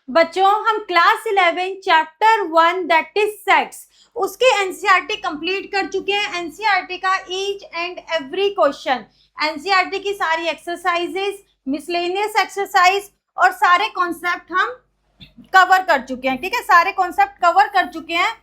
बच्चों हम class 11 chapter 1 that is sex उसके एनसीईआरटी कंप्लीट कर चुके हैं। एनसीईआरटी का each and every question, NCERT की सारी एक्सरसाइजेस, मिसलेनियस एक्सरसाइज और सारे कॉन्सेप्ट हम कवर कर चुके हैं। ठीक है, सारे कॉन्सेप्ट कवर कर चुके हैं।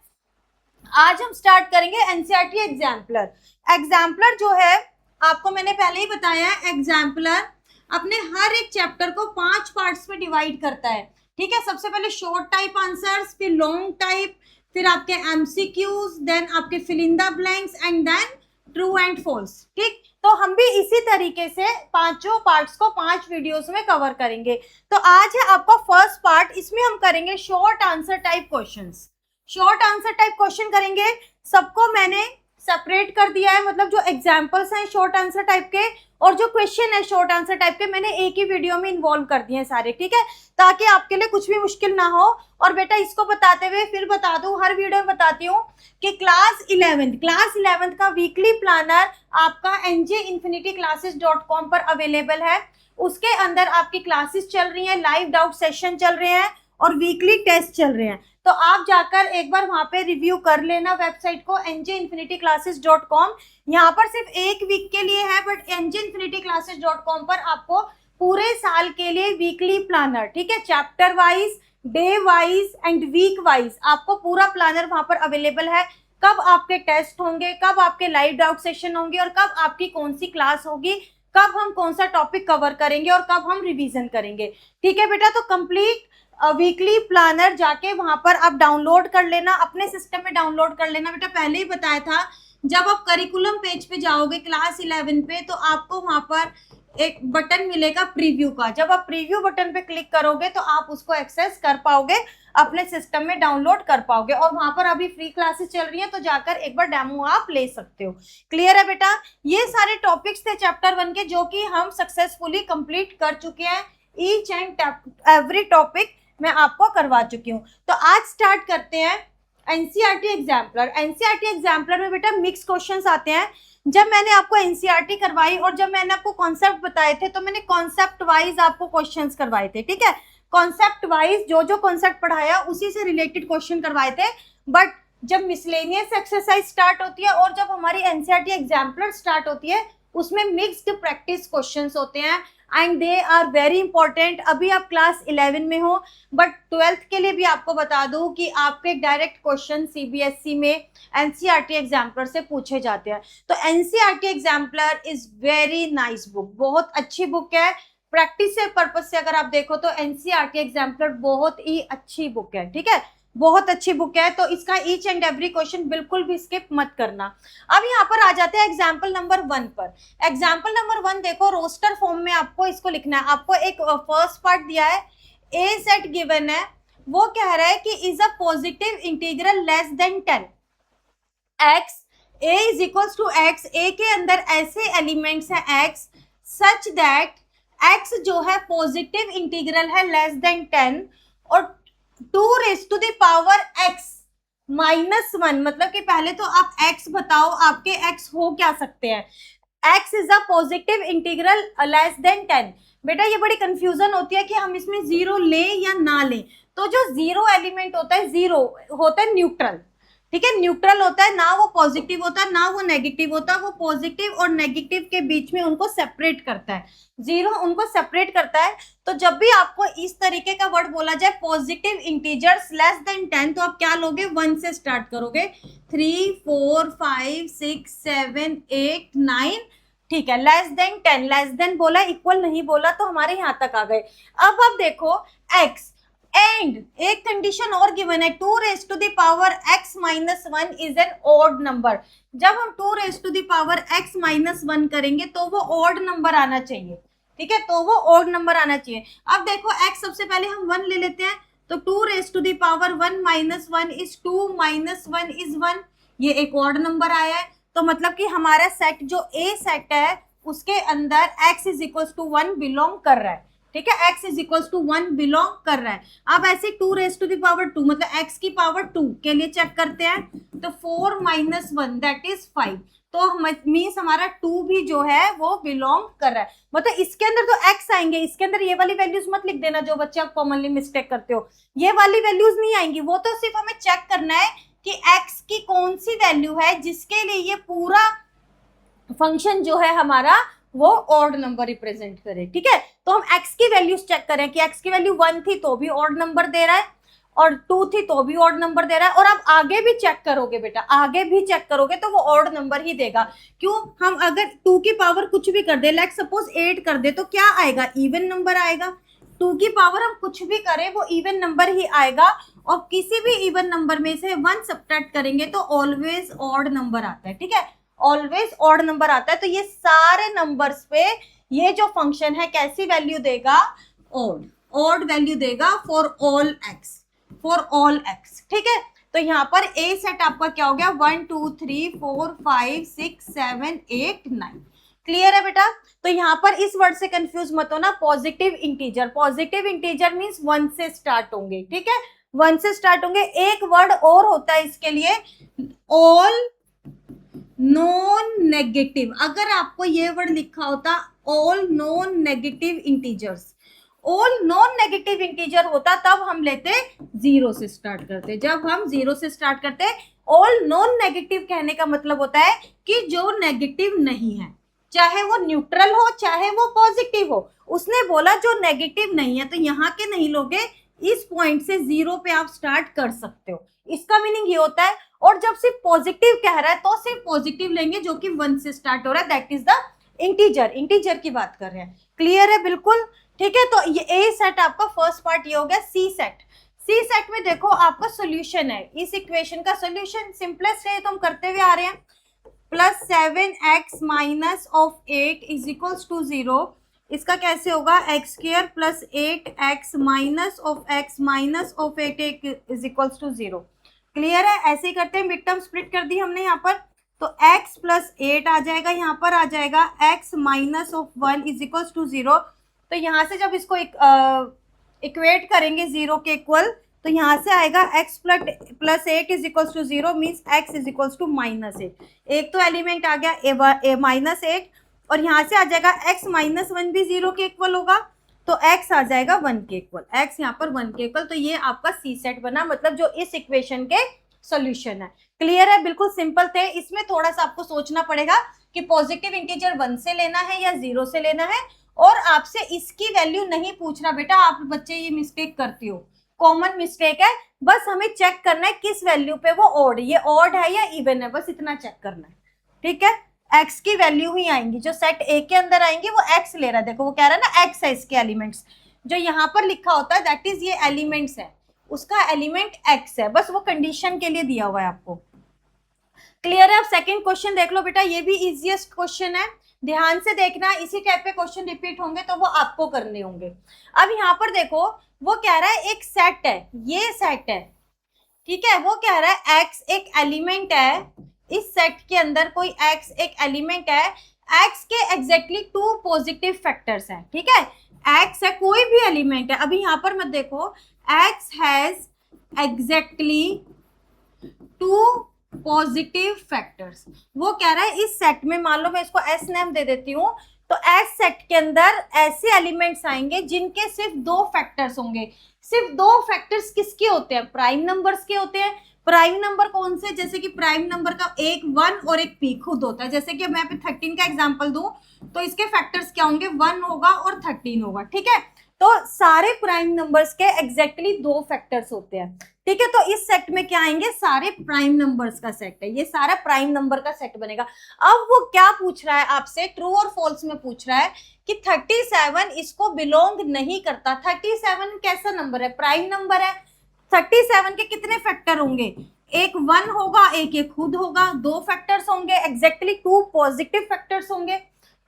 आज हम स्टार्ट करेंगे एनसीईआरटी एग्जाम्पलर। एग्जाम्पलर जो है आपको मैंने पहले ही बताया है, एग्जाम्पलर अपने हर एक चैप्टर को 5 पार्ट्स में डिवाइड करता है। ठीक है, सबसे पहले शॉर्ट टाइप आंसर्स, फिर लॉन्ग टाइप, फिर आपके एमसीक्यूज, देन आपके fill in the blanks and then true and false. ठीक, तो हम भी इसी तरीके से पांचों पार्ट्स को 5 वीडियोस में कवर करेंगे। तो आज है आपका फर्स्ट पार्ट, इसमें हम करेंगे short answer type questions. Short answer type question करेंगे, सबको मैंने सेपरेट कर दिया है, मतलब जो एग्जांपल्स हैं शॉर्ट आंसर टाइप के और जो क्वेश्चन है शॉर्ट आंसर टाइप के मैंने एक ही वीडियो में इन्वॉल्व कर दिए हैं सारे। ठीक है, ताकि आपके लिए कुछ भी मुश्किल ना हो। और बेटा इसको बताते हुए फिर बता दूं, हर वीडियो में बताती हूँ कि क्लास 11th का वीकली प्लानर आपका njinfinityclasses.com पर अवेलेबल है। उसके अंदर आपकी क्लासेस चल रही हैं, लाइव डाउट सेशन चल रहे हैं और वीकली टेस्ट चल रहे हैं। तो आप जाकर एक बार वहां पे रिव्यू कर लेना वेबसाइट को njinfinityclasses.com। यहाँ पर सिर्फ एक वीक के लिए है, बट njinfinityclasses.com पर आपको पूरे साल के लिए वीकली प्लानर, ठीक है, chapter wise, day wise and week wise आपको पूरा प्लानर वहां पर अवेलेबल है। कब आपके टेस्ट होंगे, कब आपके लाइव डाउट सेशन होंगे और कब आपकी कौन सी क्लास होगी, कब हम कौन सा टॉपिक कवर करेंगे और कब हम रिवीजन करेंगे। ठीक है बेटा, तो कंप्लीट वीकली प्लानर जाके वहां पर आप डाउनलोड कर लेना, अपने सिस्टम में डाउनलोड कर लेना। बेटा पहले ही बताया था, जब आप करिकुलम पेज पे जाओगे क्लास 11 पे तो आपको वहां पर एक बटन मिलेगा प्रीव्यू का। जब आप प्रीव्यू बटन पे क्लिक करोगे तो आप उसको एक्सेस कर पाओगे, अपने सिस्टम में डाउनलोड कर पाओगे और वहां पर अभी फ्री क्लासेस चल रही हैं, तो जाकर एक बार डेमो आप ले सकते हो। क्लियर है बेटा? ये सारे टॉपिक्स थे चैप्टर 1 के जो कि हम सक्सेसफुली कंप्लीट कर चुके हैं। ईच एंड एवरी टॉपिक मैं आपको करवा चुकी हूँ। तो आज स्टार्ट करते हैं एनसीईआरटी एग्जाम्पलर। एनसीईआरटी एग्जाम्पलर में बेटा मिक्स क्वेश्चंस आते हैं। जब मैंने आपको एनसीईआरटी करवाई और जब मैंने आपको कॉन्सेप्ट बताए थे तो मैंने कॉन्सेप्ट वाइज आपको क्वेश्चंस करवाए थे। ठीक है, कॉन्सेप्ट वाइज जो जो कॉन्सेप्ट पढ़ाया उसी से रिलेटेड क्वेश्चन करवाए थे। बट जब मिसलेनियस एक्सरसाइज स्टार्ट होती है और जब हमारी एनसीईआरटी एग्जाम्पलर स्टार्ट होती है उसमें मिक्स्ड प्रैक्टिस क्वेश्चंस होते हैं and they are very important. अभी आप क्लास 11 में हो, बट 12th के लिए भी आपको बता दूं कि आपके डायरेक्ट क्वेश्चन सीबीएसई में एनसीईआरटी एग्जाम्पलर से पूछे जाते हैं। तो NCERT exemplar is very nice book, बहुत अच्छी बुक है। प्रैक्टिस से पर्पज से अगर आप देखो तो एनसीईआरटी एग्जाम्पलर बहुत ही अच्छी बुक है। ठीक है, बहुत अच्छी बुक है, तो इसका ईच एंड एवरी क्वेश्चन बिल्कुल भी स्किप मत करना। अब यहाँ पर आ जाते हैं एग्जाम्पल नंबर 1 पर। एग्जाम्पल नंबर 1 देखो, रोस्टर फॉर्म में आपको इसको लिखना है। आपको एक फर्स्ट पार्ट दिया है, ए सेट गिवन है, वो कह रहा है कि is a positive integral less than 10 x, A is equals to x, A के अंदर ऐसे एलिमेंट्स हैं एक्स सच दैट एक्स जो है पॉजिटिव इंटीग्रल है लेस देन 10 और 2 raised to the power x -1, मतलब कि पहले तो आप x बताओ, आपके x हो क्या सकते हैं। x is a positive integral less than 10। बेटा ये बड़ी कंफ्यूजन होती है कि हम इसमें 0 लें या ना लें। तो जो 0 एलिमेंट होता है, 0 होता है न्यूट्रल। ठीक है, न्यूट्रल होता है, ना वो पॉजिटिव होता है ना वो नेगेटिव होता है, वो पॉजिटिव और नेगेटिव के बीच में उनको सेपरेट करता है, 0 उनको सेपरेट करता है। तो जब भी आपको इस तरीके का वर्ड बोला जाए पॉजिटिव इंटीजर्स लेस देन 10 तो आप क्या लोगे, 1 से स्टार्ट करोगे, 3 4 5 6 7 8 9। ठीक है, लेस देन 10, लेस देन बोला, इक्वल नहीं बोला, तो हमारे यहां तक आ गए। अब आप देखो x एंड एक कंडीशन और गिवन है, 2 raised to the power x -1 is an odd number. जब हम 2 raised to the power x -1 करेंगे तो वो ऑड नंबर आना चाहिए। ठीक है, तो वो ऑड नंबर आना चाहिए। अब देखो x सबसे पहले हम 1 ले लेते हैं, तो 2 raised to the power 1 -1 is 2 -1 is 1, ये एक ऑड नंबर आया है। तो मतलब कि हमारा सेट जो a सेट है उसके अंदर x is equal to 1 belong कर रहा है। ठीक है, x is equal to 1 belong कर रहा है। अब ऐसे 2 raised to the power 2 मतलब x की पावर 2 के लिए चेक करते हैं, तो 4 -1 दैट इज 5। तो मीन्स हमारा 2 भी जो है वो बिलोंग कर रहा है। मतलब इसके अंदर तो x आएंगे, इसके अंदर ये वाली वैल्यूज मत लिख देना जो बच्चे आप कॉमनली मिस्टेक करते हो, ये वाली वैल्यूज नहीं आएंगी। वो तो सिर्फ हमें चेक करना है कि x की कौन सी वैल्यू है जिसके लिए ये पूरा फंक्शन जो है हमारा वो ऑड नंबर रिप्रेजेंट करे। ठीक है, तो हम x की वैल्यूज चेक करें कि x की वैल्यू 1 थी तो भी ऑड नंबर दे रहा है, और 2 थी तो भी ऑड नंबर दे रहा है, और आप आगे भी चेक करोगे बेटा, आगे भी चेक करोगे तो वो ऑड नंबर ही देगा। क्यों? हम अगर 2 की पावर कुछ भी कर दे, लाइक सपोज 8 कर दे, तो क्या आएगा? इवन नंबर आएगा। 2 की पावर हम कुछ भी करें वो इवन नंबर ही आएगा, और किसी भी इवन नंबर में से 1 सब्ट्रैक्ट करेंगे तो ऑलवेज ऑड नंबर आता है। ठीक है, ऑलवेज ऑड नंबर आता है। तो ये सारे नंबर्स पे ये जो फंक्शन है कैसी वैल्यू देगा? ऑड वैल्यू देगा for all x, for all x. ठीक है, तो यहाँ पर ए सेट आपका क्या हो गया? 1 2 3 4 5 6 7 8 9। क्लियर है बेटा? तो यहाँ पर इस वर्ड से कंफ्यूज मत होना, positive integer, positive integer means 1 से स्टार्ट होंगे। ठीक है, 1 से स्टार्ट होंगे। एक वर्ड और होता है इसके लिए, ऑल नॉन नेगेटिव। अगर आपको ये वर्ड लिखा होता all non negative integers, all non negative integer होता तब हम लेते 0 से स्टार्ट करते। जब हम 0 से स्टार्ट करते, ऑल नॉन नेगेटिव कहने का मतलब होता है कि जो नेगेटिव नहीं है, चाहे वो न्यूट्रल हो चाहे वो पॉजिटिव हो। उसने बोला जो नेगेटिव नहीं है, तो यहाँ के नहीं लोगे, इस पॉइंट से 0 पे आप स्टार्ट कर सकते हो, इसका मीनिंग ये होता है। और जब सिर्फ पॉजिटिव कह रहा है तो सिर्फ पॉजिटिव लेंगे जो कि 1 से स्टार्ट हो रहा है, that is the integer, integer की बात कर रहे हैं। क्लियर है? बिल्कुल ठीक है। तो ये ए सेट आपका फर्स्ट पार्ट ये हो गया। सी सेट, सी सेट में देखो आपका सोल्यूशन है, इस इक्वेशन का सोल्यूशन सिंपलेस्ट है, तो हम करते हुए आ रहे हैं। Plus 7x minus of 8 is equals to 0। इसका कैसे होगा? X square plus 8x minus of x minus of 8 is equals to 0। Clear है? ऐसे ही करते हैं, मिड टर्म स्प्लिट कर दी हमने यहाँ पर, तो x प्लस 8 आ जाएगा, यहाँ पर आ जाएगा x minus of 1 is equals to 0। तो यहाँ से जब इसको इक्वेट करेंगे 0 के इक्वल, तो यहाँ से आएगा x plus 8 is equals to 0 means x is equals to minus 8। एक तो एलिमेंट आ गया माइनस 8, और यहाँ से आ जाएगा x माइनस 1 भी 0 के इक्वल होगा, तो x आ जाएगा 1 के इक्वल, x यहाँ पर 1 के इक्वल। तो ये आपका सी सेट बना, मतलब जो इस इक्वेशन के सॉल्यूशन है। क्लियर है? बिल्कुल सिंपल थे। इसमें थोड़ा सा आपको सोचना पड़ेगा कि पॉजिटिव इंटीजर 1 से लेना है या 0 से लेना है, और आपसे इसकी वैल्यू नहीं पूछ रहा बेटा। आप बच्चे ये मिस्टेक करते हो, कॉमन मिस्टेक है। बस हमें चेक करना है किस वैल्यू पे वो ऑड, ये ऑड है या इवन है, बस इतना चेक करना है। ठीक है, x की वैल्यू ही आएंगी, जो सेट ए के अंदर आएंगी वो x ले रहा है। देखो वो कह रहा है ना x है इसके एलिमेंट्स, जो यहाँ पर लिखा होता है दैट इज ये एलिमेंट्स है, उसका एलिमेंट x है, बस वो कंडीशन के लिए दिया हुआ है आपको। क्लियर है? अब सेकंड क्वेश्चन देख लो बेटा, ये भी इजीएस्ट क्वेश्चन है, ध्यान से देखना। इसी टाइप पे क्वेश्चन रिपीट होंगे तो वो आपको करने होंगे। अब यहाँ पर देखो वो कह रहा है एक सेट है, ये सेट है, ठीक है। वो कह रहा है x एक एलिमेंट है, इस सेट के अंदर कोई x एक एलिमेंट है, x के एग्जैक्टली 2 पॉजिटिव फैक्टर्स हैं। ठीक है, x है, कोई भी एलिमेंट है। अभी यहाँ पर मत देखो, x has exactly 2 positive factors. वो कह रहा है इस सेट में, मान लो मैं इसको S नेम दे देती हूँ, तो S सेट के अंदर ऐसे एलिमेंट्स आएंगे जिनके सिर्फ 2 फैक्टर्स होंगे। सिर्फ 2 फैक्टर्स किसके होते हैं? प्राइम नंबर्स के होते हैं। प्राइम नंबर कौन से? जैसे कि प्राइम नंबर का एक 1 और एक p खुद होता है। जैसे कि मैं 13 का एग्जांपल दूं तो इसके फैक्टर्स क्या होंगे? 1 होगा और 13 होगा। ठीक है, तो सारे प्राइम नंबर्स के एग्जैक्टली 2 फैक्टर्स होते हैं। ठीक है, तो इस सेट में क्या आएंगे? सारे प्राइम नंबर्स का सेट है, ये सारा प्राइम नंबर का सेट बनेगा। अब वो क्या पूछ रहा है आपसे? ट्रू और फॉल्स में पूछ रहा है कि 37 इसको बिलोंग नहीं करता। 37 कैसा नंबर है? प्राइम नंबर है। 37 के कितने फैक्टर होंगे? एक 1 होगा, एक खुद होगा, 2 फैक्टर्स होंगे, एग्जैक्टली 2 पॉजिटिव फैक्टर्स होंगे।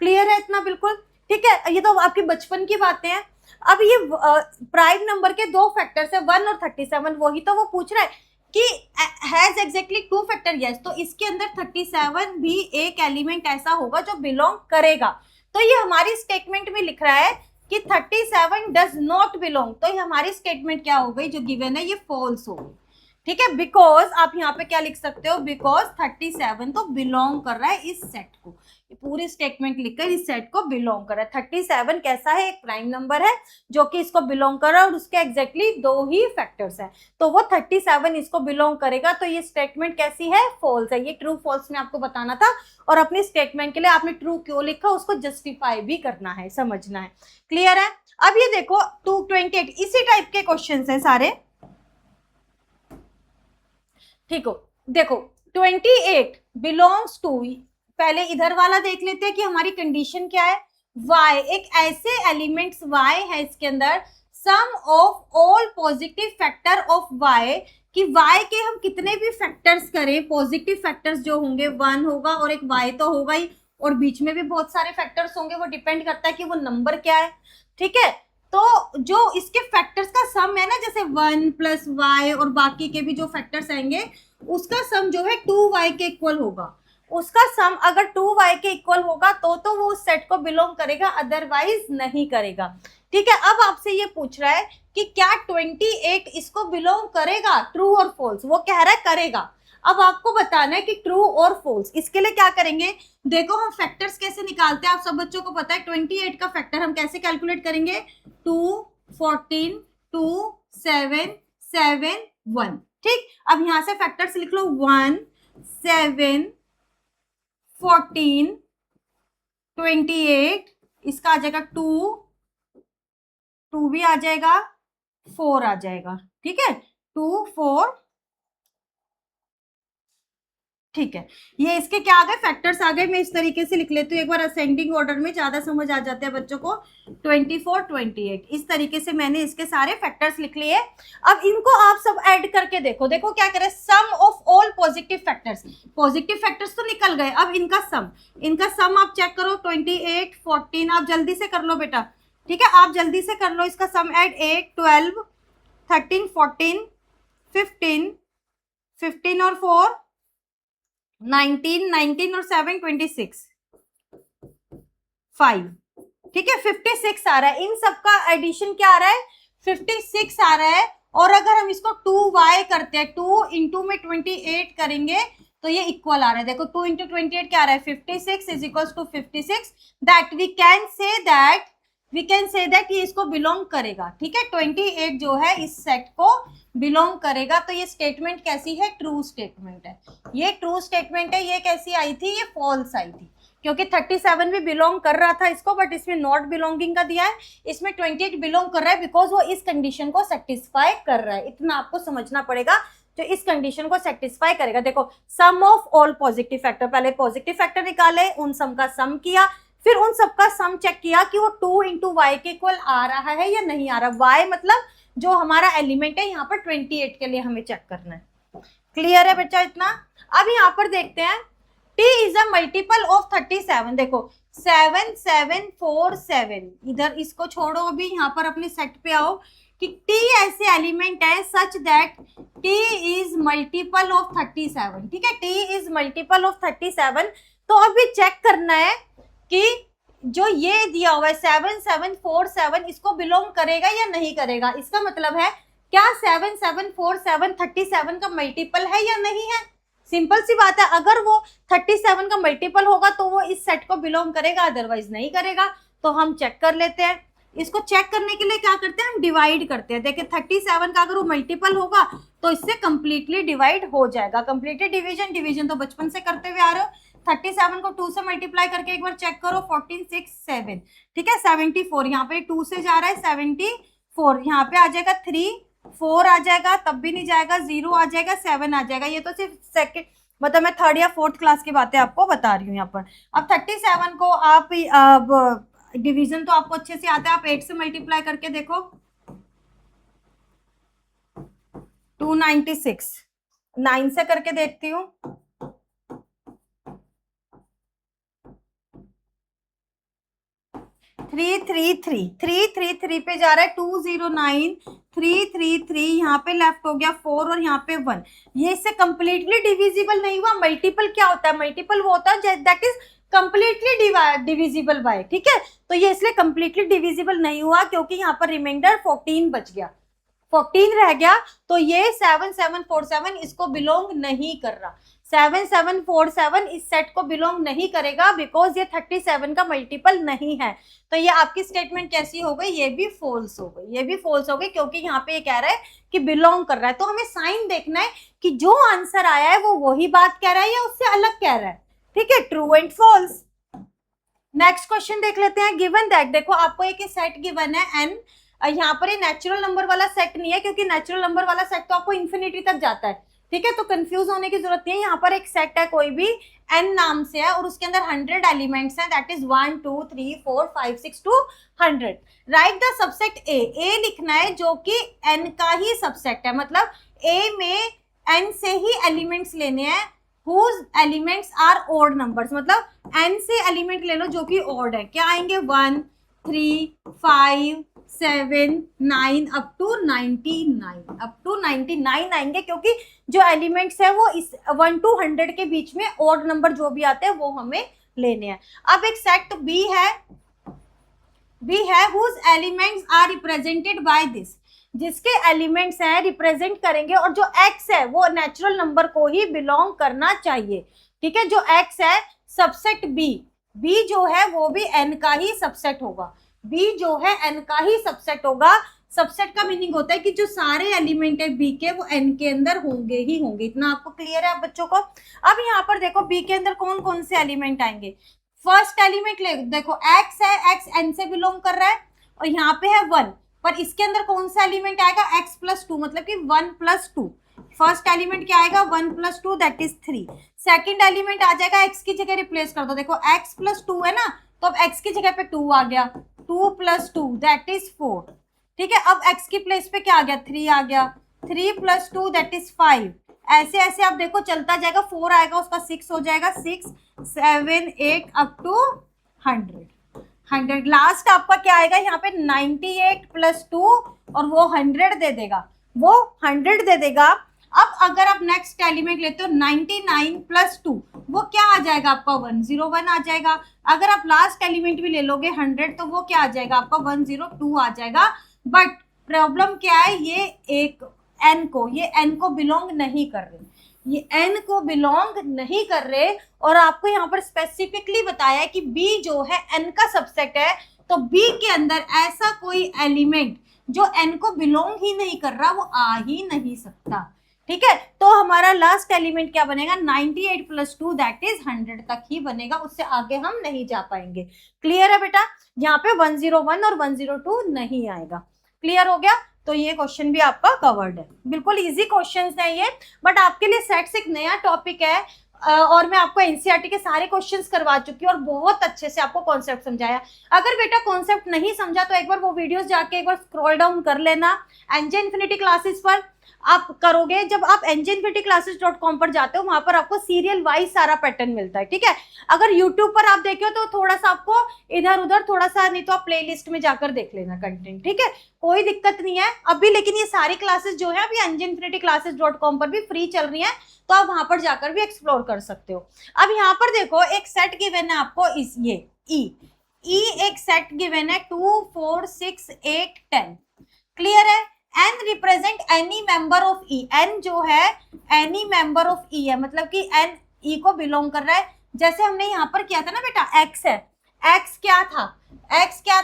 क्लियर है इतना? बिल्कुल ठीक है, ये तो आपके बचपन की बातें हैं। अब ये प्राइम नंबर के 2 फैक्टर्स है, 1 और 37, वही तो वो पूछ रहा है कि हैज एग्जैक्टली 2 फैक्टर। यस, तो इसके अंदर 37 भी एक एलिमेंट ऐसा होगा जो बिलोंग करेगा। तो ये हमारी स्टेटमेंट में लिख रहा है कि 37 डज नॉट बिलोंग, तो ये हमारी स्टेटमेंट क्या हो गई जो गिवन है, ये फॉल्स हो गई। ठीक है, बिकॉज आप यहाँ पे क्या लिख सकते हो, बिकॉज 37 तो बिलोंग कर रहा है इस सेट को, पूरी स्टेटमेंट लिखकर इस सेट को बिलोंग कर रहा है। 37 कैसा है, एक प्राइम नंबर है जो कि इसको बिलोंग कर रहा है और उसके एग्जैक्टली दो ही फैक्टर्स हैं, तो वो 37 इसको बिलोंग करेगा। तो ये स्टेटमेंट कैसी है, फॉल्स है। ये ट्रू फॉल्स में आपको बताना था, और अपनी स्टेटमेंट के लिए आपने ट्रू क्यों लिखा उसको जस्टिफाई भी करना है, समझना है। क्लियर है। अब ये देखो 228 इसी टाइप के क्वेश्चन है सारे, ठीक हो। देखो 28 बिलोंग्स टू, पहले इधर वाला देख लेते हैं कि हमारी कंडीशन क्या है। y, एक ऐसे एलिमेंट्स y है इसके अंदर, sum of all positive factor of y, कि y के हम कितने भी फैक्टर्स करें, पॉजिटिव फैक्टर्स जो होंगे 1 होगा और एक y तो होगा ही, और बीच में भी बहुत सारे फैक्टर्स होंगे, वो डिपेंड करता है कि वो नंबर क्या है। ठीक है, तो जो इसके फैक्टर्स का सम है ना, जैसे 1 प्लस y और बाकी के भी जो फैक्टर्स आएंगे उसका सम जो है 2y के इक्वल होगा। उसका सम अगर 2y के इक्वल होगा तो वो उस सेट को बिलोंग करेगा, अदरवाइज नहीं करेगा। ठीक है, अब आपसे ये पूछ रहा है कि क्या 28 इसको बिलोंग करेगा, ट्रू और फॉल्स। वो कह रहा है करेगा। अब आपको बताना है कि ट्रू और फॉल्स। इसके लिए क्या करेंगे, देखो हम फैक्टर्स कैसे निकालते हैं, आप सब बच्चों को पता है। 28 का फैक्टर हम कैसे कैलकुलेट करेंगे, 2, 14, 2, 7, 7, 1। ठीक, अब यहां से फैक्टर्स लिख लो, 1, 7, 14, 28, इसका आ जाएगा 2, 2 भी आ जाएगा, 4 आ जाएगा। ठीक है, 2, 4, ठीक है। ये इसके क्या आ गए, फैक्टर्स आ गए। मैं इस तरीके से लिख लेती हूँ एक बार असेंडिंग ऑर्डर में, ज्यादा समझ आ जाते हैं बच्चों को। 24, 28 इस तरीके से मैंने इसके सारे फैक्टर्स लिख लिए। अब इनको आप सब ऐड करके देखो, देखो क्या करें, sum of all positive factors. Positive factors तो निकल गए, अब इनका सम आप चेक करो। 28, 14 आप जल्दी से कर लो बेटा। ठीक है, आप जल्दी से कर लो इसका सम ऐड। 8, 12, 13, 14, 15, 15 और 4, 19, 19 और 7, 26, 5। ठीक है, 56 आ रहा है। इन सबका एडिशन क्या आ रहा है, 56 आ रहा है। और अगर हम इसको 2y करते हैं, 2 इंटू में 28 करेंगे तो ये इक्वल आ रहा है। देखो 2 इंटू 28 क्या आ रहा है, 56 is equal to 56। That we can say that ये इसको बिलोंग करेगा। ठीक है, 28 जो है इस सेट को बिलोंग करेगा। तो ये स्टेटमेंट कैसी है, ट्रू स्टेटमेंट है। ये ट्रू स्टेटमेंट है। ये कैसी आई थी, ये फॉल्स आई थी, क्योंकि 37 भी बिलोंग कर रहा था इसको, बट इसमें नॉट बिलोंगिंग का दिया है। इसमें 28 बिलोंग कर रहा है बिकॉज वो इस कंडीशन को सेटिस्फाई कर रहा है। इतना आपको समझना पड़ेगा, जो इस कंडीशन को सेटिस्फाई करेगा। देखो some of all positive factor, पहले पॉजिटिव फैक्टर निकाले, उन सम का सम किया, फिर उन सबका सम चेक किया कि वो 2 इंटू वाई के इक्वल आ रहा है या नहीं आ रहा। वाई मतलब जो हमारा एलिमेंट है, यहाँ पर 28 के लिए हमें चेक करना है। क्लियर है बच्चा इतना। अब यहाँ पर देखते हैं, t is a multiple of 37। देखो 7, 7, 4, 7, इधर इसको छोड़ो, अभी यहाँ पर अपने सेट पे आओ कि t ऐसे एलिमेंट है such that t is multiple of 37। ठीक है, t इज मल्टीपल ऑफ 37। तो अभी चेक करना है कि जो ये दिया हुआ है 7, 7, 4, 7 इसको बिलोंग करेगा या नहीं करेगा। इसका मतलब है क्या 7, 7, 4, 7 37 का मल्टीपल है या नहीं है। सिंपल सी बात है, अगर वो 37 का मल्टीपल होगा तो वो इस सेट को बिलोंग करेगा, अदरवाइज नहीं करेगा। तो हम चेक कर लेते हैं। इसको चेक करने के लिए क्या करते हैं, हम डिवाइड करते हैं। देखिए 37 का अगर वो मल्टीपल होगा तो इससे कंप्लीटली डिवाइड हो जाएगा। कंप्लीटली डिवीजन तो बचपन से करते हुए आ रहे हो। 37 को 2 से मल्टीप्लाई करके एक बार चेक करो, 14, 6, 7। ठीक है, 74 यहाँ पे 2 से जा रहा है, 74 यहाँ पे आ जाएगा, 3, 4 आ जाएगा, तब भी नहीं जाएगा, 0 आ जाएगा, 7 आ जाएगा। ये तो सिर्फ सेकंड, मतलब मैं 3rd या 4th क्लास की बातें आपको बता रही हूँ यहाँ पर। अब 37 को आप डिवीजन तो आपको अच्छे से आता है, आप 8 से मल्टीप्लाई करके देखो, 296। 9 से करके देखती हूँ, 333 पे जा रहा है, 209, 333 यहाँ पे लेफ्ट हो गया 4 और यहाँ पे 1। ये इससे कंप्लीटली डिविजिबल नहीं हुआ। मल्टीपल क्या होता है, मल्टीपल वो होता है that is completely divisible by. ठीक है, तो ये इसलिए कंप्लीटली डिविजिबल नहीं हुआ क्योंकि यहाँ पर रिमाइंडर 14 बच गया। 14 रह गया, तो ये 7747 इसको बिलोंग नहीं कर रहा। 7747 इस सेट को बिलोंग नहीं करेगा बिकॉज ये 37 का मल्टीपल नहीं है। तो ये आपकी स्टेटमेंट कैसी हो गई, ये भी फॉल्स हो गई, ये भी फॉल्स हो गई, क्योंकि यहाँ पे ये कह रहा है कि बिलोंग कर रहा है। तो हमें साइन देखना है कि जो आंसर आया है वो वही बात कह रहा है या उससे अलग कह रहा है। ठीक है, true and false. Next question देख लेते हैं। गिवन दैट, देखो आपको एक सेट गिवन है n, यहाँ पर ये नेचुरल नंबर वाला सेट नहीं है, क्योंकि नेचुरल नंबर वाला सेट तो आपको इन्फिनिटी तक जाता है। ठीक है, तो कंफ्यूज होने की जरूरत नहीं है। यहाँ पर एक सेट है कोई भी n नाम से है और उसके अंदर 100 एलिमेंट्स हैं, that is 1 2 3 4 5 6 to 100। Right the subset A लिखना है जो कि n का ही सबसेट है, मतलब a में n से ही एलिमेंट्स लेने हैं whose elements are odd numbers, मतलब n से एलिमेंट ले लो जो कि odd है। क्या आएंगे, 1 3 5 7 9 अप टू 99 आएंगे, क्योंकि जो एलिमेंट्स है वो इस 1 to 100 के बीच में odd नंबर जो भी आते हैं वो हमें लेने हैं। अब एक सेट बी है whose elements are represented by this, जिसके एलिमेंट्स हैं रिप्रेजेंट करेंगे, और जो x है वो नेचुरल नंबर को ही बिलोंग करना चाहिए। ठीक है, जो x है सबसेट b जो है वो भी n का ही सबसेट होगा, b जो है n का ही सबसेट होगा। सबसेट का मीनिंग होता है कि जो सारे एलिमेंट है b के वो n के अंदर होंगे ही होंगे। इतना आपको क्लियर है आप बच्चों को। अब यहाँ पर देखो b के अंदर कौन कौन से एलिमेंट आएंगे। फर्स्ट एलिमेंट ले देखो, x है, x n से बिलोंग कर रहा है, और यहाँ पे है 1, पर इसके अंदर कौन सा एलिमेंट आएगा, x प्लस 2, मतलब कि 1 प्लस 2। फर्स्ट एलिमेंट क्या आएगा, 1 plus 2 that is 3। Second element आ जाएगा, x की जगह रिप्लेस कर दो, देखो x प्लस 2 है ना, तो अब x की जगह पे 2 आ गया, 2 प्लस 2 दैट इज 4। ठीक है, अब x की प्लेस पे क्या आ गया, 3 आ गया, 3 प्लस 2 दैट इज 5। ऐसे ऐसे आप देखो चलता जाएगा, 4 आएगा उसका 6 हो जाएगा, 6 7 8 अप टू 100। लास्ट आपका क्या आएगा यहाँ पे, 98 प्लस 2 और वो 100 दे देगा, वो 100 दे देगा। अब अगर आप नेक्स्ट एलिमेंट लेते हो 99 प्लस 2, वो क्या आ जाएगा आपका 101 आ जाएगा। अगर आप लास्ट एलिमेंट भी ले लोगे 100, तो वो क्या आ जाएगा आपका 102 आ जाएगा। बट प्रॉब्लम क्या है, ये एक ये n को बिलोंग नहीं कर रहे, ये n को बिलोंग नहीं कर रहे, और आपको यहाँ पर स्पेसिफिकली बताया है कि b जो है n का सबसेट है, तो b के अंदर ऐसा कोई एलिमेंट जो n को बिलोंग ही नहीं कर रहा वो आ ही नहीं सकता। ठीक है, तो हमारा लास्ट एलिमेंट क्या बनेगा, 98 प्लस 2 दैट इज 100 तक ही बनेगा, उससे आगे हम नहीं जा पाएंगे। क्लियर है बेटा, यहाँ पे 101 और 102 नहीं आएगा। क्लियर हो गया, तो ये क्वेश्चन भी आपका कवर्ड है। बिल्कुल इजी क्वेश्चंस है ये, बट आपके लिए सेट्स एक नया टॉपिक है, और मैं आपको एनसीईआरटी के सारे क्वेश्चंस करवा चुकी हूँ और बहुत अच्छे से आपको कॉन्सेप्ट समझाया। अगर बेटा कॉन्सेप्ट नहीं समझा तो एक बार वो वीडियोस जाके एक बार स्क्रॉल डाउन कर लेना। एनजे इन्फिनिटी क्लासेस पर आप करोगे, जब आप engeinfinityclasses.com पर जाते हो वहां पर आपको सीरियल वाइज सारा पैटर्न मिलता है। ठीक है, अगर यूट्यूब पर आप देखे हो तो थोड़ा सा आपको इधर उधर थोड़ा सा, नहीं तो आप प्लेलिस्ट में जाकर देख लेना कंटेंट। ठीक है, कोई दिक्कत नहीं है अभी, लेकिन ये सारी क्लासेस जो है अभी engeinfinityclasses.com पर भी फ्री चल रही है, तो आप वहां पर जाकर भी एक्सप्लोर कर सकते हो। अब यहाँ पर देखो एक सेट गिवन है आपको, इस ये ई एक सेट गिवन है 2 4 6 8 10। क्लियर है, n represent any member of E, n जो है एनी मेंबर ऑफ ई है, मतलब कि n ई को बिलोंग कर रहा है। जैसे हमने यहाँ पर किया था ना बेटा, x है, x क्या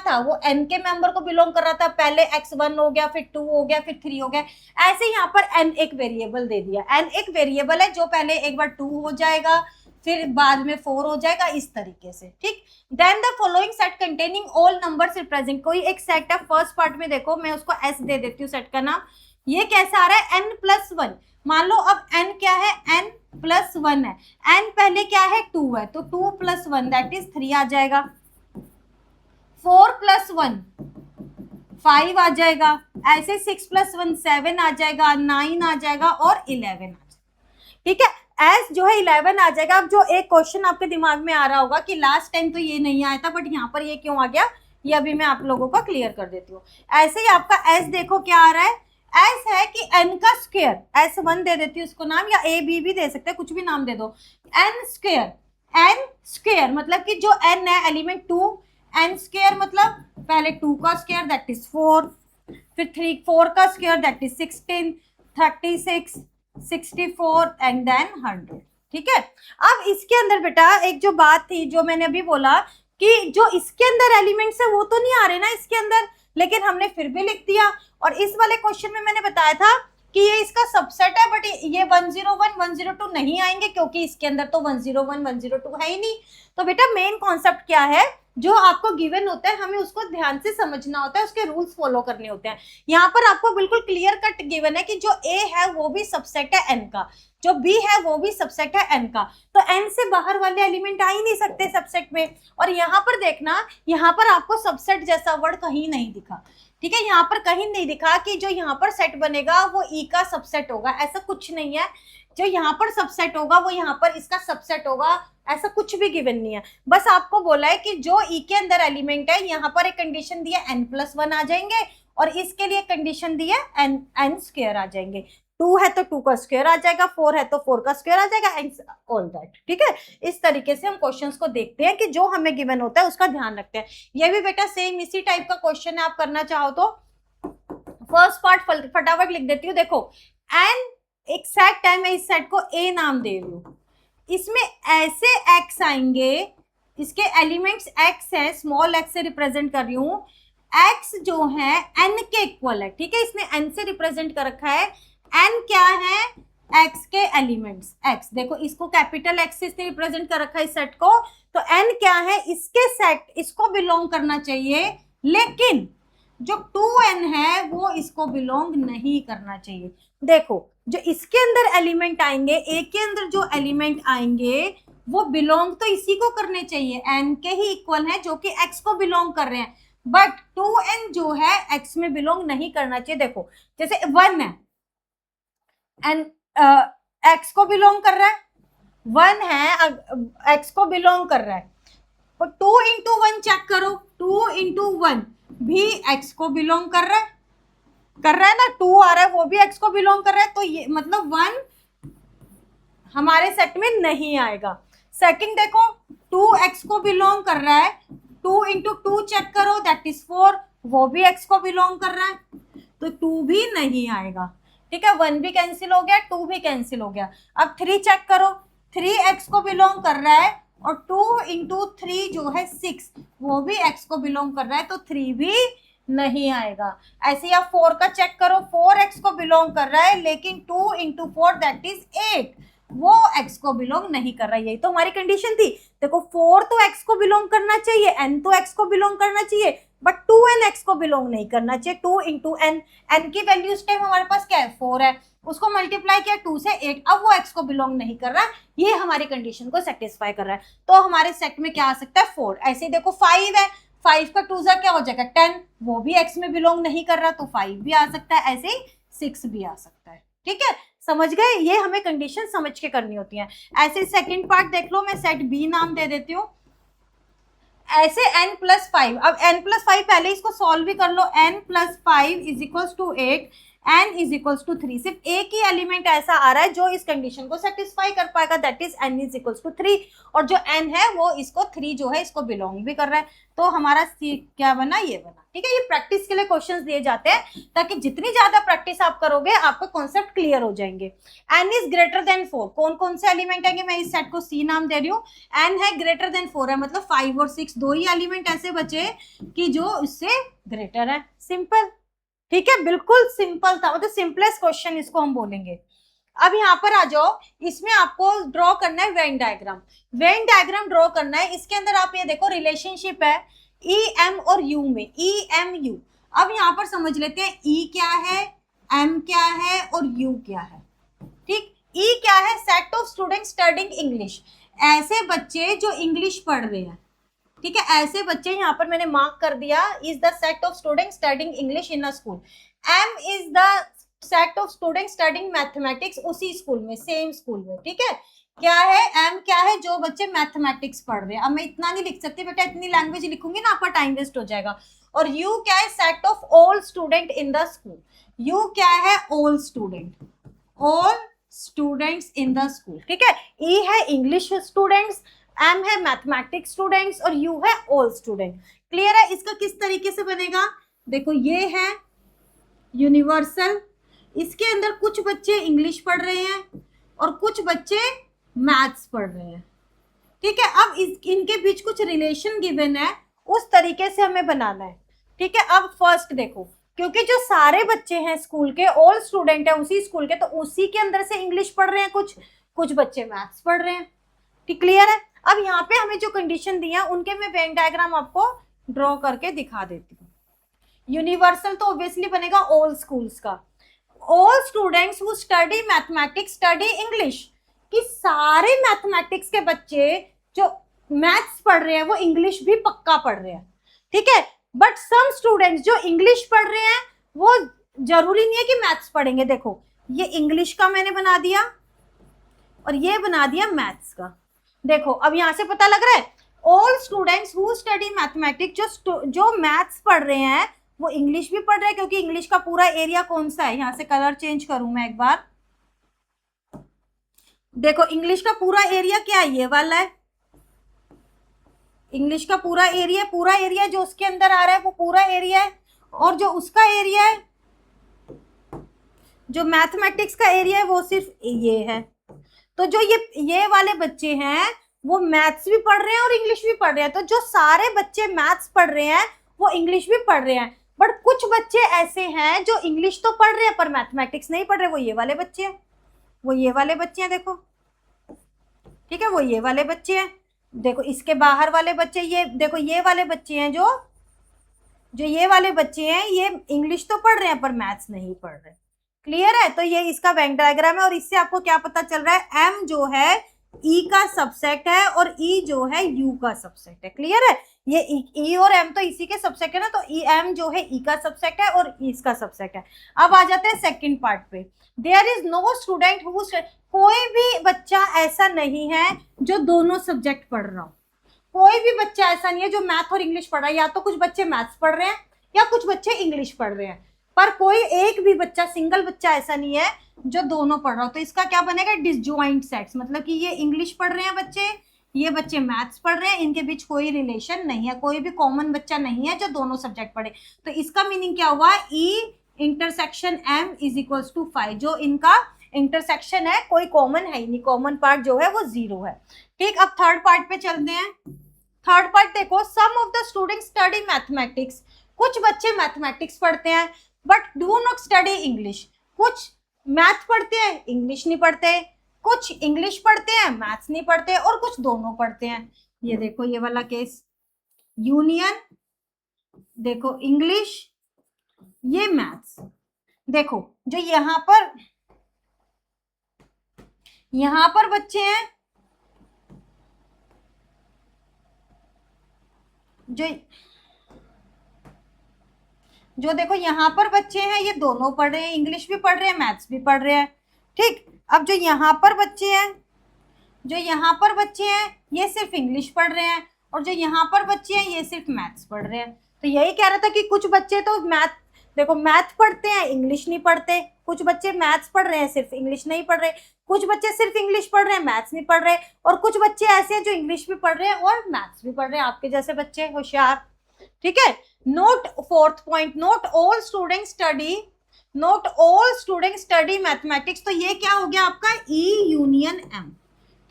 था, वो n के मेंबर को बिलोंग कर रहा था, पहले x 1 हो गया, फिर 2 हो गया, फिर 3 हो गया। ऐसे यहाँ पर n एक वेरिएबल दे दिया, n एक वेरिएबल है जो पहले एक बार 2 हो जाएगा, फिर बाद में 4 हो जाएगा, इस तरीके से। ठीक, then the following set containing all numbers represent, कोई एक सेट है, फर्स्ट पार्ट में देखो मैं उसको s दे देती हूँ सेट का नाम। ये कैसा आ रहा है, n प्लस 1। मान लो अब n क्या है, n प्लस 1 है, n पहले क्या है 2 है, तो 2 प्लस 1 दैट इज 3 आ जाएगा, 4 प्लस 1 5 आ जाएगा, ऐसे 6 प्लस 1 7 आ जाएगा, 9 आ जाएगा और 11 आ जाएगा। ठीक है, एस जो है 11 आ जाएगा। अब जो एक क्वेश्चन आपके दिमाग में आ रहा होगा कि लास्ट टाइम तो ये नहीं आया था बट यहाँ पर ये क्यों आ गया, ये अभी मैं आप लोगों को क्लियर कर देती हूँ। ऐसे ही आपका एस देखो क्या आ रहा है, एस है कि n का स्क्वायर, S1 दे देती हूँ उसको नाम, या ए बी भी दे सकते हैं, कुछ भी नाम दे दो। n स्क्वायर मतलब कि जो n है एलिमेंट 2, n स्क्वायर मतलब पहले 2 का स्क्वायर दैट इज 4, फिर 4 का square that is 16, 36, 64 and then 100। ठीक है, अब इसके अंदर बेटा एक जो बात थी जो मैंने अभी बोला कि जो इसके अंदर एलिमेंट्स है वो तो नहीं आ रहे ना इसके अंदर, लेकिन हमने फिर भी लिख दिया। और इस वाले क्वेश्चन में मैंने बताया था कि ये इसका सबसेट है, बट ये 101, 102 नहीं आएंगे क्योंकि इसके अंदर तो 101, 102 है ही नहीं। तो बेटा मेन कॉन्सेप्ट क्या है, जो आपको गिवन होता है हमें उसको ध्यान से समझना होता है, उसके रूल्स फॉलो करने होते हैं। यहाँ पर आपको बिल्कुल क्लियर कट गिवन है कि जो ए है वो भी सबसेट है एन का, जो बी है वो भी सबसेट है एन का, तो एन से बाहर वाले एलिमेंट आ ही नहीं सकते सबसेट में। और यहाँ पर देखना, यहाँ पर आपको सबसेट जैसा वर्ड कहीं नहीं दिखा। ठीक है, यहाँ पर कहीं नहीं दिखा कि जो यहाँ पर सेट बनेगा वो ई का सबसेट होगा, ऐसा कुछ नहीं है। जो यहाँ पर सबसेट होगा वो यहाँ पर इसका सबसेट होगा, ऐसा कुछ भी गिवन नहीं है। बस आपको बोला है कि जो ई के अंदर एलिमेंट है, यहाँ पर एक कंडीशन दी है n+1 आ जाएंगे, और इसके लिए कंडीशन दी है n स्क्वायर आ जाएंगे। 2 है तो 2 का स्क्वायर आ जाएगा, 4 है तो 4 का स्क्वायर आ जाएगा, एंड ऑल दैट। ठीक है, इस तरीके से हम क्वेश्चंस को देखते हैं कि जो हमें गिवन होता है उसका ध्यान रखते हैं। ये भी बेटा सेम इसी टाइप का क्वेश्चन है, आप करना चाहो तो फर्स्ट पार्ट फटाफट लिख देती हूँ। देखो एन एक सेट है, मैं इस सेट को ए नाम दे रही हूँ, इसमें ऐसे एक्स आएंगे, इसके एलिमेंट्स एक्स है, स्मॉल एक्स से रिप्रेजेंट कर रही हूँ, एक्स जो है एन के इक्वल है। ठीक है, इसने एन से रिप्रेजेंट कर रखा है, एन क्या है, एक्स के एलिमेंट्स एक्स। देखो इसको कैपिटल एक्स से रिप्रेजेंट कर रखा है इस सेट को, तो एन क्या है, इसके सेट इसको बिलोंग करना चाहिए, लेकिन जो 2n है वो इसको बिलोंग नहीं करना चाहिए। देखो जो इसके अंदर एलिमेंट आएंगे, ए के अंदर जो एलिमेंट आएंगे वो बिलोंग तो इसी को करने चाहिए, एन के ही इक्वल है जो कि एक्स को बिलोंग कर रहे हैं, बट 2n जो है एक्स में बिलोंग नहीं करना चाहिए। देखो जैसे 1 है, एन एक्स को बिलोंग कर रहा है, 1 है एक्स को बिलोंग कर रहा है, और 2 into 1 चेक करो, 2 into 1 भी एक्स को बिलोंग कर रहा है ना, 2 आ रहा है वो भी एक्स को बिलोंग कर रहा है, तो ये मतलब 1 हमारे सेट में नहीं आएगा। सेकंड देखो 2 एक्स को बिलोंग कर रहा है, 2 into 2 चेक करो दैट इज 4, वो भी एक्स को बिलोंग कर रहा है, तो 2 भी नहीं आएगा। ठीक है, 1 भी कैंसिल हो गया, 2 भी कैंसिल हो गया। अब 3 चेक करो, 3 एक्स को बिलोंग कर रहा है, और 2 into 3 जो है 6, वो भी x को बिलोंग कर रहा है, तो 3 भी नहीं आएगा। ऐसे ही आप 4 का चेक करो, 4 x को बिलोंग कर रहा है, लेकिन 2 into 4 दैट इज 8, वो x को बिलोंग नहीं कर रहा है। यही तो हमारी कंडीशन थी। देखो 4 तो x को बिलोंग करना चाहिए, n तो x को बिलोंग करना चाहिए, बट 2n x को बिलोंग नहीं करना चाहिए। 2 into n, n की वैल्यू इस टाइम हमारे पास क्या है, 4 है, उसको मल्टीप्लाई किया 2 से 8, अब वो x को बिलोंग नहीं कर रहा है, ये हमारी कंडीशन को सेटिस्फाई कर रहा है, तो हमारे सेट में क्या आ सकता है, 4। ऐसे ही देखो 5 है, 5 का 2 क्या हो जाएगा 10, वो भी x में बिलोंग नहीं कर रहा, तो 5 भी आ सकता है, ऐसे ही 6 भी आ सकता है। ठीक है, समझ गए, ये हमें कंडीशन समझ के करनी होती है। ऐसे सेकंड पार्ट देख लो, मैं सेट बी नाम दे देती हूँ, ऐसे n+5, अब n+5 पहले इसको सॉल्व भी कर लो, n+5 is equals to 8, n is equals to 3, सिर्फ एक ही एलिमेंट ऐसा आ रहा है जो इस कंडीशन को सेटिस्फाई कर पाएगा, that is n is equals to 3, और जो n है वो इसको 3 जो है इसको बिलोंग भी कर रहा है, तो हमारा सी क्या बना, ये बना। ठीक है, ये प्रैक्टिस के लिए क्वेश्चंस दिए जाते हैं ताकि जितनी ज्यादा प्रैक्टिस आप करोगे आपका कॉन्सेप्ट क्लियर हो जाएंगे। n इज ग्रेटर देन 4, कौन कौन से एलिमेंट आएंगे, मैं इस सेट को c नाम दे रही हूँ, n है ग्रेटर देन 4 है, मतलब 5 और 6 दो ही एलिमेंट ऐसे बचे कि जो इससे ग्रेटर है, सिंपल। ठीक है, बिल्कुल सिंपल था, मतलब सिंपलेस्ट क्वेश्चन इसको हम बोलेंगे। अब यहाँ पर आ जाओ, इसमें आपको ड्रॉ करना है Venn diagram, Venn diagram draw करना है। इसके अंदर आप ये देखो रिलेशनशिप है ई एम और यू में, ई एम यू। अब यहाँ पर समझ लेते हैं ई क्या है, एम क्या है और यू क्या है। ठीक, ई क्या है, set of student studying English, ऐसे बच्चे जो इंग्लिश पढ़ रहे हैं। ठीक है, ऐसे बच्चे यहाँ पर मैंने मार्क कर दिया, is the set of student studying English in a school. M is the set of student studying mathematics, उसी स्कूल में, सेम स्कूल में। ठीक है, क्या है, एम क्या है, जो बच्चे मैथमेटिक्स पढ़ रहे हैं। अब मैं इतना नहीं लिख सकती बेटा, इतनी लैंग्वेज लिखूंगी ना आपका टाइम वेस्ट हो जाएगा। और यू क्या है, set of all student in the school, you क्या है, all student, all students in the school. ठीक है, ई है इंग्लिश स्टूडेंट्स, एम है मैथमेटिक्स स्टूडेंट्स, और यू है ऑल स्टूडेंट। क्लियर है, इसका किस तरीके से बनेगा, देखो ये है यूनिवर्सल, इसके अंदर कुछ बच्चे इंग्लिश पढ़ रहे हैं और कुछ बच्चे मैथ्स पढ़ रहे हैं। ठीक है, अब इनके बीच कुछ रिलेशन गिवन है, उस तरीके से हमें बनाना है। ठीक है, अब फर्स्ट देखो, क्योंकि जो सारे बच्चे हैं स्कूल के, ऑल स्टूडेंट है उसी स्कूल के, तो उसी के अंदर से इंग्लिश पढ़ रहे हैं, कुछ बच्चे मैथ्स पढ़ रहे हैं। ठीक, क्लियर है। अब यहाँ पे हमें जो कंडीशन दी है उनके मैं वेन डायग्राम आपको ड्रॉ करके दिखा देती हूँ। यूनिवर्सल तो ऑब्वियसली बनेगा ऑल स्कूल्स का। All students who study mathematics study English, कि सारे मैथमेटिक्स के बच्चे जो मैथ्स पढ़ रहे हैं वो इंग्लिश भी पक्का पढ़ रहे हैं। ठीक है, बट सम स्टूडेंट्स जो इंग्लिश पढ़ रहे हैं वो जरूरी नहीं है कि मैथ्स पढ़ेंगे। देखो ये इंग्लिश का मैंने बना दिया और ये बना दिया मैथ्स का। देखो अब यहां से पता लग रहा है all students who study mathematics, जो मैथ्स पढ़ रहे हैं वो इंग्लिश भी पढ़ रहे हैं, क्योंकि इंग्लिश का पूरा एरिया कौन सा है, यहां से कलर चेंज करूं मैं एक बार। देखो इंग्लिश का पूरा एरिया क्या है, ये वाला है। इंग्लिश का पूरा एरिया जो उसके अंदर आ रहा है वो पूरा एरिया है, और जो उसका एरिया है, जो मैथमेटिक्स का एरिया है वो सिर्फ ये है। तो जो ये वाले बच्चे हैं वो मैथ्स भी पढ़ रहे हैं और इंग्लिश भी पढ़ रहे हैं। तो जो सारे बच्चे मैथ्स पढ़ रहे हैं वो इंग्लिश भी पढ़ रहे हैं, बट कुछ बच्चे ऐसे हैं जो इंग्लिश तो पढ़ रहे हैं पर मैथमेटिक्स नहीं पढ़ रहे, वो ये वाले बच्चे हैं, वो ये वाले बच्चे हैं। देखो ठीक है, वो ये वाले बच्चे हैं। देखो इसके बाहर वाले बच्चे, ये देखो ये वाले बच्चे हैं, जो ये वाले बच्चे हैं ये इंग्लिश तो पढ़ रहे हैं पर मैथ्स नहीं पढ़ रहे। क्लियर है, तो ये इसका वेन डायग्राम है, और इससे आपको क्या पता चल रहा है, एम जो है ई का सबसेट है और ई जो है यू का सबसेट है। क्लियर है, ये ई और एम तो इसी के सबसेट है ना, तो ई एम जो है ई का सबसेट है और ई इसका सबसेट है। अब आ जाते हैं सेकंड पार्ट पे। There is no student who, कोई भी बच्चा ऐसा नहीं है जो दोनों सब्जेक्ट पढ़ रहा हो। कोई भी बच्चा ऐसा नहीं है जो मैथ और इंग्लिश पढ़ रहा है, या तो कुछ बच्चे मैथ्स पढ़ रहे हैं या कुछ बच्चे इंग्लिश पढ़ रहे हैं, पर कोई एक भी बच्चा, सिंगल बच्चा ऐसा नहीं है जो दोनों पढ़ रहा हो। तो इसका क्या बनेगा, डिसजॉइंट सेट्स, मतलब कि ये इंग्लिश पढ़ रहे हैं बच्चे, ये बच्चे मैथ्स पढ़ रहे हैं, इनके बीच कोई रिलेशन नहीं है, कोई भी कॉमन बच्चा नहीं है जो दोनों सब्जेक्ट पढ़े। तो इसका मीनिंग क्या हुआ, E intersection M is equals to 5, जो इनका इंटरसेक्शन है कोई कॉमन है ही नहीं, कॉमन पार्ट जो है वो 0 है। ठीक, अब थर्ड पार्ट पे चलते हैं। थर्ड पार्ट देखो, some of the students study mathematics, कुछ बच्चे मैथमेटिक्स पढ़ते हैं but do not study English, कुछ मैथ पढ़ते हैं इंग्लिश नहीं पढ़ते, कुछ इंग्लिश पढ़ते हैं मैथ्स नहीं पढ़ते, और कुछ दोनों पढ़ते हैं। ये देखो ये वाला केस, यूनियन, देखो इंग्लिश, ये मैथ्स। देखो जो यहां पर बच्चे हैं, जो देखो यहाँ पर बच्चे हैं ये दोनों पढ़ रहे हैं, इंग्लिश भी पढ़ रहे हैं मैथ्स भी पढ़ रहे हैं। ठीक, अब जो यहाँ पर बच्चे हैं ये सिर्फ इंग्लिश पढ़ रहे हैं, और जो यहाँ पर बच्चे हैं ये सिर्फ मैथ्स पढ़ रहे हैं। तो यही कह रहा था कि कुछ बच्चे तो मैथ पढ़ते हैं इंग्लिश नहीं पढ़ते, कुछ बच्चे मैथ्स पढ़ रहे हैं सिर्फ इंग्लिश नहीं पढ़ रहे, कुछ बच्चे सिर्फ इंग्लिश पढ़ रहे हैं मैथ्स नहीं पढ़ रहे, और कुछ बच्चे ऐसे हैं जो इंग्लिश भी पढ़ रहे हैं और मैथ्स भी पढ़ रहे हैं, आपके जैसे बच्चे होशियार। ठीक है, note fourth point, note all student study mathematics. तो ये क्या हो गया आपका, ई यूनियन एम।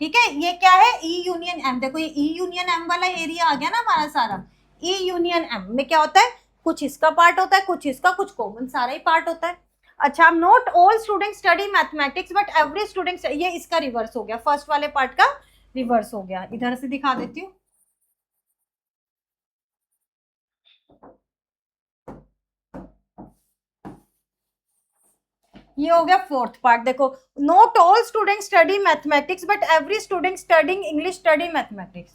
ठीक है, ये क्या है, ई यूनियन एम। देखो ये ई यूनियन एम वाला एरिया आ गया ना हमारा सारा। ई यूनियन एम में क्या होता है, कुछ इसका पार्ट होता है, कुछ इसका, कुछ कॉमन, सारा ही पार्ट होता है। अच्छा, note all student study mathematics but every student, ये इसका रिवर्स हो गया, फर्स्ट वाले पार्ट का रिवर्स हो गया। इधर से दिखा देती हूँ, ये हो गया फोर्थ पार्ट। देखो, note all student study mathematics but every student studying English study mathematics.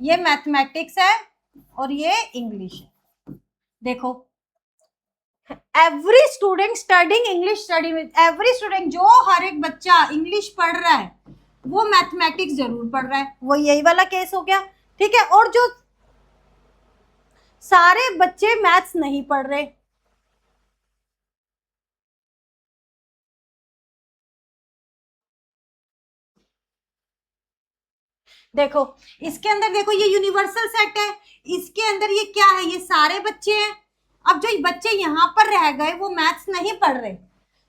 ये मैथमेटिक्स है और ये इंग्लिश है। देखो, every student studying English study, every student, जो हर एक बच्चा इंग्लिश पढ़ रहा है वो मैथमेटिक्स जरूर पढ़ रहा है, वो यही वाला केस हो गया। ठीक है, और जो सारे बच्चे मैथ्स नहीं पढ़ रहे, देखो इसके अंदर, देखो ये यूनिवर्सल सेट है, इसके अंदर ये क्या है, ये सारे बच्चे हैं, अब जो बच्चे यहाँ पर रह गए वो मैथ्स नहीं पढ़ रहे,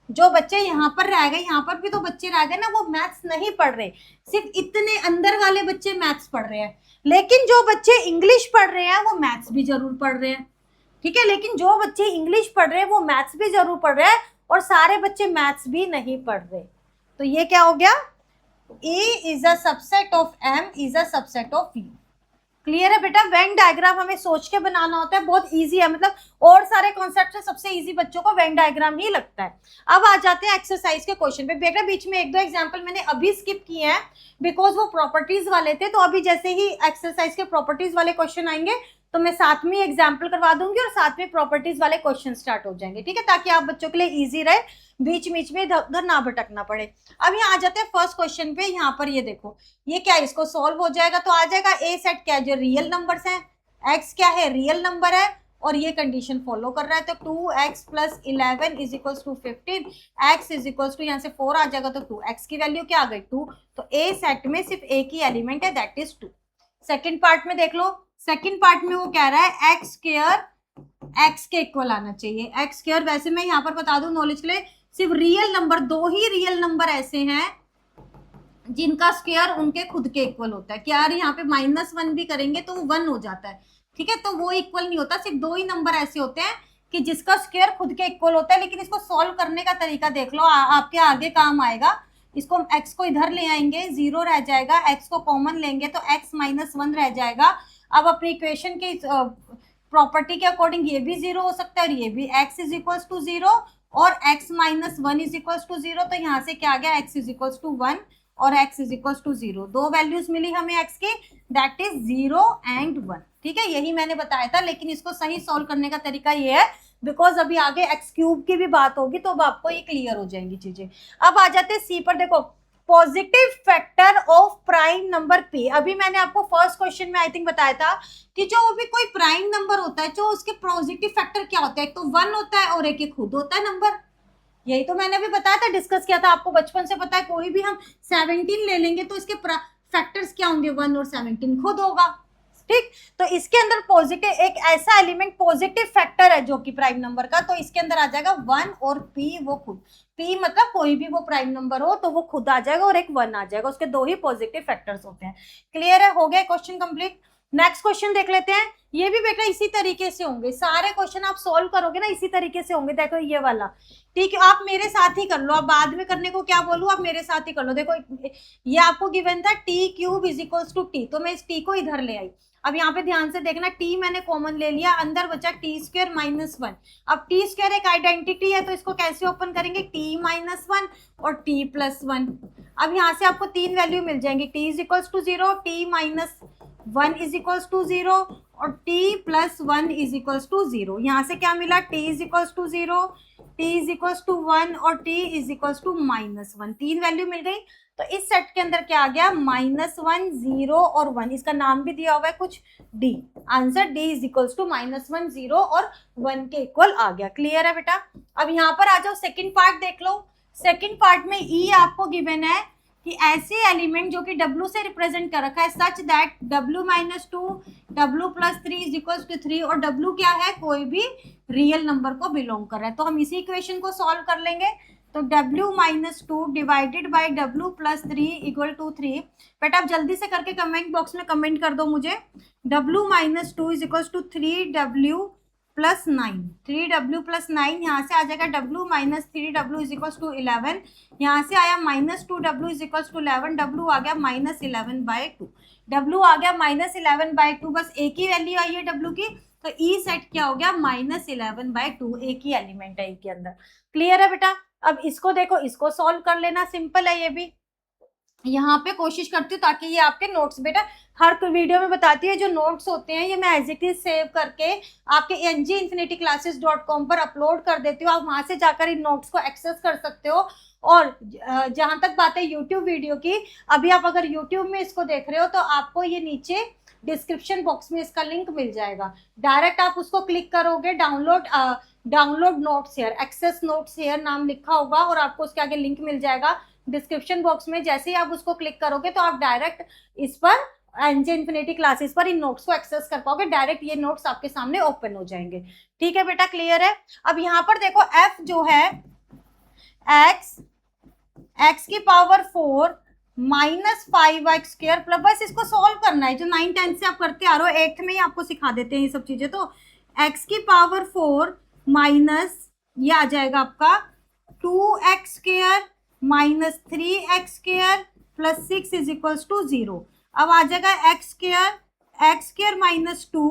जो बच्चे यहाँ पर रह गए, यहाँ पर भी तो बच्चे रह गए ना, वो मैथ्स नहीं पढ़ रहे, सिर्फ इतने अंदर वाले बच्चे मैथ्स पढ़ रहे हैं। लेकिन जो बच्चे इंग्लिश पढ़ रहे हैं वो मैथ्स भी जरूर पढ़ रहे हैं, ठीक है। लेकिन जो बच्चे इंग्लिश पढ़ रहे हैं वो मैथ्स भी जरूर पढ़ रहे हैं, और सारे बच्चे मैथ्स भी नहीं पढ़ रहे। तो ये क्या हो गया, A is a subset of M is a subset of U। Clear है बेटा। वेन डायग्राम हमें सोच के बनाना होता है, बहुत इजी है, मतलब और सारे कॉन्सेप्ट से सबसे इजी बच्चों को वेन डायग्राम ही लगता है। अब आ जाते हैं एक्सरसाइज के क्वेश्चन पे। बेटा बीच में एक दो एग्जांपल मैंने अभी स्किप किए हैं बिकॉज वो प्रॉपर्टीज वाले थे, तो अभी जैसे ही एक्सरसाइज के प्रॉपर्टीज वाले क्वेश्चन आएंगे तो मैं साथ में एग्जाम्पल करवा दूंगी और साथ में प्रॉपर्टीज वाले क्वेश्चन स्टार्ट हो जाएंगे, ठीक है, ताकि आप बच्चों के लिए इजी रहे, बीच बीच में इधर उधर ना भटकना पड़े। अब यहाँ आ जाते हैं फर्स्ट क्वेश्चन पे। यहाँ पर ये देखो, ये क्या है, इसको सॉल्व हो जाएगा तो आ जाएगा ए सेट क्या है, जो रियल नंबर्स हैं, एक्स क्या है, रियल नंबर है, और ये कंडीशन फॉलो कर रहा है। तो 2x + 11 is equal to 15, x is equal to, यहाँ से 4 आ जाएगा तो 2x की वैल्यू क्या आ गई 2। तो ए सेट में सिर्फ एक ही एलिमेंट है, दैट इज 2। सेकेंड पार्ट में देख लो, सेकेंड पार्ट में वो कह रहा है एक्स स्क्वायर एक्स के इक्वल आना चाहिए। एक्स स्क्वायर, वैसे मैं यहाँ पर बता दूं नॉलेज के लिए, सिर्फ रियल नंबर, दो ही रियल नंबर ऐसे हैं जिनका स्क्वायर उनके खुद के इक्वल होता है। क्या यार यहाँ पे -1 भी करेंगे तो वो 1 हो जाता है, ठीक है, तो वो इक्वल नहीं होता। सिर्फ दो ही नंबर ऐसे होते हैं कि जिसका स्क्वायर खुद के इक्वल होता है। लेकिन इसको सॉल्व करने का तरीका देख लो, आपके आगे काम आएगा। इसको x को इधर ले आएंगे, 0 रह जाएगा, x को कॉमन लेंगे तो x - 1 रह जाएगा। अब अपनी इक्वेशन की प्रॉपर्टी के अकॉर्डिंग ये भी 0 हो सकता है और ये भी, x इज इक्वल टू 0 और x - 1 इज इक्वल टू 0। तो यहाँ से क्या आ गया, x इज इक्वल टू 1 और x इज इक्वल टू 0। दो वैल्यूज मिली हमें x की, दैट इज 0 एंड 1, ठीक है, यही मैंने बताया था। लेकिन इसको सही सॉल्व करने का तरीका ये है, बिकॉज अभी आगे x क्यूब की भी बात होगी तो अब आपको ये क्लियर हो जाएंगी चीजें। अब आ जाते हैं सी पर। देखो, positive factor of prime number p। अभी मैंने आपको फर्स्ट क्वेश्चन में आई थिंक बताया था कि जो भी कोई प्राइम नंबर होता है, जो उसके पॉजिटिव फैक्टर क्या होता है, एक तो 1 होता है और एक खुद होता है नंबर। यही तो मैंने अभी बताया था, डिस्कस किया था, आपको बचपन से पता है। कोई भी हम 17 ले लेंगे तो इसके फैक्टर्स क्या होंगे, 1 और 17 खुद होगा, ठीक। तो इसके अंदर पॉजिटिव, एक ऐसा एलिमेंट पॉजिटिव फैक्टर है जो कि प्राइम नंबर का, तो इसके अंदर आ जाएगा 1 और p वो खुद। p मतलब कोई भी वो प्राइम नंबर हो तो वो खुद आ जाएगा और एक 1 आ जाएगा, उसके दो ही पॉजिटिव फैक्टर्स होते हैं। क्लियर है, हो गया क्वेश्चन कंप्लीट। नेक्स्ट क्वेश्चन देख लेते हैं। ये भी बेटा इसी तरीके से होंगे, सारे क्वेश्चन आप सॉल्व करोगे ना इसी तरीके से होंगे। देखो ये वाला, ठीक है, आप मेरे साथ ही कर लो, आप बाद में करने को क्या बोलूं, आप मेरे साथ ही कर लो। देखो ये आपको गिवन था t³ is equal to t, तो मैं इस t को इधर ले आई। अब यहाँ पे ध्यान से देखना, t मैंने कॉमन ले लिया, अंदर बचा t² - 1। अब t² एक आइडेंटिटी है तो इसको कैसे ओपन करेंगे, t - 1 और t + 1। अब यहाँ से आपको तीन वैल्यू मिल जाएंगी, t is equal to 0, t - 1 is equal to 0 और t + 1 इज इक्वल टू 0। यहाँ से क्या मिला, t is equal to 0, t is equal to 1 और t इज इक्वल टू -1। तीन वैल्यू मिल गई। तो इस सेट के अंदर क्या आ गया, -1, 0 और 1। इसका नाम भी दिया हुआ है कुछ, d। Answer d is equal to -1, 0 और 1 के इक्वल आ गया। क्लियर है बेटा। अब यहाँ पर आ जाओ, सेकंड पार्ट देख लो। सेकंड पार्ट में e आपको गिवन है कि ऐसे एलिमेंट जो कि w से रिप्रेजेंट कर रखा है, such that w - 2, w + 3 is equal to 3, और w क्या है, कोई भी रियल नंबर को बिलोंग कर रहा है। तो हम इसी इक्वेशन को सॉल्व कर लेंगे। तो w - 2 divided by w + 3 equal to 3। बेटा आप जल्दी से करके कमेंट बॉक्स में कमेंट कर दो मुझे। w - 2 is equal to 3w + 9, 3w + 9, यहाँ से आ जाएगा w - 3w is equal to 11। यहाँ से आया -2w is equal to 11, w आ गया -11/2, w आ गया -11/2। बस एक ही वैल्यू आई है w की, तो ई सेट क्या हो गया, -11/2, एक ही एलिमेंट है ई के अंदर। क्लियर है बेटा। अब इसको देखो, इसको सॉल्व कर लेना, सिंपल है ये भी। यहाँ पे कोशिश करती हूँ ताकि ये आपके नोट्स, बेटा हर वीडियो में बताती है, जो नोट्स होते हैं ये मैं एज इट इज सेव करके आपके ngInfinityclasses.com पर अपलोड कर देती हूँ। आप वहां से जाकर इन नोट्स को एक्सेस कर सकते हो। और जहां तक बात है यूट्यूब वीडियो की, अभी आप अगर यूट्यूब में इसको देख रहे हो तो आपको ये नीचे डिस्क्रिप्शन बॉक्स में इसका लिंक मिल जाएगा, डायरेक्ट आप उसको क्लिक करोगे, download notes here, access notes here नाम लिखा होगा और आपको उसके आगे लिंक मिल जाएगा डिस्क्रिप्शन बॉक्स में। जैसे ही आप उसको क्लिक करोगे तो आप डायरेक्ट इस पर एनजे इन्फिनिटी क्लासेस पर इन नोट्स को एक्सेस कर पाओगे, डायरेक्ट ये नोट्स आपके सामने ओपन हो जाएंगे। ठीक है बेटा, क्लियर है। अब यहाँ पर देखो एफ जो है एक्स की power 4 minus 5x square plus, बस इसको सॉल्व करना है, जो 9 10 से आप करते आ रहे हो, 8th में ही आपको सिखा देते हैं ये सब चीजें। तो x की पावर 4 माइनस ये आ जाएगा आपका 2x square minus 3x square plus 6 is equals to 0। अब आ जाएगा x square minus 2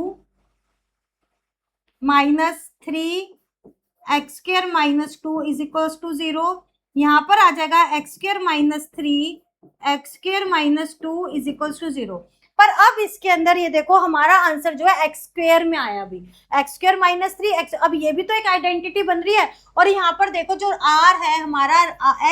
minus 3x square minus 2 is equals to 0। यहाँ पर आ जाएगा x square minus 3x square minus 2 is equals to 0। पर अब इसके अंदर ये देखो हमारा आंसर जो है एक्स स्क्वायर में आया, अभी एक्स स्क्वायर माइनस 3x, अब ये भी तो एक आइडेंटिटी बन रही है। और यहाँ पर देखो जो r है हमारा,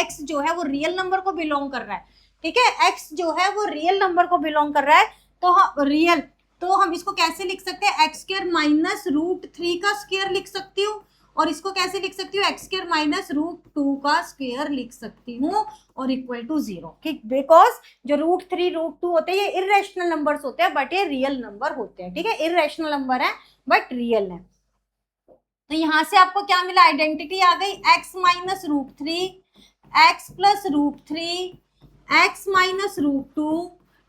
x जो है वो रियल नंबर को बिलोंग कर रहा है। ठीक है, x जो है वो रियल नंबर को बिलोंग कर रहा है, तो रियल, तो हम इसको कैसे लिख सकते हैं, एक्स स्क्वायर माइनस √3 का स्क्वायर लिख सकती हूँ, और इसको कैसे लिख सकती हूँ, एक्स स्क्वायर माइनस √2 का स्क्वायर लिख सकती हूँ, और इक्वल टू 0। ठीक, बिकॉज जो √3 √2 होते हैं ये इरेशनल नंबर्स होते हैं, बट ये रियल नंबर होते हैं। ठीक है, इरेशनल नंबर है बट रियल है। तो यहाँ से आपको क्या मिला, आइडेंटिटी आ गई, x minus √3 x plus √3 x minus √2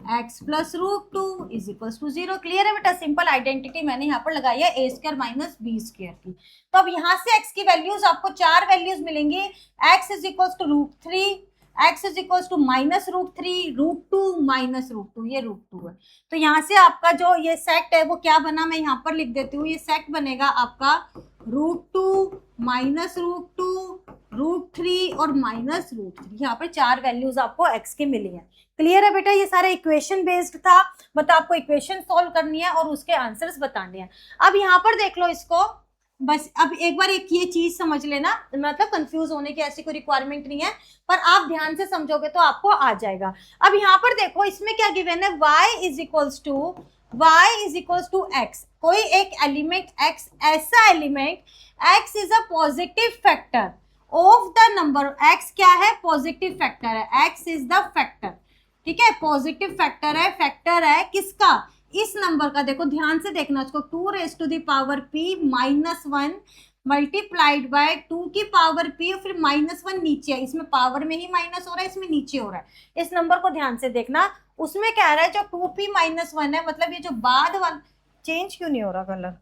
x plus √2 is equals to 0। Clear है बेटा, सिंपल आइडेंटिटी मैंने यहाँ पर लगाई है a square minus b square की। तो अब यहाँ से x की वैल्यूज आपको 4 वैल्यूज मिलेंगी, x is equals to √3 x is equals to minus √3 √2 minus √2, ये √2 है। तो यहाँ से आपका जो ये सेट है वो क्या बना, मैं यहाँ पर लिख देती हूँ, ये सेट बनेगा आपका √2 माइनस √2 √3 और माइनस √3। यहाँ पर 4 वैल्यूज आपको x की मिली है। क्लियर है बेटा, ये सारा इक्वेशन बेस्ड था, मतलब आपको इक्वेशन सॉल्व करनी है और उसके आंसर्स बताने हैं। अब यहाँ पर देख लो इसको, बस अब एक बार एक ये चीज समझ लेना, मतलब कंफ्यूज होने की ऐसी कोई रिक्वायरमेंट नहीं है, पर आप ध्यान से समझोगे तो आपको आ जाएगा। अब यहाँ पर देखो इसमें क्या गिवन है, y is equals to x, कोई एक एलिमेंट x, ऐसा element x is a positive factor of the number, x क्या है, पॉजिटिव फैक्टर है, x इज द फैक्टर। ठीक है, पॉजिटिव फैक्टर है किसका, इस नंबर का। देखो ध्यान से देखना इसको, 2 raised to the power p minus 1 multiplied by 2 की पावर p, और फिर माइनस 1 नीचे है, इसमें पावर में ही माइनस हो रहा है, इसमें नीचे हो रहा है। इस नंबर को ध्यान से देखना, उसमें कह रहा है जो 2p माइनस 1 है, मतलब ये जो बाद वाला, चेंज क्यों नहीं हो रहा कलर,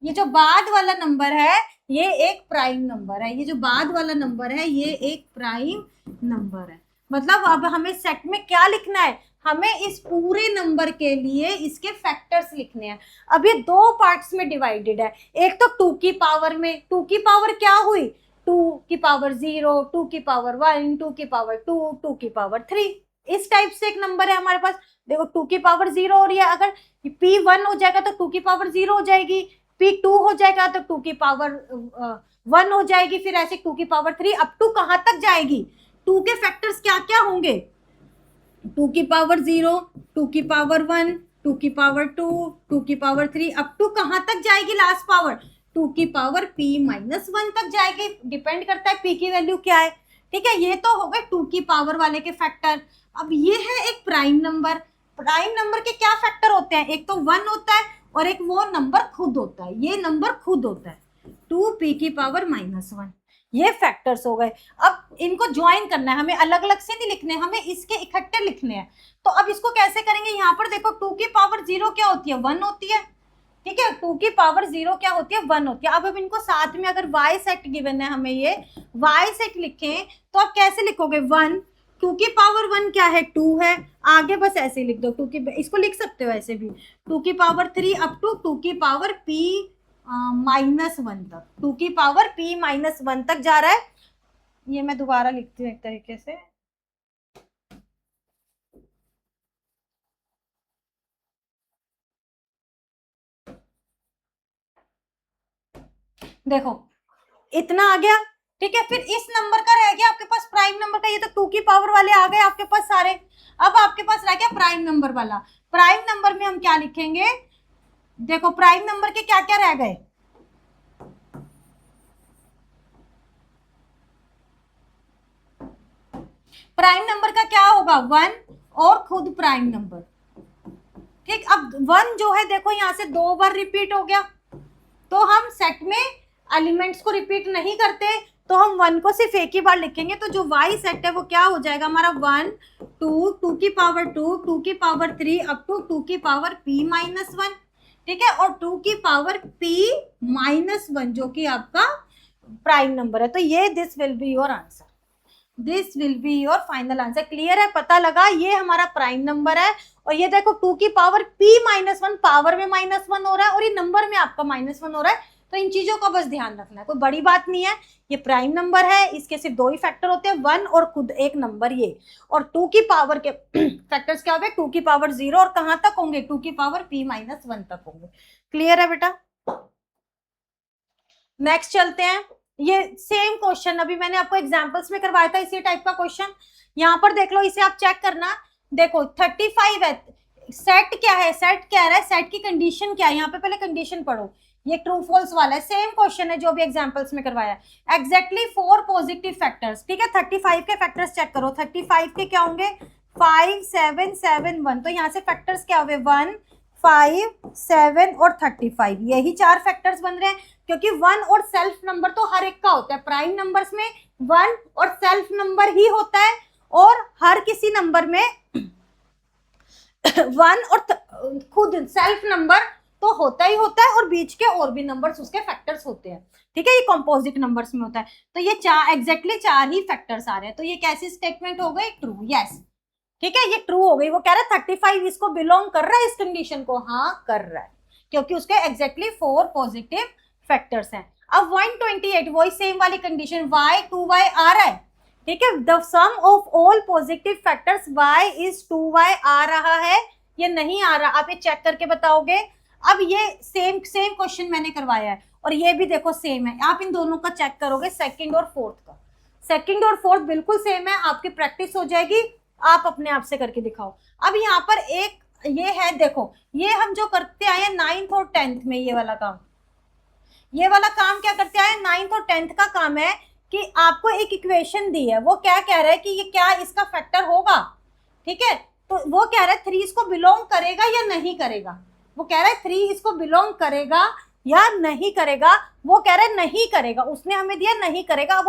ये जो बाद वाला नंबर है ये एक प्राइम नंबर है, ये जो बाद वाला नंबर है ये एक प्राइम नंबर है। मतलब अब हमें सेट में क्या लिखना है, हमें इस पूरे नंबर के लिए इसके फैक्टर्स लिखने हैं। अब ये 2 पार्ट्स में डिवाइडेड है, एक तो 2 की पावर में, 2 की पावर क्या हुई, 2 की पावर 0, 2 की पावर 1, 2 की पावर 2, 2 की पावर 3, इस टाइप से एक नंबर है हमारे पास। देखो 2 की पावर 0 हो रही है, अगर p 1 हो जाएगा तो 2 की पावर 0 हो जाएगी, p2 हो जाएगा तो 2 की पावर 1 हो जाएगी, फिर ऐसे 2 की पावर 3 अप टू कहां तक जाएगी, 2 के फैक्टर्स क्या क्या होंगे, 2 की पावर 0, 2 की पावर 1, 2 की पावर 2, 2 की पावर 3, अप टू कहां तक जाएगी लास्ट पावर, 2 की पावर p माइनस 1 तक जाएगी, डिपेंड करता है p की वैल्यू क्या है। ठीक है, ये तो हो गए 2 की पावर वाले के फैक्टर। अब ये है एक प्राइम नंबर, प्राइम नंबर के क्या फैक्टर होते हैं, एक तो 1 होता है और एक वो नंबर खुद होता है, ये नंबर खुद होता है 2p की पावर माइनस 1, ये फैक्टर्स हो गए। अब इनको ज्वाइन करना है, हमें अलग अलग से नहीं लिखने, हमें इसके इकट्ठे लिखने हैं। तो अब इसको कैसे करेंगे, यहाँ पर देखो 2 की पावर 0 क्या होती है, 1 होती है। ठीक है, 2 की पावर 0 क्या होती है, 1 होती है। अब इनको साथ में अगर y सेट गिवन है, हमें ये y सेट लिखें तो आप कैसे लिखोगे, 1, 2 की पावर 1 क्या है, 2 है, आगे बस ऐसे लिख दो 2 की, इसको लिख सकते हो ऐसे भी, 2 की पावर 3 अप टू 2 की पावर p माइनस 1 तक, 2 की पावर p माइनस 1 तक जा रहा है। ये मैं दोबारा लिखती हूँ एक तरीके से, देखो इतना आ गया। ठीक है, फिर इस नंबर का रह गया आपके पास प्राइम नंबर का, ये तो 2 की पावर वाले आ गए आपके पास सारे। अब आपके पास रह गया प्राइम नंबर वाला, प्राइम नंबर में हम क्या लिखेंगे, देखो प्राइम नंबर के क्या क्या रह गए, प्राइम नंबर का क्या होगा, 1 और खुद प्राइम नंबर। ठीक, अब 1 जो है देखो यहाँ से 2 बार रिपीट हो गया, तो हम सेट में एलिमेंट्स को रिपीट नहीं करते, तो हम 1 को सिर्फ एक ही बार लिखेंगे। तो जो y सेट है वो क्या हो जाएगा हमारा 1 2 2 की पावर 2 2 की पावर 3 अप टू 2 की पावर p माइनस 1। ठीक है, और 2 की पावर p माइनस 1 जो कि आपका प्राइम नंबर है। तो ये this will be your answer, this will be your final answer. Clear है, पता लगा ये हमारा प्राइम नंबर है। और ये देखो 2 की पावर p माइनस 1, पावर में माइनस 1 हो रहा है और ये नंबर में आपका माइनस 1 हो रहा है। तो इन चीजों का बस ध्यान रखना है, कोई बड़ी बात नहीं है। ये प्राइम नंबर है, इसके सिर्फ 2 ही फैक्टर होते हैं, 1 और खुद एक नंबर ये। और 2 की पावर के फैक्टर्स क्या होंगे, 2 की पावर 0 और कहां तक होंगे, 2 की पावर p माइनस 1 तक होंगे। क्लियर है बेटा। नेक्स्ट चलते हैं, ये सेम क्वेश्चन अभी मैंने आपको एग्जांपल्स में करवाया था, इसी टाइप का क्वेश्चन। यहाँ पर देख लो, इसे आप चेक करना। देखो 35 है, सेट क्या है, सेट क्या है, सेट की कंडीशन क्या है, यहाँ पे पहले कंडीशन पढ़ो। ये ट्रू फॉल्स वाला है, सेम क्वेश्चन है जो भी एग्जांपल्स में करवाया है। Exactly 4 positive factors. ठीक है, 35 के फैक्टर्स चेक करो। 35 के क्या होंगे, 5 7 7 1। तो यहाँ से फैक्टर्स क्या हुए, 1 5 7 और 35, यही 4 फैक्टर्स बन रहे हैं। क्योंकि 1 और सेल्फ नंबर तो हर एक का होता है, प्राइम नंबर्स में 1 और सेल्फ नंबर ही होता है, और हर किसी नंबर में 1 और खुद सेल्फ नंबर तो होता ही होता है, और बीच के और भी नंबर्स उसके फैक्टर्स होते हैं। ठीक है, ये कंपोजिट नंबर्स में होता है। तो ये एग्जैक्टली 4 ही फैक्टर्स आ रहे हैं। तो ये कैसी स्टेटमेंट हो गई, ट्रू। यस, ठीक है, ये ट्रू हो गई। वो कह रहा है 35 इसको बिलोंग कर रहा है इस कंडीशन को, हाँ कर रहा है, क्योंकि उसके एग्जैक्टली 4 पॉजिटिव फैक्टर्स हैं। अब 128 वही सेम वाली कंडीशन, y 2y आ रहा है। ठीक है, the sum of all positive factors y is 2y आ रहा है, ये नहीं आ रहा, आप ये चेक करके बताओगे। अब ये सेम क्वेश्चन मैंने करवाया है, और ये भी देखो सेम है, आप इन दोनों का चेक करोगे, सेकंड और फोर्थ का। सेकंड और फोर्थ बिल्कुल सेम है, आपकी प्रैक्टिस हो जाएगी, आप अपने आप से करके दिखाओ। अब यहाँ पर एक ये है, देखो ये हम जो करते आए हैं 9th और 10th में, ये वाला काम क्या करते आए 9th और 10th का काम है कि आपको एक इक्वेशन दी है, वो क्या कह रहा है कि ये क्या इसका फैक्टर होगा। ठीक है, तो वो कह रहा है 3 इसको बिलोंग करेगा या नहीं करेगा, वो कह रहा है 3 इसको बिलोंग करेगा या नहीं करेगा, वो कह रहा है नहीं करेगा, उसने हमें दिया नहीं करेगा। अब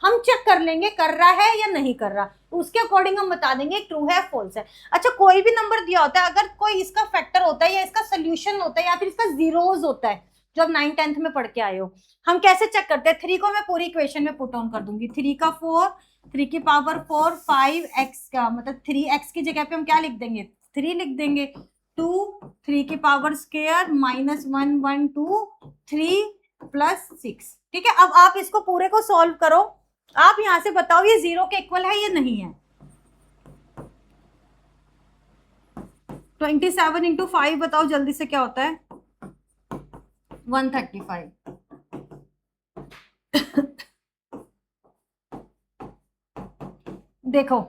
हम चेक कर लेंगे कर रहा है या नहीं कर रहा, उसके अकॉर्डिंग हम बता देंगे ट्रू है फॉल्स है। अच्छा, कोई भी नंबर दिया होता है, अगर कोई इसका फैक्टर होता है या इसका सोल्यूशन होता है या फिर इसका जीरोज होता है, जो आप 9th 10th में पढ़ के आए हो, हम कैसे चेक करते हैं। 3 को मैं पूरी इक्वेशन में पुट ऑन कर दूंगी, 3 का 4, 3 की पावर 4, 5x का मतलब 3x की जगह पे हम क्या लिख देंगे, 3 लिख देंगे, 2 3 की पावर स्क्वायर माइनस 1 1 2 3 प्लस 6। ठीक है, अब आप इसको पूरे को सॉल्व करो, आप यहां से बताओ ये 0 के इक्वल है या नहीं है। 27 इंटू 5 बताओ जल्दी से क्या होता है, 135। देखो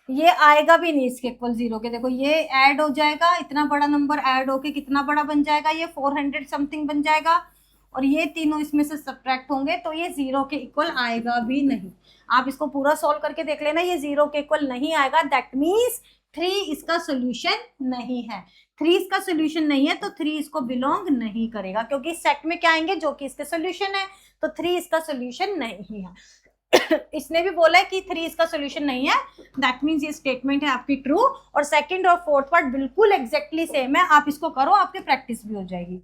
ये आएगा भी नहीं इसके इक्वल 0 के, देखो ये ऐड हो जाएगा, इतना बड़ा नंबर ऐड होके कितना बड़ा बन जाएगा, ये 400 समथिंग बन जाएगा, और ये तीनों इसमें से सब्ट्रैक्ट होंगे, तो ये 0 के इक्वल आएगा भी नहीं। आप इसको पूरा सॉल्व करके देख लेना, ये 0 के इक्वल नहीं आएगा, दैट मीन्स 3 इसका सोल्यूशन नहीं है। 3 इसका सोल्यूशन नहीं है तो 3 इसको बिलोंग नहीं करेगा, क्योंकि सेट में क्या आएंगे जो कि इसके सोल्यूशन है, तो 3 इसका सोल्यूशन नहीं है। इसने भी बोला है कि 3 इसका सोल्यूशन नहीं है, दैट मीन्स ये स्टेटमेंट है आपकी ट्रू, और सेकंड और फोर्थ पार्ट बिल्कुल एग्जैक्टली सेम है, आप इसको करो, आपकी प्रैक्टिस भी हो जाएगी।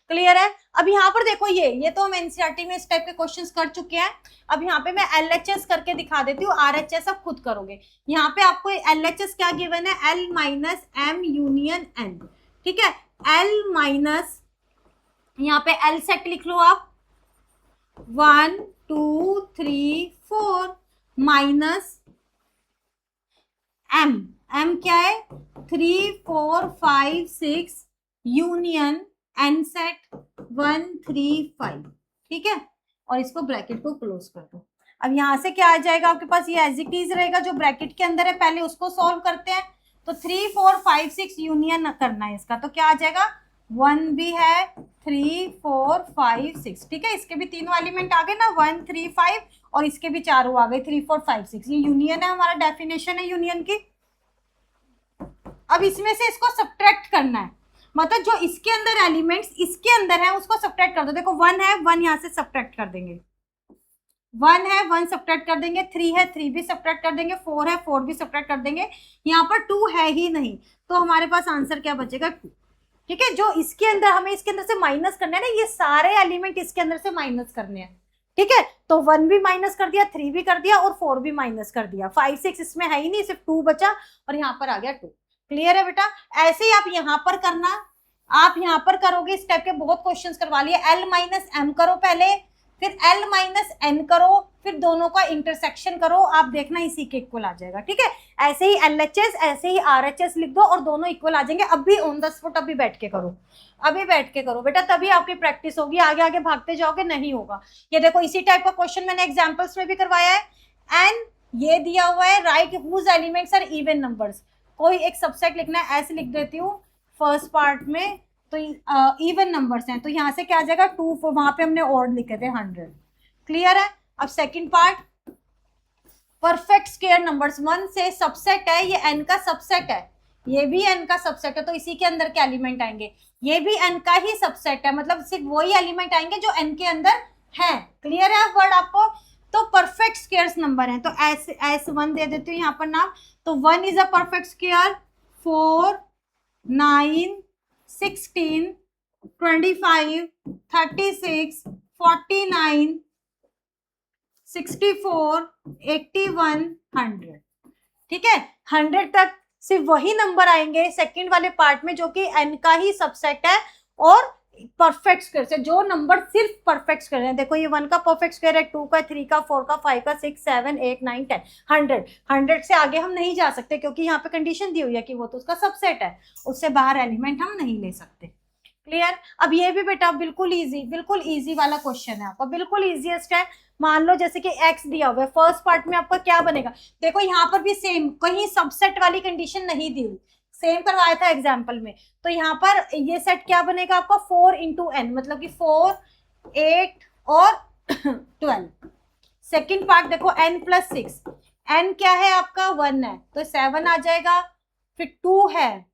क्लियर है। अब यहाँ पर देखो ये तो हम एनसीईआरटी में इस टाइप के क्वेश्चंस कर चुके हैं। अब यहाँ पे मैं एलएचएस करके दिखा देती हूँ, आरएचएस आप खुद करोगे। यहाँ पे आपको एलएचएस क्या गिवन है, L minus M union N. ठीक है, एल माइनस, यहाँ पे एल सेट लिख लो आप, 1 2 3 4 माइनस एम, एम क्या है 3 4 5 6 यूनियन एन सेट 1 3 5। ठीक है, और इसको ब्रैकेट को क्लोज कर दो। अब यहां से क्या आ जाएगा आपके पास, ये एज इट इज रहेगा, जो ब्रैकेट के अंदर है पहले उसको सॉल्व करते हैं। तो 3 4 5 6 यूनियन करना है इसका, तो क्या आ जाएगा 1 भी है 3 4 5 6। ठीक है, इसके भी तीनों एलिमेंट आ गए ना, 1 3 5, और इसके भी चारों आ गए 3 4 5 6। ये यूनियन है, हमारा डेफिनेशन है यूनियन की। अब इसमें से इसको सब्ट्रैक्ट करना है, मतलब जो इसके अंदर एलिमेंट्स इसके अंदर है उसको सब्ट्रैक्ट कर दो। देखो 1 है, 1 यहाँ से सब्ट्रैक्ट कर देंगे, 1 है 1 सब्ट्रैक्ट कर देंगे, 3 है 3 भी सब्ट्रैक्ट कर देंगे, 4 है 4 भी सब्ट्रैक्ट कर देंगे, यहाँ पर 2 है ही नहीं, तो हमारे पास आंसर क्या बचेगा 2। ठीक है, जो इसके अंदर हमें इसके अंदर से माइनस करना है ना, ये सारे एलिमेंट इसके अंदर से माइनस करने हैं। ठीक है, तो 1 भी माइनस कर दिया, 3 भी कर दिया और 4 भी माइनस कर दिया, 5 6 इसमें है ही नहीं, सिर्फ 2 बचा और यहाँ पर आ गया 2। क्लियर है बेटा? ऐसे ही आप यहाँ पर करना, आप यहाँ पर करोगे, इस टाइप के बहुत क्वेश्चंस करवा लिए। L माइनस एम करो पहले, फिर L माइनस एन करो, फिर दोनों का इंटरसेक्शन करो, आप देखना इसी के इक्वल आ जाएगा। ठीक है, ऐसे ही LHS ऐसे ही RHS लिख दो और दोनों इक्वल आ जाएंगे। अभी ऑन द स्पॉट अभी बैठ के करो, अभी बैठ के करो बेटा, तभी आपकी प्रैक्टिस होगी। आगे आगे भागते जाओगे नहीं होगा। ये देखो इसी टाइप का क्वेश्चन मैंने एग्जाम्पल्स में भी करवाया है। एंड ये दिया हुआ है, right whose elements are even numbers. कोई एक सबसेट लिखना है, ऐसे लिख देती हूँ फर्स्ट पार्ट में, तो इवन नंबर्स हैं, तो यहाँ से क्या आ जाएगा 2 4, वहां पे हमने और लिखे थे 100। क्लियर है? अब second part, perfect square numbers, 1 से सबसेट है, ये n का सबसेट है, ये भी n का सबसेट है, तो इसी के अंदर के एलिमेंट आएंगे, ये भी n का ही सबसेट है, मतलब सिर्फ वही एलिमेंट आएंगे जो n के अंदर है। क्लियर है वर्ड आपको? तो परफेक्ट स्क्वायर्स नंबर है, तो S1 दे देती हूँ यहाँ पर नाम, तो 1 इज अ परफेक्ट स्क्वायर, 4 9 16 25 36 49 64 81 100। ठीक है, 100 तक सिर्फ वही नंबर आएंगे सेकंड वाले पार्ट में जो कि n का ही सबसेट है और परफेक्ट स्क्वायर से जो नंबर सिर्फ परफेक्ट स्क्वायर है। देखो ये 1 का परफेक्ट स्क्वायर है, 2 का, 3 का, 4 का, 5 का, 6 7 8 9 10 100। 100 से आगे हम नहीं जा सकते क्योंकि यहाँ पे कंडीशन दी हुई है कि वो तो उसका सबसेट है, उससे बाहर एलिमेंट हम नहीं ले सकते। क्लियर? अब ये भी बेटा बिल्कुल इजी वाला क्वेश्चन है आपका, बिल्कुल इजीएस्ट है। मान लो जैसे कि x दिया हुआ है, फर्स्ट पार्ट में आपका क्या बनेगा? देखो यहाँ पर भी सेम, कहीं सबसेट वाली कंडीशन नहीं दी हुई, सेम करवाया था एग्जाम्पल में। तो यहाँ पर ये सेट क्या बनेगा आपका 4 इंटू एन, मतलब कि 4 8 और 12। सेकेंड पार्ट देखो n प्लस 6, n क्या है आपका 1 है, तो 7 आ जाएगा, फिर 2 है,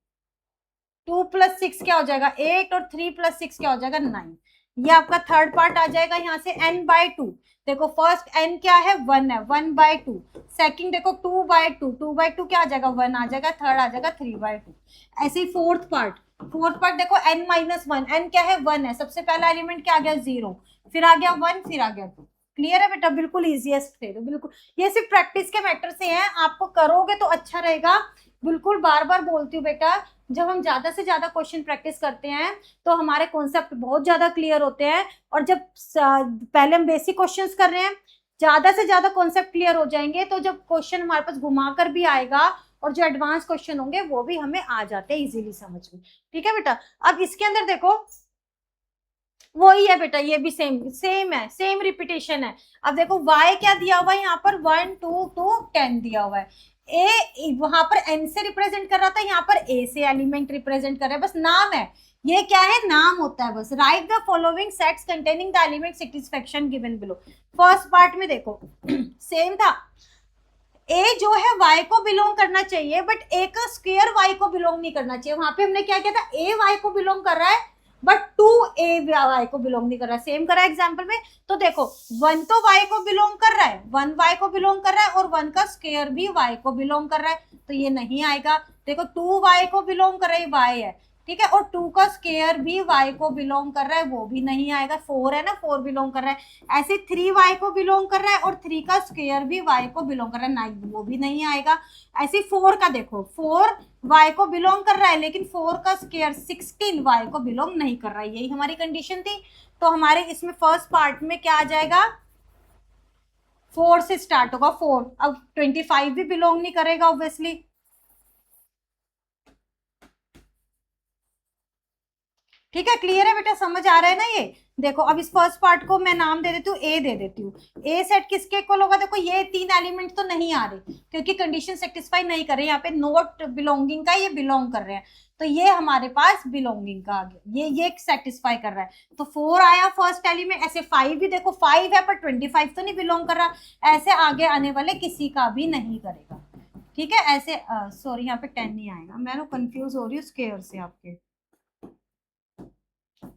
2 प्लस 6 क्या हो जाएगा 8 और 3 प्लस 6 क्या हो जाएगा 9। ये आपका थर्ड पार्ट आ जाएगा यहाँ से n बाय 2। देखो फर्स्ट n क्या है 1 है, 1 बाय 2। सेकंड देखो 2 बाय 2, 2 बाय 2 क्या आ जाएगा 1 आ जाएगा, थर्ड आ जाएगा 3 बाय 2। ऐसे ही फोर्थ पार्ट देखो n माइनस 1, n क्या है 1 है, सबसे पहला एलिमेंट क्या आ गया 0, फिर आ गया 1, फिर आ गया 2। क्लियर है बेटा? बिल्कुल इजीएस्ट थे, तो बिल्कुल ये सिर्फ प्रैक्टिस के मैटर से है, आपको करोगे तो अच्छा रहेगा। बिल्कुल बार बार बोलती हूँ बेटा, जब हम ज्यादा से ज्यादा क्वेश्चन प्रैक्टिस करते हैं तो हमारे कॉन्सेप्ट बहुत ज्यादा क्लियर होते हैं, और जब पहले हम बेसिक क्वेश्चंस कर रहे हैं, ज्यादा से ज्यादा कॉन्सेप्ट क्लियर हो जाएंगे, तो जब क्वेश्चन हमारे पास घुमा कर भी आएगा और जो एडवांस क्वेश्चन होंगे वो भी हमें आ जाते हैं इजीली समझ में। ठीक है बेटा? अब इसके अंदर देखो वही है बेटा, ये भी सेम है, सेम रिपीटेशन है। अब देखो y क्या दिया हुआ है यहाँ पर 1 2 2 10 दिया हुआ है, a वहां पर n से रिप्रेजेंट कर रहा था, यहाँ पर a से एलिमेंट रिप्रेजेंट कर रहा है, बस नाम है, ये क्या है नाम होता है बस। Right the following sets containing the element satisfaction given below. First part में देखो सेम था, a जो है y को बिलोंग करना चाहिए, बट a का स्क्वायर y को बिलोंग नहीं करना चाहिए। वहां पे हमने क्या किया था, a y को बिलोंग कर रहा है बट 2a y को बिलोंग नहीं कर रहा है। सेम करा एग्जाम्पल में, तो देखो 1 तो y को बिलोंग कर रहा है, 1 y को बिलोंग कर रहा है और 1 का स्क्वायर भी y को बिलोंग कर रहा है, तो ये नहीं आएगा। देखो 2 y को बिलोंग कर रहा है, y है, ठीक है, और 2 का स्क्वायर भी y को बिलोंग कर रहा है, वो भी नहीं आएगा। 4 है ना, 4 बिलोंग कर रहा है। ऐसे 3 y को बिलोंग कर रहा है और 3 का स्क्वायर भी y को बिलोंग कर रहा है, नहीं वो भी नहीं आएगा। ऐसे 4 का देखो 4 y को बिलोंग कर रहा है, लेकिन 4 का स्क्वायर 16 y को बिलोंग नहीं कर रहा है, यही हमारी कंडीशन थी। तो हमारे इसमें फर्स्ट पार्ट में क्या आ जाएगा 4 से स्टार्ट होगा 4। अब 25 भी बिलोंग नहीं करेगा ऑब्वियसली। ठीक है, क्लियर है बेटा? समझ आ रहा है ना ये? देखो अब इस फर्स्ट पार्ट को मैं नाम दे देती हूँ ए दे देती हूँ। ए सेट किसके इक्वल होगा? देखो ये 3 एलिमेंट तो नहीं आ रहे क्योंकि कंडीशन सेटिस्फाई नहीं कर रहे, यहाँ पे नोट बिलोंगिंग का ये बिलोंग कर रहे हैं, तो ये हमारे पास बिलोंगिंग का आ गया, ये सेटिस्फाई कर रहा है। तो 4 आया फर्स्ट एलिमेंट। ऐसे 5 भी देखो 5 है पर 25 तो नहीं बिलोंग कर रहा, ऐसे आगे आने वाले किसी का भी नहीं करेगा। ठीक है, ऐसे सॉरी यहाँ पे 10 नहीं आएगा, मैं ना कंफ्यूज हो रही हूँ स्क्वायर से आपके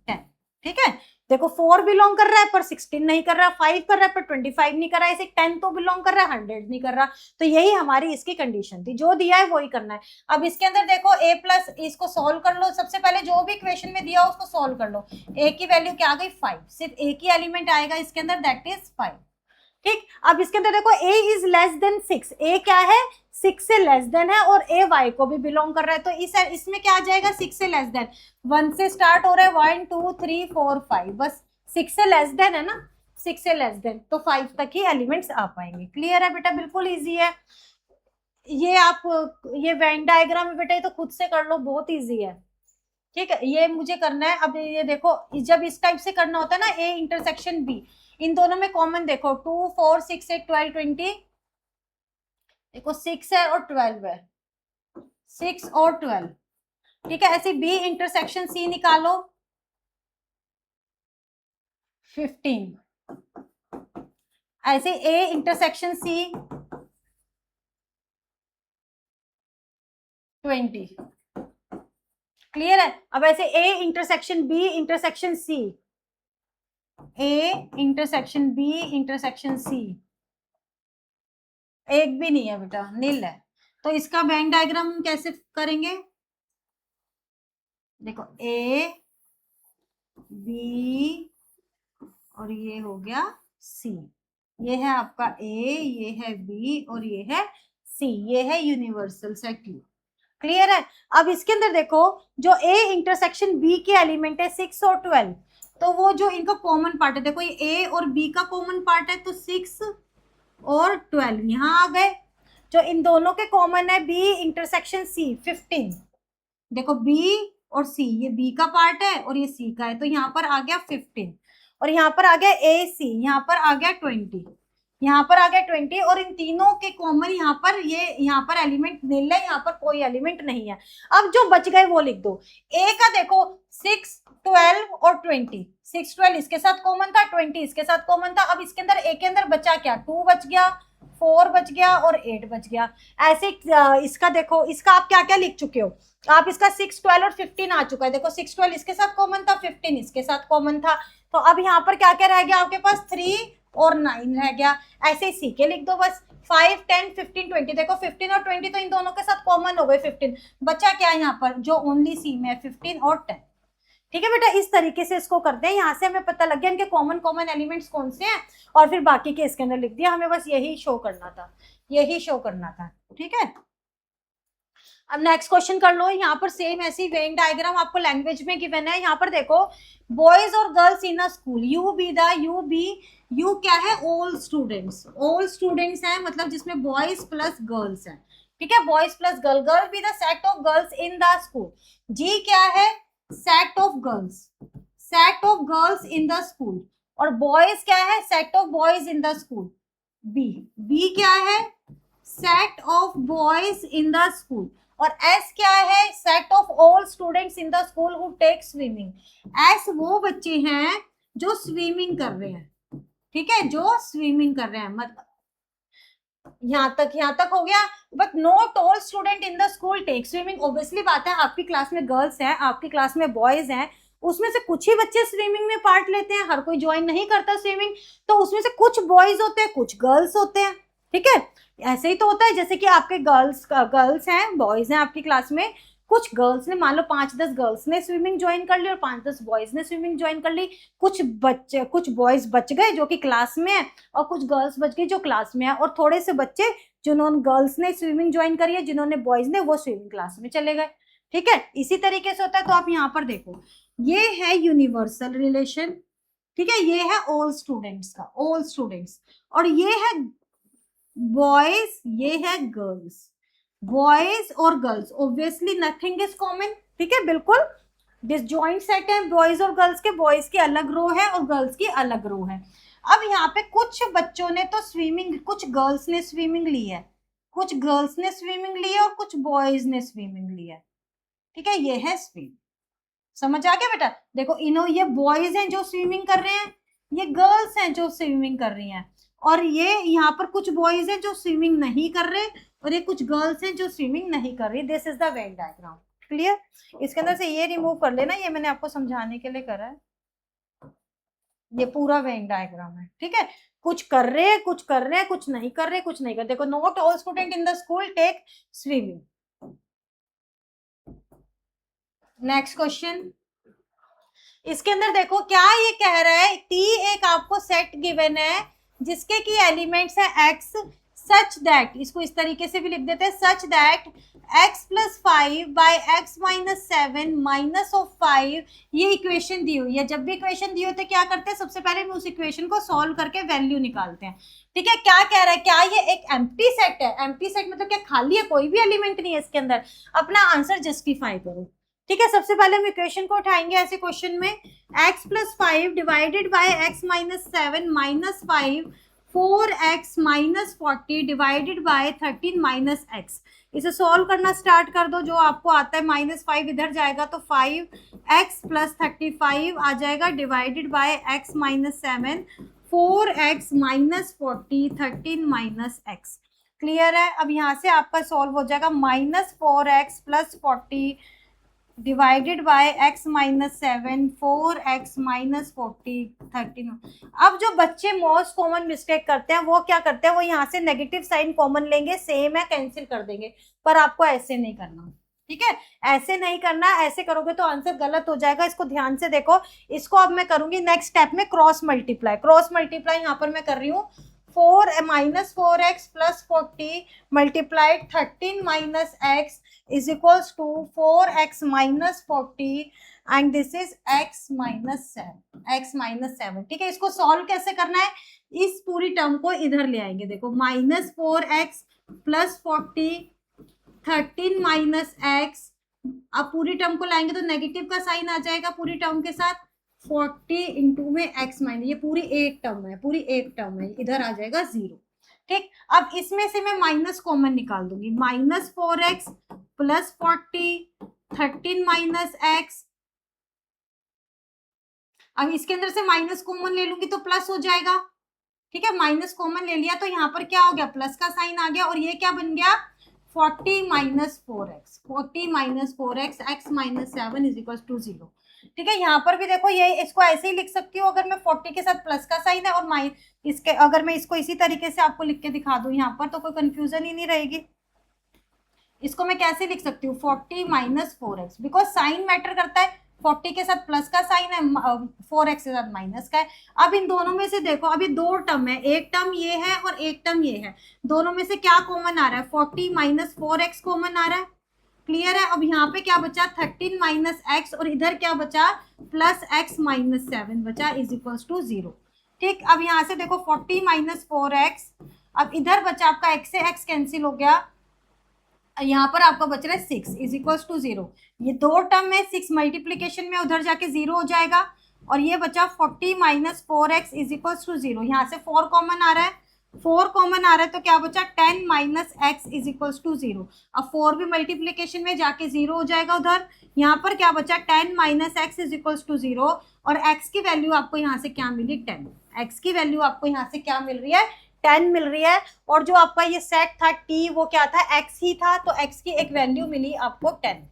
10। ठीक है, देखो 4 बिलोंग कर रहा है पर 16 नहीं कर रहा, 5 कर रहा है पर 25 नहीं कर रहा, ऐसे 10 तो बिलोंग कर रहा है 100 नहीं कर रहा। तो यही हमारी इसकी कंडीशन थी, जो दिया है वही करना है। अब इसके अंदर देखो a प्लस, इसको सोल्व कर लो, सबसे पहले जो भी इक्वेशन में दिया उसको सोल्व कर लो। a की वैल्यू क्या आ गई 5, सिर्फ a की एलिमेंट आएगा इसके अंदर, दैट इज 5। ठीक, अब इसके अंदर देखो a is less than 6, a क्या है 6 से लेस देन है और a y को भी बिलोंग कर रहा है, तो इसमें क्या आ जाएगा 6 से लेस देन, 1 से स्टार्ट हो रहा है, 1 2 3 4 5, बस 6 से लेस देन है ना, 6 से लेस देन, तो 5 तक ही एलिमेंट्स आ पाएंगे। क्लियर है बेटा, बिल्कुल इजी है ये। आप ये वेन डायग्राम है बेटा, ये तो खुद से कर लो, बहुत इजी है। ठीक है, ये मुझे करना है। अब ये देखो, जब इस टाइप से करना होता है ना, ए इंटरसेक्शन बी, इन दोनों में कॉमन देखो 2 4 6 8 12 20, देखो 6 है और 12 है, 6 और 12। ठीक है, ऐसे बी इंटरसेक्शन सी निकालो 15, ऐसे ए इंटरसेक्शन सी 20। क्लियर है, अब ऐसे A intersection B intersection C, A intersection B intersection C, एक भी नहीं है बेटा, नील है। तो इसका वेन डायग्राम हम कैसे करेंगे, देखो ए बी और ये हो गया सी, ये है आपका ए, ये है बी और ये है सी, ये है यूनिवर्सल सेट यू। क्लियर है, अब इसके अंदर देखो जो ए इंटरसेक्शन बी के एलिमेंट है 6 और 12, तो वो जो इनका कॉमन पार्ट है, देखो ये ए और बी का कॉमन पार्ट है, तो 6 और 12 यहां आ गए। जो इन दोनों के कॉमन है बी इंटरसेक्शन सी 15, देखो बी और सी, ये बी का पार्ट है और ये सी का है, तो यहाँ पर आ गया 15 और यहाँ पर आ गया ए सी, यहाँ पर आ गया 20, यहाँ पर आ गया 20, और इन तीनों के कॉमन यहाँ पर ये, यहाँ पर एलिमेंट नील है, यहाँ पर कोई एलिमेंट नहीं है। अब जो बच गए वो लिख दो। ए का देखो 6 12 और 20, 6 12 इसके साथ कॉमन था, 20 इसके साथ कॉमन था। अब इसके अंदर ए के अंदर बचा क्या, 2 बच गया, 4 बच गया और 8 बच गया। ऐसे इसका देखो, इसका आप क्या क्या लिख चुके हो आप, इसका 6 12 और 15 आ चुका है, देखो 6 12 इसके साथ कॉमन था, 15 इसके साथ कॉमन था, तो अब यहाँ पर क्या क्या रह गया आपके पास 3 और 9 रह गया। ऐसे ही सी के लिख दो बस, 5 10 15 20, देखो 15 और 20 तो इन दोनों के साथ कॉमन हो गए 15, बचा क्या यहाँ पर जो ओनली सी में है 15 और 10। ठीक है बेटा, इस तरीके से इसको करते हैं, यहाँ से हमें पता लग गया इनके कॉमन कॉमन एलिमेंट्स कौन से हैं, और फिर बाकी के इसके अंदर लिख दिया, हमें बस यही शो करना था, यही शो करना था। ठीक है, अब नेक्स्ट क्वेश्चन कर लो। यहाँ पर सेम ऐसी वेन डायग्राम आपको लैंग्वेज में गिवन है। यहाँ पर देखो बॉयज और girls in a school, U B U क्या है ऑल स्टूडेंट्स हैं, मतलब जिसमें बॉयज प्लस गर्ल्स हैं। ठीक है, boys plus girl B the set of girls in the school, G क्या है set of girls in the school, और बॉयज क्या है set of boys in the school, B क्या है set of boys in the school, और S क्या है set of all students in the school who take swimming, S वो बच्चे हैं जो स्विमिंग कर रहे हैं। ठीक है, जो स्विमिंग कर रहे हैं, मतलब यहाँ तक हो गया। But not all student in the school take swimming, obviously बात है आपकी क्लास में गर्ल्स हैं, आपकी क्लास में बॉयज हैं, उसमें से कुछ ही बच्चे स्विमिंग में पार्ट लेते हैं, हर कोई ज्वाइन नहीं करता स्विमिंग, तो उसमें से कुछ बॉयज होते हैं कुछ गर्ल्स होते हैं। ठीक है, ऐसे ही तो होता है, जैसे कि आपके गर्ल्स हैं बॉयज हैं आपकी क्लास में, कुछ गर्ल्स ने मान लो 5-10 गर्ल्स ने स्विमिंग ज्वाइन कर ली और 5-10 बॉयज ने स्विमिंग ज्वाइन कर ली, कुछ बॉयज बच गए जो कि क्लास में है, और कुछ गर्ल्स बच गई जो क्लास में है, और थोड़े से बच्चे जिन्होंने गर्ल्स ने स्विमिंग ज्वाइन करी है, जिन्होंने बॉयज ने वो स्विमिंग क्लास में चले गए। ठीक है, इसी तरीके से होता है। तो आप यहाँ पर देखो ये है यूनिवर्सल रिलेशन, ठीक है, ये है ऑल स्टूडेंट्स का, ऑल स्टूडेंट्स, और ये है बॉयज, ये है गर्ल्स, बॉयज और girls, obviously nothing is common. ठीक है, बिल्कुल डिसजॉइंट सेट है बॉयज और गर्ल्स के, बॉयज की अलग रो है और गर्ल्स की अलग रो है। अब यहाँ पे कुछ बच्चों ने तो स्विमिंग, कुछ गर्ल्स ने स्विमिंग ली है, कुछ गर्ल्स ने स्विमिंग ली है और कुछ बॉयज ने स्विमिंग ली है। ठीक है, ये है स्विम, समझ आ गया बेटा। देखो इन्हों ये बॉयज हैं जो स्विमिंग कर रहे हैं, ये गर्ल्स हैं जो स्विमिंग कर रही हैं, और ये यहाँ पर कुछ बॉयज हैं जो स्विमिंग नहीं कर रहे और ये कुछ गर्ल्स हैं जो स्विमिंग नहीं कर रही। This is the Venn diagram. Clear? इसके अंदर से ये रिमूव कर लेना, ये मैंने आपको समझाने के लिए करा है। ये पूरा वेन डायग्राम है, ठीक है। कुछ कर रहे हैं, कुछ कर रहे हैं, कुछ नहीं कर रहे, कुछ नहीं कर। देखो, not all student in the school take swimming. Next question, इसके अंदर देखो क्या ये कह रहा है, टी एक आपको सेट गिवन है जिसके की एलिमेंट्स है एक्स, सच दैट, इसको इस तरीके से भी लिख देते हैं, such that x plus 5 by x minus 7 minus of 5, ये इक्वेशन दी हुई है। जब भी इक्वेशन दी होती है क्या करते हैं, सबसे पहले हम उस इक्वेशन को सॉल्व करके वैल्यू निकालते हैं, ठीक है। क्या कह रहा है, क्या ये एक एम्प्टी सेट है? एम्प्टी सेट मतलब क्या, खाली है, कोई भी एलिमेंट नहीं है इसके अंदर। अपना आंसर जस्टिफाई करो, ठीक है। सबसे पहले हम इक्वेशन को उठाएंगे ऐसे क्वेश्चन में, x plus 5 divided by x minus 7 minus 5, 4x minus 40 divided by 13 minus x. इसे सॉल्व करना स्टार्ट कर दो, जो आपको आता है -5 इधर जाएगा तो 5x प्लस 35 आ जाएगा divided by x minus 7, 4x minus 40, 13 minus x. Clear है? अब यहाँ से आपका सॉल्व हो जाएगा -4x plus 40 divided by x minus 7, 4x minus 40, 13। अब जो बच्चे मोस्ट कॉमन मिस्टेक करते हैं वो क्या करते हैं, वो यहाँ से नेगेटिव साइन कॉमन लेंगे, सेम है कैंसिल कर देंगे, पर आपको ऐसे नहीं करना, ठीक है। ऐसे नहीं करना, ऐसे करोगे तो आंसर गलत हो जाएगा। इसको ध्यान से देखो, इसको अब मैं करूंगी नेक्स्ट स्टेप में क्रॉस मल्टीप्लाई। क्रॉस मल्टीप्लाई यहाँ पर मैं कर रही हूँ, 4 minus 4x plus 40 multiplied 13 minus x is equals to 4x minus 40 and this is x minus 7, ठीक है। इसको सॉल्व कैसे करना है, इस पूरी टर्म को इधर ले आएंगे। देखो -4x प्लस 40, 13 माइनस एक्स, अब पूरी टर्म को लाएंगे तो नेगेटिव का साइन आ जाएगा पूरी टर्म के साथ, 40 इंटू में x माइनस, ये पूरी एक टर्म है, पूरी एक टर्म है, इधर आ जाएगा 0, ठीक। अब इसमें से मैं माइनस कॉमन निकाल दूंगी, -4x प्लस 40, 13 माइनस एक्स। अब इसके अंदर से माइनस कॉमन ले लूंगी तो प्लस हो जाएगा, ठीक है। माइनस कॉमन ले लिया तो यहाँ पर क्या हो गया, प्लस का साइन आ गया, और ये क्या बन गया, 40 minus 4x, 40 minus 4x, x minus 7 is equal to 0, ठीक है। यहाँ पर भी देखो, ये इसको ऐसे ही लिख सकती हूँ अगर मैं 40 के साथ प्लस का साइन है, और इसके अगर मैं इसको इसी तरीके से आपको लिख के दिखा दूं यहाँ पर, तो कोई कंफ्यूजन ही नहीं रहेगी। इसको मैं कैसे लिख सकती हूँ, 40 minus 4x, because sign matter करता है, 40 के साथ प्लस का साइन है, 4x के साथ माइनस का है। अब इन दोनों में से देखो, अभी दो टर्म है, एक टर्म ये है और एक टर्म ये है, दोनों में से क्या कॉमन आ रहा है, 40 माइनस 4x कॉमन आ रहा है। क्लियर है? अब यहाँ पे क्या बचा, 13 माइनस एक्स, और इधर क्या बचा, प्लस एक्स माइनस 7 बचा, इज इक्वल टू 0, ठीक। अब यहाँ से देखो 40 माइनस 4x, अब इधर बचा आपका x से x कैंसिल हो गया, यहाँ पर आपका बच रहा है 6 इज इक्वल टू 0। ये दो टर्म में 6 मल्टीप्लीकेशन में उधर जाके 0 हो जाएगा, और ये बचा 40 minus 4x is equal to 0। यहाँ से 4 कॉमन आ रहा है, 4 कॉमन आ रहा है तो क्या बचा, 10 minus X is equal to 0। अब 4 भी मल्टीप्लीकेशन में जाके 0 हो जाएगा उधर। यहाँ पर क्या बचा, 10 minus X is equal to 0, और x की वैल्यू आपको यहाँ से क्या मिली, 10। x की वैल्यू आपको यहाँ से क्या मिल रही है, 10 मिल रही है। और जो आपका ये सेट था t, वो क्या था, x ही था, तो x की एक वैल्यू मिली आपको 10,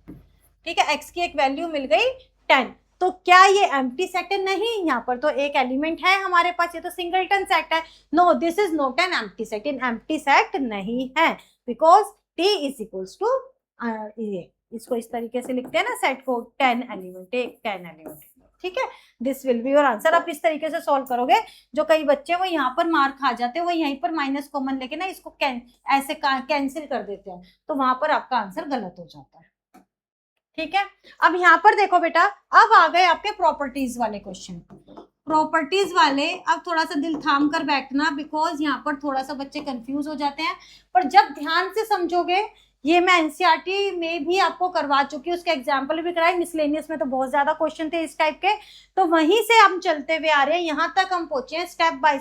ठीक है। x की एक वैल्यू मिल गई 10। तो क्या ये एम्प्टी सेट है? नहीं, यहाँ पर तो एक एलिमेंट है हमारे पास, ये तो सिंगलटन सेट है। No, this is not an empty set, an empty set नहीं है, because t is equals to, ये इसको इस तरीके से लिखते हैं ना सेट को, 10 एलिमेंट, एक 10 एलिमेंट, ठीक है। This will be your answer. आप इस तरीके से सॉल्व करोगे। जो कई बच्चे वो यहाँ पर मार्क खा जाते हैं, वो यहीं पर माइनस कॉमन लेके ना इसको ऐसे कैंसिल कर देते हैं, तो वहां पर आपका आंसर गलत हो जाता है, ठीक है। अब यहाँ पर देखो बेटा, अब आ गए आपके प्रॉपर्टीज वाले क्वेश्चन। प्रॉपर्टीज वाले, अब थोड़ा सा दिल थाम कर बैठना, बिकॉज यहाँ पर थोड़ा सा बच्चे कंफ्यूज हो जाते हैं, पर जब ध्यान से समझोगे, ये मैं एनसीईआरटी में भी आपको करवा चुकी हूँ, उसके एग्जाम्पल भी कराए, मिसलेनियस में तो बहुत ज्यादा क्वेश्चन थे इस टाइप के, तो वहीं से हम चलते हुए आ रहे हैं, यहाँ तक हम पहुंचे हैं स्टेप बाय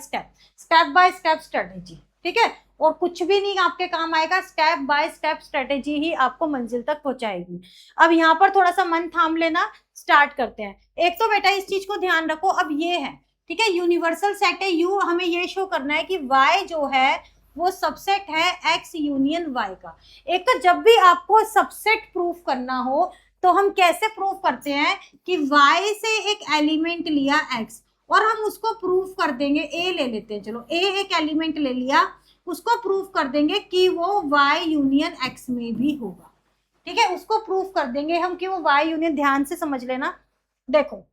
स्टेप स्ट्रेटेजी, ठीक है। और कुछ भी नहीं आपके काम आएगा, स्टेप बाय स्टेप स्ट्रेटेजी ही आपको मंजिल तक पहुंचाएगी। अब यहाँ पर थोड़ा सा मन थाम लेना, स्टार्ट करते हैं। एक तो बेटा इस चीज को ध्यान रखो, अब ये है ठीक है, यूनिवर्सल सेट है यू, हमें ये शो करना है कि y जो है वो सबसेट है x यूनियन y का। एक तो जब भी आपको सबसेट प्रूफ करना हो तो हम कैसे प्रूफ करते हैं कि y से एक एलिमेंट लिया x और हम उसको प्रूफ कर देंगे, a ले लेते हैं, चलो a एक एलिमेंट ले लिया, उसको प्रूफ कर देंगे कि वो y यूनियन x में भी होगा। ठीक है, उसको प्रूफ कर देंगे हम कि वो y यूनियन, ध्यान से समझ लेना। देखो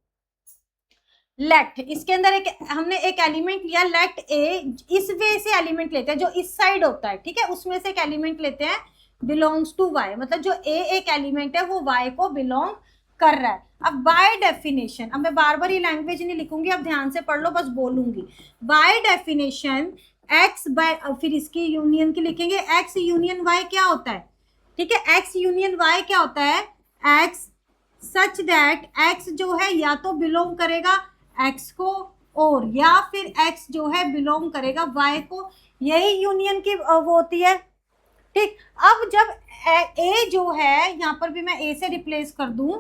लेट, इसके अंदर एक हमने एक एलिमेंट लिया लेट ए, इस वे से एलिमेंट लेते हैं जो इस साइड होता है, ठीक है, उसमें से एक एलिमेंट लेते हैं बिलोंग्स टू वाई, मतलब जो ए एक एलिमेंट है वो वाई को बिलोंग कर रहा है। अब बाय डेफिनेशन, अब मैं बार बार ये लैंग्वेज नहीं लिखूंगी, अब ध्यान से पढ़ लो, बस बोलूंगी। बाय डेफिनेशन एक्स बाय, फिर इसकी यूनियन की लिखेंगे, एक्स यूनियन वाई क्या होता है, ठीक है, एक्स यूनियन वाई क्या होता है, एक्स सच दैट एक्स जो है या तो बिलोंग करेगा x को और या फिर x जो है बिलोंग करेगा y को, यही यूनियन की वो होती है। ठीक, अब जब a जो है, यहां पर भी मैं a से रिप्लेस कर दूं,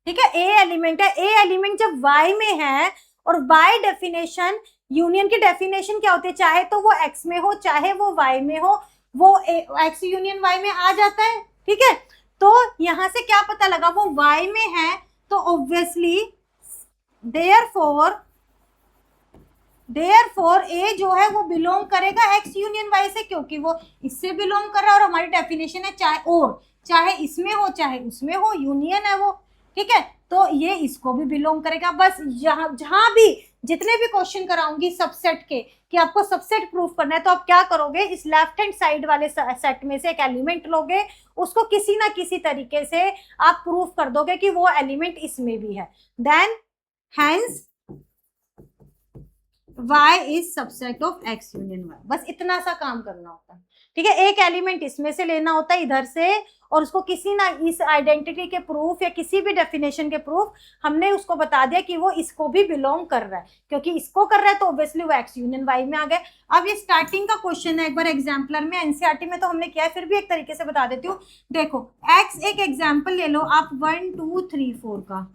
ठीक है, a एलिमेंट है, a एलिमेंट जब y में है और बाय डेफिनेशन, यूनियन की डेफिनेशन क्या होती है, चाहे तो वो x में हो चाहे वो y में हो, वो x यूनियन y में आ जाता है। ठीक है, तो यहां से क्या पता लगा, वो y में है तो ऑब्वियसली देयरफॉर a जो है वो बिलोंग करेगा x यूनियन y से, क्योंकि वो इससे बिलोंग कर रहा है और हमारी डेफिनेशन है चाहे इसमें हो चाहे उसमें हो, यूनियन है वो। ठीक है, तो ये इसको भी बिलोंग करेगा। बस जहां भी जितने भी क्वेश्चन कराऊंगी सबसेट के कि आपको सबसेट प्रूफ करना है, तो आप क्या करोगे, इस लेफ्ट हैंड साइड वाले सेट में से एक एलिमेंट लोगे, उसको किसी ना किसी तरीके से आप प्रूफ कर दोगे कि वो एलिमेंट इसमें भी है, then hence y is subset of x union y। बस इतना सा काम करना होता है। ठीक है, एक एलिमेंट इसमें से लेना होता है इधर से, और उसको किसी ना इस आइडेंटिटी के प्रूफ या किसी भी डेफिनेशन के प्रूफ हमने उसको बता दिया कि वो इसको भी बिलोंग कर रहा है, क्योंकि इसको कर रहा है तो ऑब्वियसली वो x यूनियन y में आ गए। अब ये स्टार्टिंग का क्वेश्चन है, एक बार एग्जाम्पलर में, एनसीईआरटी में तो हमने किया है, फिर भी एक तरीके से बता देती हूँ। देखो x एक एग्जाम्पल ले लो आप 1 2 3 4 का,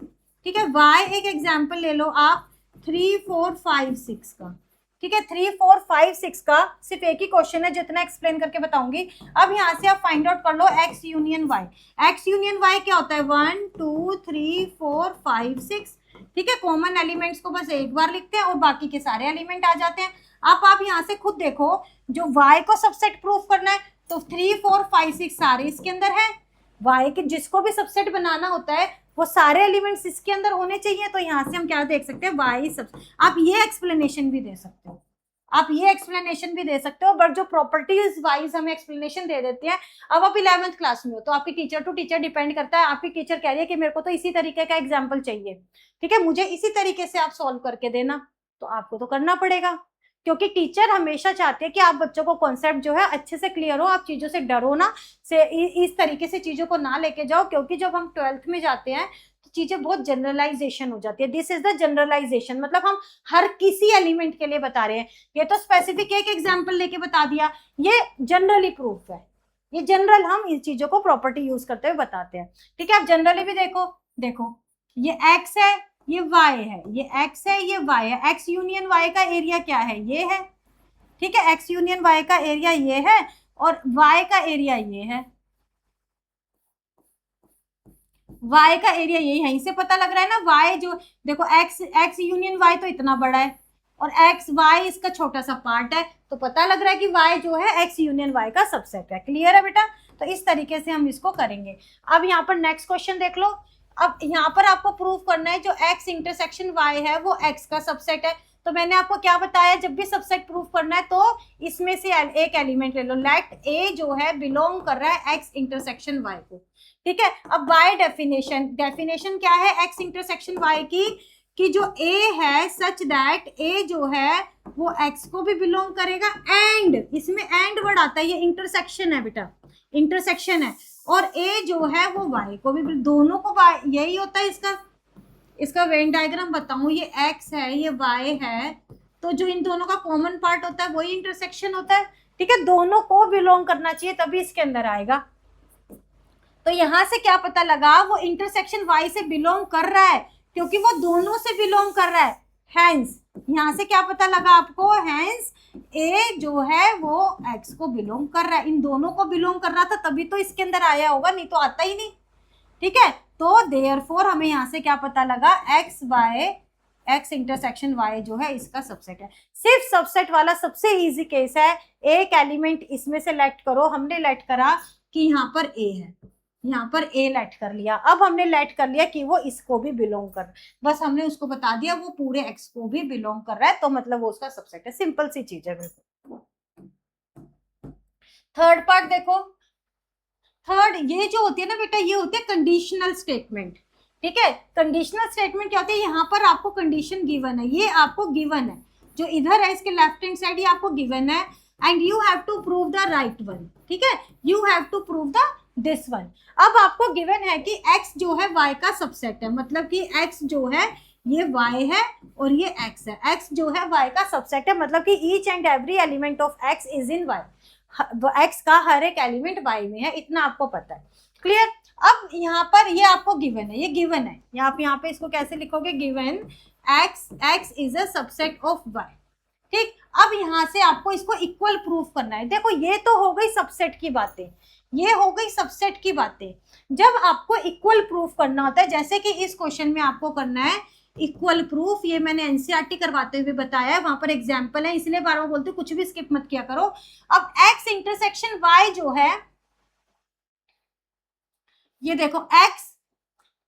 ठीक है, y एक एग्जाम्पल ले लो आप 3 4 5 6 का। ठीक है, 3 4 5 6 का सिर्फ एक ही क्वेश्चन है, जितना एक्सप्लेन करके बताऊंगी। अब यहाँ से आप फाइंड आउट कर लो x union y। x union y क्या होता है, 1 2 3 4 5 6। ठीक है, कॉमन एलिमेंट्स को बस एक बार लिखते हैं और बाकी के सारे एलिमेंट आ जाते हैं। अब आप यहाँ से खुद देखो, जो y को सबसेट प्रूफ करना है तो 3 4 5 6 सारे इसके अंदर है, y के जिसको भी सबसेट बनाना होता है वो सारे एलिमेंट्स इसके अंदर होने चाहिए। तो यहाँ से हम क्या देख सकते हैं, y सब, आप ये एक्सप्लेनेशन भी दे सकते हो, बट जो प्रॉपर्टीज वाइज हमें एक्सप्लेनेशन दे देते हैं। अब आप 11th क्लास में हो तो आपकी टीचर टू टीचर डिपेंड करता है, आपकी टीचर कह रही है कि मेरे को तो इसी तरीके का एग्जाम्पल चाहिए, ठीक है, मुझे इसी तरीके से आप सॉल्व करके देना, तो आपको तो करना पड़ेगा, क्योंकि टीचर हमेशा चाहते हैं कि आप बच्चों को कॉन्सेप्ट जो है अच्छे से क्लियर हो, आप चीजों से डरो ना, से इस तरीके से चीजों को ना लेके जाओ, क्योंकि जब हम 12th में जाते हैं तो चीजें बहुत जनरलाइजेशन हो जाती है। दिस इज द जनरलाइजेशन, मतलब हम हर किसी एलिमेंट के लिए बता रहे हैं, ये तो स्पेसिफिक एक एग्जाम्पल लेके बता दिया, ये जनरली प्रूफ है, ये जनरल हम इन चीजों को प्रॉपर्टी यूज करते हुए बताते हैं। ठीक है, आप जनरली भी देखो ये x है, ये y है, ये x है, ये y है, x यूनियन y का एरिया क्या है, ये है। ठीक है, x यूनियन y का एरिया ये है और y का एरिया ये है, y का एरिया यही है, इसे पता लग रहा है ना। y जो देखो x यूनियन y तो इतना बड़ा है और y इसका छोटा सा पार्ट है, तो पता लग रहा है कि y जो है x यूनियन y का सबसेट है। क्लियर है बेटा, तो इस तरीके से हम इसको करेंगे। अब यहाँ पर नेक्स्ट क्वेश्चन देख लो। अब यहाँ पर आपको प्रूव करना है जो x इंटरसेक्शन y है वो x का सबसेट है। तो मैंने आपको क्या बताया, जब भी सबसेट प्रूव करना है तो इसमें से एक एलिमेंट ले लो, लेट a जो है बिलोंग कर रहा है x इंटरसेक्शन y को। ठीक है, अब बाय डेफिनेशन क्या है x इंटरसेक्शन y की, कि जो a है सच दैट a जो है वो x को भी बिलोंग करेगा, एंड इसमें एंड वर्ड आता है, ये इंटरसेक्शन है बेटा, इंटरसेक्शन है, और a जो है वो y को भी, दोनों को यही होता है। इसका वेन डायग्राम बताऊं, ये x है ये y है, तो जो इन दोनों का कॉमन पार्ट होता है वही इंटरसेक्शन होता है। ठीक है, दोनों को बिलोंग करना चाहिए तभी इसके अंदर आएगा। तो यहाँ से क्या पता लगा, वो इंटरसेक्शन y से बिलोंग कर रहा है क्योंकि वो दोनों से बिलोंग कर रहा है। हैंस यहाँ से क्या पता लगा आपको, हैंस a जो है वो x को बिलोंग कर रहा है, इन दोनों को बिलोंग कर रहा था तभी तो इसके अंदर आया होगा, नहीं तो आता ही नहीं। ठीक है, तो देयरफॉर हमें यहाँ से क्या पता लगा, x इंटरसेक्शन y जो है इसका सबसेट है। सिर्फ सबसेट वाला सबसे इजी केस है, एक एलिमेंट इसमें से लेट करो, हमने लेट करा कि यहाँ पर a है, यहाँ पर a लेट कर लिया, अब हमने लेट कर लिया कि वो इसको भी बिलोंग कर, बस हमने उसको बता दिया वो पूरे x को भी बिलोंग कर रहा है, तो मतलब वो उसका सबसेट है। सिंपल सी चीज है बिल्कुल। थर्ड पार्ट देखो, थर्ड ये जो होती है ना बेटा, ये होती है कंडीशनल स्टेटमेंट। ठीक है, कंडीशनल स्टेटमेंट क्या होती है, यहाँ पर आपको कंडीशन गिवन है, ये आपको गिवन है, जो इधर है इसके लेफ्ट हैंड साइड ये आपको गिवन है, and you have to prove the right one. ठीक है, you have to prove the this one. अब आपको गिवन है कि x जो है y का सबसेट है, मतलब कि x जो है ये y है और ये x है, x जो है y का सबसेट है, मतलब कि each and every element of x is in y, x का हर एक एलिमेंट y में है, इतना आपको पता है। क्लियर। अब यहाँ पर ये आपको गिवन है, ये गिवन है, यहाँ पे इसको कैसे लिखोगे, given x is a subset of y। ठीक, अब यहाँ से आपको इसको इक्वल प्रूफ करना है। देखो ये तो हो गई सबसेट की बातें, ये हो गई सबसेट की बातें। जब आपको इक्वल प्रूफ करना होता है, जैसे कि इस क्वेश्चन में आपको करना है इक्वल प्रूफ, ये मैंने एनसीईआरटी करवाते हुए बताया है, वहां पर एग्जाम्पल है, इसलिए बार बार बोलते कुछ भी स्किप मत किया करो। अब x इंटरसेक्शन y जो है, ये देखो x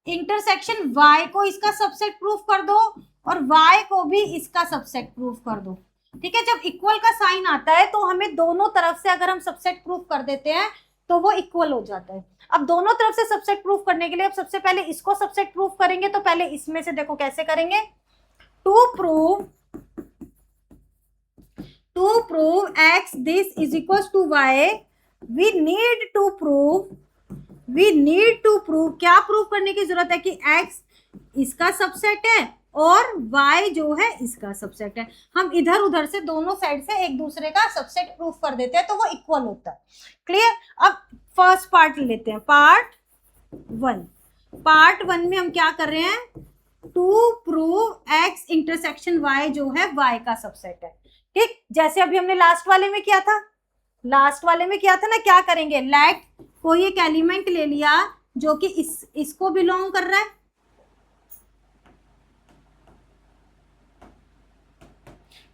इंटरसेक्शन y को इसका सबसेट प्रूफ कर दो और y को भी इसका सबसेट प्रूफ कर दो। ठीक है, जब इक्वल का साइन आता है तो हमें दोनों तरफ से अगर हम सबसेट प्रूफ कर देते हैं तो वो इक्वल हो जाता है। अब दोनों तरफ से सबसेट प्रूफ करने के लिए अब सबसे पहले इसको सबसेट प्रूफ करेंगे, तो पहले इसमें से देखो कैसे करेंगे, to prove x this is equal to y, we need to prove, क्या प्रूव करने की जरूरत है कि x इसका सबसेट है और y जो है इसका सबसेट है। हम इधर उधर से दोनों साइड से एक दूसरे का सबसेट प्रूफ कर देते हैं तो वो इक्वल होता है। क्लियर। अब फर्स्ट पार्ट लेते हैं, पार्ट वन में हम क्या कर रहे हैं, to prove x intersection y जो है y का सबसेट है। ठीक, जैसे अभी हमने लास्ट वाले में किया था ना, क्या करेंगे, लेट कोई एक एलिमेंट ले लिया जो कि इसको बिलोंग कर रहा है,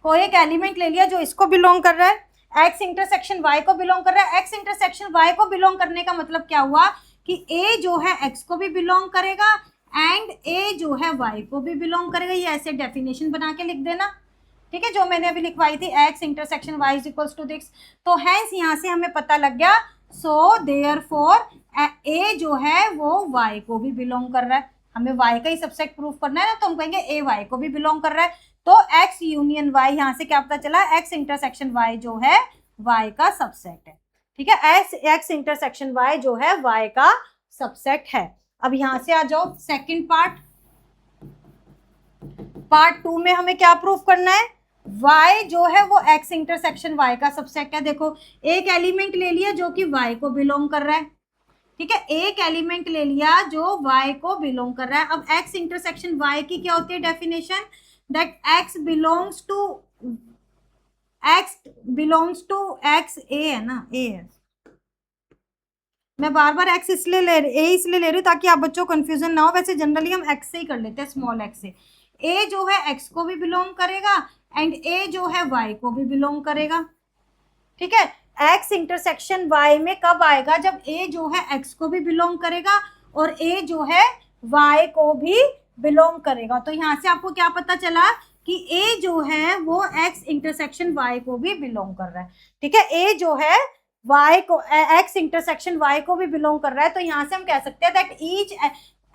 कोई एक एलिमेंट ले लिया जो इसको बिलोंग कर रहा है, x इंटरसेक्शन y को बिलोंग कर रहा है। x इंटरसेक्शन y को बिलोंग करने का मतलब क्या हुआ कि a जो है x को भी बिलोंग करेगा एंड a जो है y को भी बिलोंग करेगा। ये ऐसे डेफिनेशन बना के लिख देना। ठीक है, जो मैंने अभी लिखवाई थी, x intersection y is equals to this. तो हैंस यहाँ से हमें पता लग गया, सो देयरफॉर a जो है वो y को भी बिलोंग कर रहा है, हमें y का ही सबसेट प्रूफ करना है ना, तो हम कहेंगे a y को भी बिलोंग कर रहा है। तो x यूनियन y, यहाँ से क्या पता चला, x इंटरसेक्शन y जो है y का सबसेट है। ठीक है, x इंटरसेक्शन y जो है y का सबसेट है। अब यहाँ से आ जाओ सेकंड पार्ट 2 में हमें क्या प्रूफ करना है, y जो है वो x इंटरसेक्शन y का सबसेट है। देखो एक एलिमेंट ले लिया जो कि y को बिलोंग कर रहा है। ठीक है, एक एलिमेंट ले लिया जो y को बिलोंग कर रहा है। अब x इंटरसेक्शन y की क्या होती है definition, that x belongs to x a है ना, a है। मैं बार बार x इसलिए ले रही हूँ ताकि आप बच्चों को कंफ्यूजन ना हो, वैसे जनरली हम x से ही कर लेते हैं, स्मॉल x से। a जो है x को भी बिलोंग करेगा एंड a जो है y को भी बिलोंग करेगा। ठीक है, x इंटरसेक्शन y में कब आएगा, जब a जो है x को भी बिलोंग करेगा और a जो है y को भी बिलोंग करेगा। तो यहाँ से आपको क्या पता चला कि a जो है वो x इंटरसेक्शन y को भी बिलोंग कर रहा है। ठीक है, a जो है y को x इंटरसेक्शन y को भी बिलोंग कर रहा है। तो यहाँ से हम कह सकते हैं that each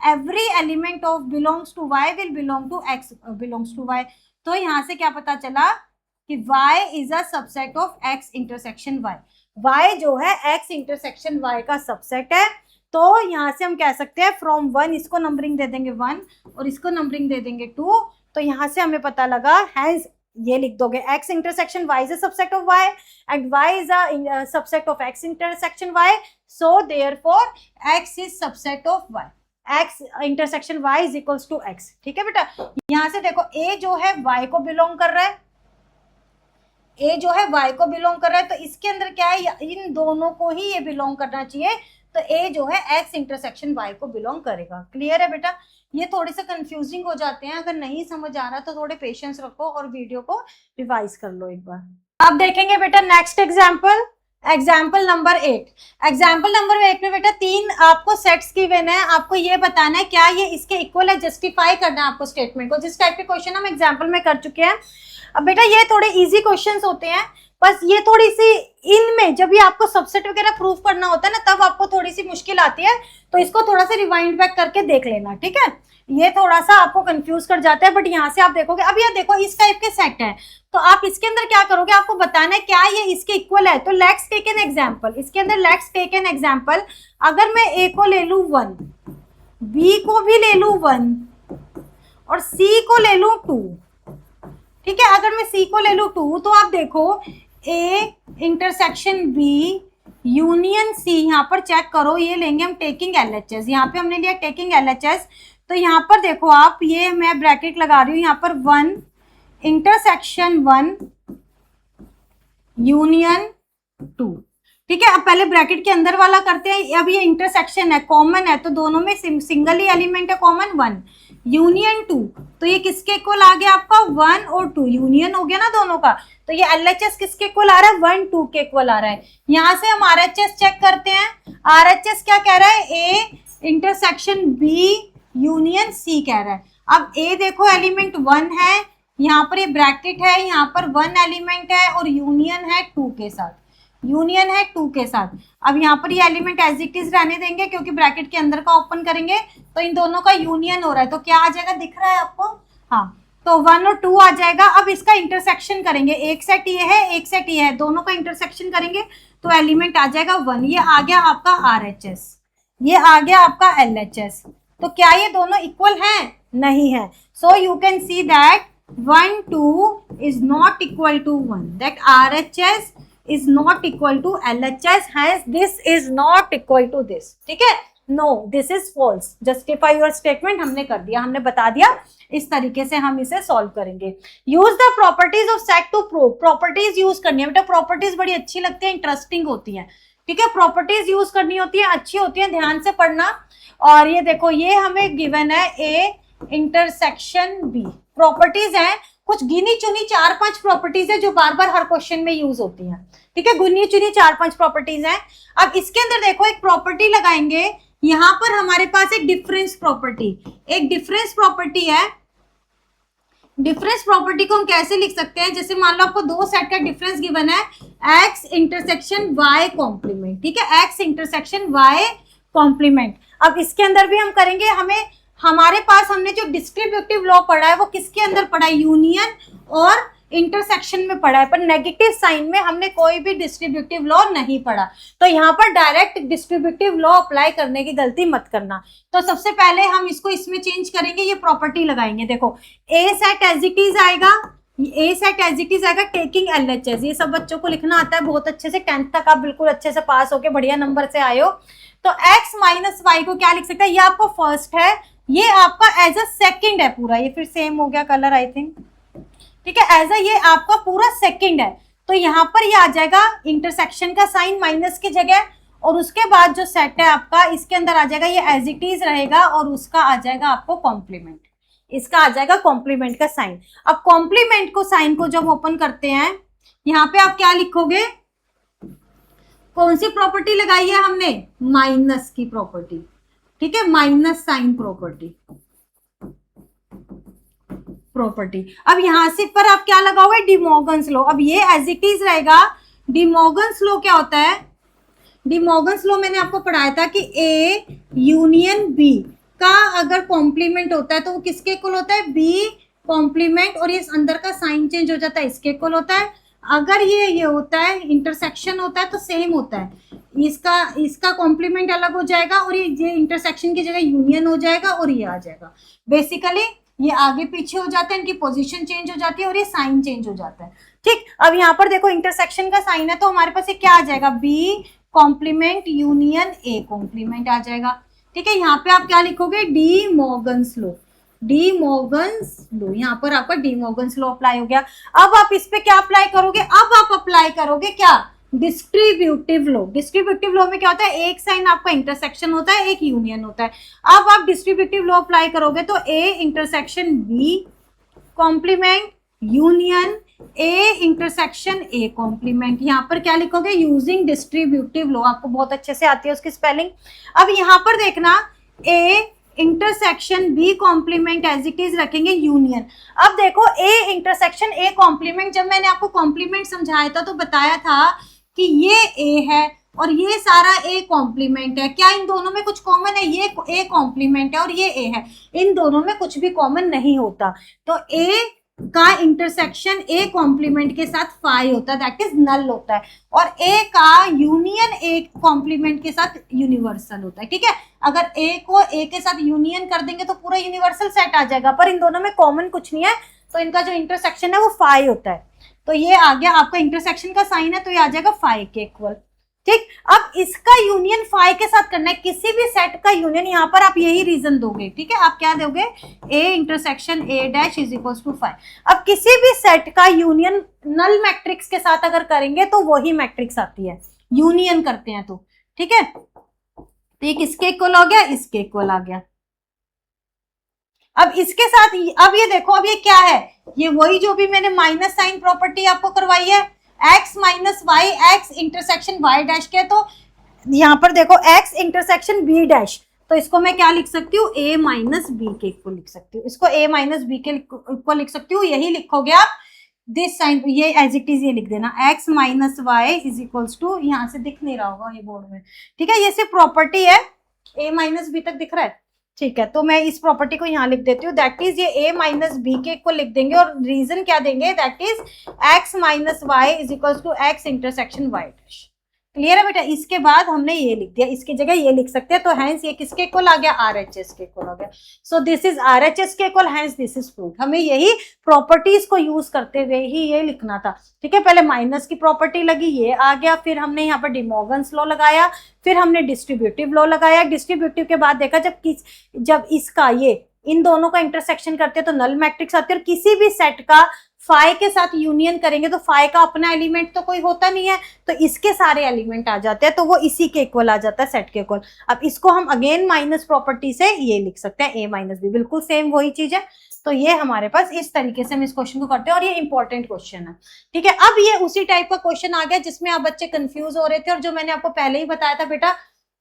every element of belongs to y will belong to x belongs to y। तो यहाँ से क्या पता चला कि y is a subset of x intersection y, y जो है x इंटरसेक्शन y का सबसेट है। तो यहाँ से हम कह सकते हैं फ्रॉम 1, इसको नंबरिंग दे देंगे 1 और इसको नंबरिंग दे देंगे 2। तो यहाँ से हमें पता लगा हैंस ये लिख दोगे x intersection y is a subset of y and y is a subset of x intersection y, so therefore x is subset of y, x intersection y is equals to x। ठीक है बेटा, यहां से देखो a जो है y को belong कर रहा है, a जो है y को बिलोंग कर रहा है, तो इसके अंदर क्या है, इन दोनों को ही ये बिलोंग करना चाहिए, तो a जो है x इंटरसेक्शन y को बिलोंग करेगा। क्लियर है बेटा, ये थोड़े से कंफ्यूजिंग हो जाते हैं, अगर नहीं समझ आ रहा तो थोड़े पेशेंस रखो और वीडियो को रिवाइज कर लो एक बार। अब देखेंगे बेटा next example, example number 8। Example number 8 में बेटा 3 आपको सेट्स गिवन है, आपको ये बताना है क्या ये इसके इक्वल है, जस्टिफाई करना है आपको स्टेटमेंट को। जिस टाइप के क्वेश्चन हम एग्जाम्पल में कर चुके हैं, अब बेटा ये थोड़े इजी क्वेश्चंस होते हैं, बस ये थोड़ी सी इनमें जब भी आपको सबसेट वगैरह प्रूफ करना होता है ना, तब आपको थोड़ी सी मुश्किल आती है, तो इसको थोड़ा सा रिवाइंड बैक करके देख लेना। ठीक है, ये थोड़ा सा आपको कंफ्यूज कर जाता है, बट यहाँ से आप देखोगे, अब ये देखो इस टाइप के सेट है, तो आप इसके अंदर क्या करोगे, आपको बताना है क्या ये इसके इक्वल है। तो लेट्स टेक एन एग्जांपल, इसके अंदर लेट्स टेक एन एग्जांपल, अगर मैं a को ले लूं 1, b को भी ले लूं 1 और c को ले लूं 2, ठीक है, अगर मैं c को ले लूं 2, तो आप देखो a intersection b union c, यहाँ पर चेक करो, ये लेंगे हम टेकिंग LHS, यहाँ पे हमने लिया टेकिंग LHS, तो यहाँ पर देखो आप, ये मैं ब्रैकेट लगा रही हूँ, यहाँ पर 1 इंटरसेक्शन 1 यूनियन 2। ठीक है, अब पहले ब्रैकेट के अंदर वाला करते हैं, अब ये इंटरसेक्शन है, कॉमन है, तो दोनों में सिंगल ही एलिमेंट है कॉमन 1 यूनियन 2, तो ये किसके इक्वल आ गया आपका 1 और 2, यूनियन हो गया ना दोनों का, तो ये LHS किसके इक्वल आ रहा है 1 2 के इक्वल आ रहा है। यहाँ से हम RHS चेक करते हैं, RHS क्या कह रहा है, A intersection B union C कह रहा है। अब A देखो एलिमेंट 1 है, यहाँ पर ये ब्रैकेट है, यहाँ पर 1 एलिमेंट है और यूनियन है 2 के साथ, यूनियन है 2 के साथ। अब यहाँ पर ये एलिमेंट एज इट इज रहने देंगे, क्योंकि ब्रैकेट के अंदर का ओपन करेंगे तो इन दोनों का यूनियन हो रहा है, तो क्या आ जाएगा, दिख रहा है आपको, हाँ, तो 1 और 2 आ जाएगा। अब इसका इंटरसेक्शन करेंगे, एक सेट ये है, एक सेट ये है, दोनों का इंटरसेक्शन करेंगे तो एलिमेंट आ जाएगा 1, ये आ गया आपका RHS, ये आ गया आपका LHS। तो क्या ये दोनों इक्वल हैं, नहीं है, so you can see that 1 2 is not equal to 1, that RHS is not equal to LHS, hence this is not equal to this। ठीक है, no, this is false, justify your statement हमने कर दिया, हमने बता दिया, इस तरीके से हम इसे सॉल्व करेंगे। Use the properties of set to prove, properties use करनी है बेटा, प्रॉपर्टीज बड़ी अच्छी लगती है, इंटरेस्टिंग होती है। ठीक है, प्रॉपर्टीज यूज करनी होती है, अच्छी होती है, ध्यान से पढ़ना। और ये देखो, ये हमें गिवन है A इंटरसेक्शन B, प्रॉपर्टीज है, कुछ गिनी चुनी 4-5 प्रॉपर्टीज है जो बार बार हर क्वेश्चन में यूज होती हैं। ठीक है, गिनी चुनी 4-5 प्रॉपर्टीज हैं। अब इसके अंदर देखो एक प्रॉपर्टी लगाएंगे, यहां पर हमारे पास एक डिफरेंस प्रॉपर्टी, एक डिफरेंस प्रॉपर्टी है। डिफरेंस प्रॉपर्टी को हम कैसे लिख सकते हैं, जैसे मान लो आपको 2 सेट का डिफरेंस गिवन है, x इंटरसेक्शन y कॉम्प्लीमेंट। ठीक है, x इंटरसेक्शन y कॉम्प्लीमेंट। अब इसके अंदर भी हम करेंगे, हमें हमारे पास हमने जो डिस्ट्रीब्यूटिव लॉ पढ़ा है वो किसके अंदर पढ़ा है, यूनियन और इंटरसेक्शन में पढ़ा है, पर नेगेटिव साइन में हमने कोई भी डिस्ट्रीब्यूटिव लॉ नहीं पढ़ा, तो यहाँ पर डायरेक्ट डिस्ट्रीब्यूटिव लॉ अप्लाई करने की गलती मत करना। तो सबसे पहले हम इसको इसमें चेंज करेंगे, ये प्रॉपर्टी लगाएंगे। देखो A set as it is आएगा, A set as it is आएगा टेकिंग LHS, ये सब बच्चों को लिखना आता है बहुत अच्छे से, 10th तक आप बिल्कुल अच्छे से पास होके बढ़िया नंबर से आए हो। तो x माइनस y को क्या लिख सकते हैं, ये आपको फर्स्ट है, ये आपका एज अ सेकंड है पूरा, ये फिर सेम हो गया कलर आई थिंक। ठीक है, एज अ ये आपका पूरा सेकंड है, तो यहाँ पर ये आ जाएगा इंटरसेक्शन का साइन माइनस की जगह, और उसके बाद जो सेट है आपका इसके अंदर आ जाएगा, ये एज इट इज रहेगा, और उसका आ जाएगा आपको कॉम्प्लीमेंट, इसका आ जाएगा कॉम्प्लीमेंट का साइन। अब कॉम्प्लीमेंट को साइन को जब ओपन करते हैं, यहाँ पे आप क्या लिखोगे, कौन सी प्रॉपर्टी लगाई है हमने, माइनस की प्रॉपर्टी। ठीक है, माइनस साइन प्रॉपर्टी, अब यहां से पर आप क्या लगाओगे, डिमॉर्गन्स लॉ। अब ये एज इट इज रहेगा, डिमॉर्गन्स लॉ क्या होता है, डिमॉर्गन्स लॉ मैंने आपको पढ़ाया था कि A यूनियन B का अगर कॉम्प्लीमेंट होता है तो वो किसके इक्वल होता है, B कॉम्प्लीमेंट, और ये अंदर का साइन चेंज हो जाता है, इसके इक्वल होता है। अगर ये होता है इंटरसेक्शन होता है तो सेम होता है, इसका कॉम्प्लीमेंट अलग हो जाएगा और ये इंटरसेक्शन की जगह यूनियन हो जाएगा और ये आ जाएगा। बेसिकली ये आगे पीछे हो जाते हैं, इनकी पोजीशन चेंज हो जाती है और ये साइन चेंज हो जाता है। ठीक, अब यहाँ पर देखो इंटरसेक्शन का साइन है तो हमारे पास ये क्या आ जाएगा, B complement union A complement आ जाएगा। ठीक है, यहाँ पे आप क्या लिखोगे, De Morgan's law, De Morgan's law, यहाँ पर आपका डी मॉर्गन्स लॉ अप्लाई हो गया। अब आप इस पे क्या अप्लाई करोगे, अब आप अप्लाई करोगे क्या, डिस्ट्रीब्यूटिव लॉ। डिस्ट्रीब्यूटिव लॉ में क्या होता है, एक साइन आपका इंटरसेक्शन होता है, एक यूनियन होता है। अब आप डिस्ट्रीब्यूटिव लॉ अप्लाई करोगे तो A intersection B complement union A intersection A complement. यहाँ पर क्या लिखोगे, यूजिंग डिस्ट्रीब्यूटिव लॉ, आपको बहुत अच्छे से आती है उसकी स्पेलिंग। अब यहाँ पर देखना, A intersection B complement as it is रखेंगे यूनियन। अब देखो ए इंटरसेक्शन ए कॉम्प्लीमेंट, जब मैंने आपको कॉम्प्लीमेंट समझाया था तो बताया था कि ये ए है और ये सारा ए कॉम्प्लीमेंट है। क्या इन दोनों में कुछ कॉमन है, ये ए कॉम्प्लीमेंट है और ये ए है, इन दोनों में कुछ भी कॉमन नहीं होता। तो ए का इंटरसेक्शन ए कॉम्प्लीमेंट के साथ फाई होता है, दैट इज नल होता है, और ए का यूनियन ए कॉम्प्लीमेंट के साथ यूनिवर्सल होता है। ठीक है, अगर ए को ए के साथ यूनियन कर देंगे तो पूरा यूनिवर्सल सेट आ जाएगा, पर इन दोनों में कॉमन कुछ नहीं है, तो इनका जो इंटरसेक्शन है वो फाई होता है। तो ये आ गया आपका इंटरसेक्शन का साइन है, तो ये आ जाएगा फाई के इक्वल। ठीक, अब इसका यूनियन फाई के साथ करना है, किसी भी सेट का यूनियन, यहाँ पर आप यही रीजन दोगे। ठीक है, आप क्या दोगे, A intersection A dash is equal to phi. अब किसी भी सेट का यूनियन नल मैट्रिक्स के साथ अगर करेंगे तो वही मैट्रिक्स आती है, यूनियन करते हैं तो। ठीक है, तो ये किसके इक्वल हो गया, इसके इक्वल आ गया। अब इसके साथ अब ये देखो, अब ये क्या है, ये वही जो भी मैंने माइनस साइन प्रॉपर्टी आपको करवाई है, x minus Y X intersection Y dash के। तो यहाँ पर देखो x इंटरसेक्शन b डैश, तो इसको मैं क्या लिख सकती हूँ, a माइनस बी के इक्वल लिख सकती हूँ, इसको a माइनस बी के इक्वल लिख सकती हूँ। यही लिखोगे आप, दिस साइन ये एज इट इज ये लिख देना, x minus Y is equals to, यहाँ से दिख नहीं रहा होगा ये बोर्ड में। ठीक है, ये सिर्फ प्रॉपर्टी है, a माइनस बी तक दिख रहा है। ठीक है, तो मैं इस प्रॉपर्टी को यहाँ लिख देती हूँ, दैट इज ये a माइनस बी के इक्वल लिख देंगे और रीजन क्या देंगे, that is x minus Y is equal to x intersection y dash. Clear है बेटा, इसके बाद हमने ये लिख दिया, इसकी जगह ये लिख सकते हैं, तो हैंस ये किसके इक्वल आ गया, RHS के इक्वल आ गया। सो दिस इज RHS के equal, hence this is proved. हमें यही प्रॉपर्टीज को यूज करते हुए ही ये लिखना था। ठीक है, पहले माइनस की प्रॉपर्टी लगी, ये आ गया, फिर हमने यहाँ पर डी मॉर्गन्स लॉ लगाया, फिर हमने डिस्ट्रीब्यूटिव लॉ लगाया। डिस्ट्रीब्यूटिव के बाद देखा जब इसका ये इन दोनों का इंटरसेक्शन करते हैं तो नल मैट्रिक्स आती है, और किसी भी सेट का फाई के साथ यूनियन करेंगे तो फाई का अपना एलिमेंट तो कोई होता नहीं है, तो इसके सारे एलिमेंट आ जाते हैं, तो वो इसी के इक्वल आ जाता है, सेट के इक्वल। अब इसको हम अगेन माइनस प्रॉपर्टी से ये लिख सकते हैं, a माइनस बी, बिल्कुल सेम वही चीज है। तो ये हमारे पास इस तरीके से हम इस क्वेश्चन को करते हैं, और ये इंपॉर्टेंट क्वेश्चन है। ठीक है, अब ये उसी टाइप का क्वेश्चन आ गया जिसमें आप बच्चे कंफ्यूज हो रहे थे, और जो मैंने आपको पहले ही बताया था, बेटा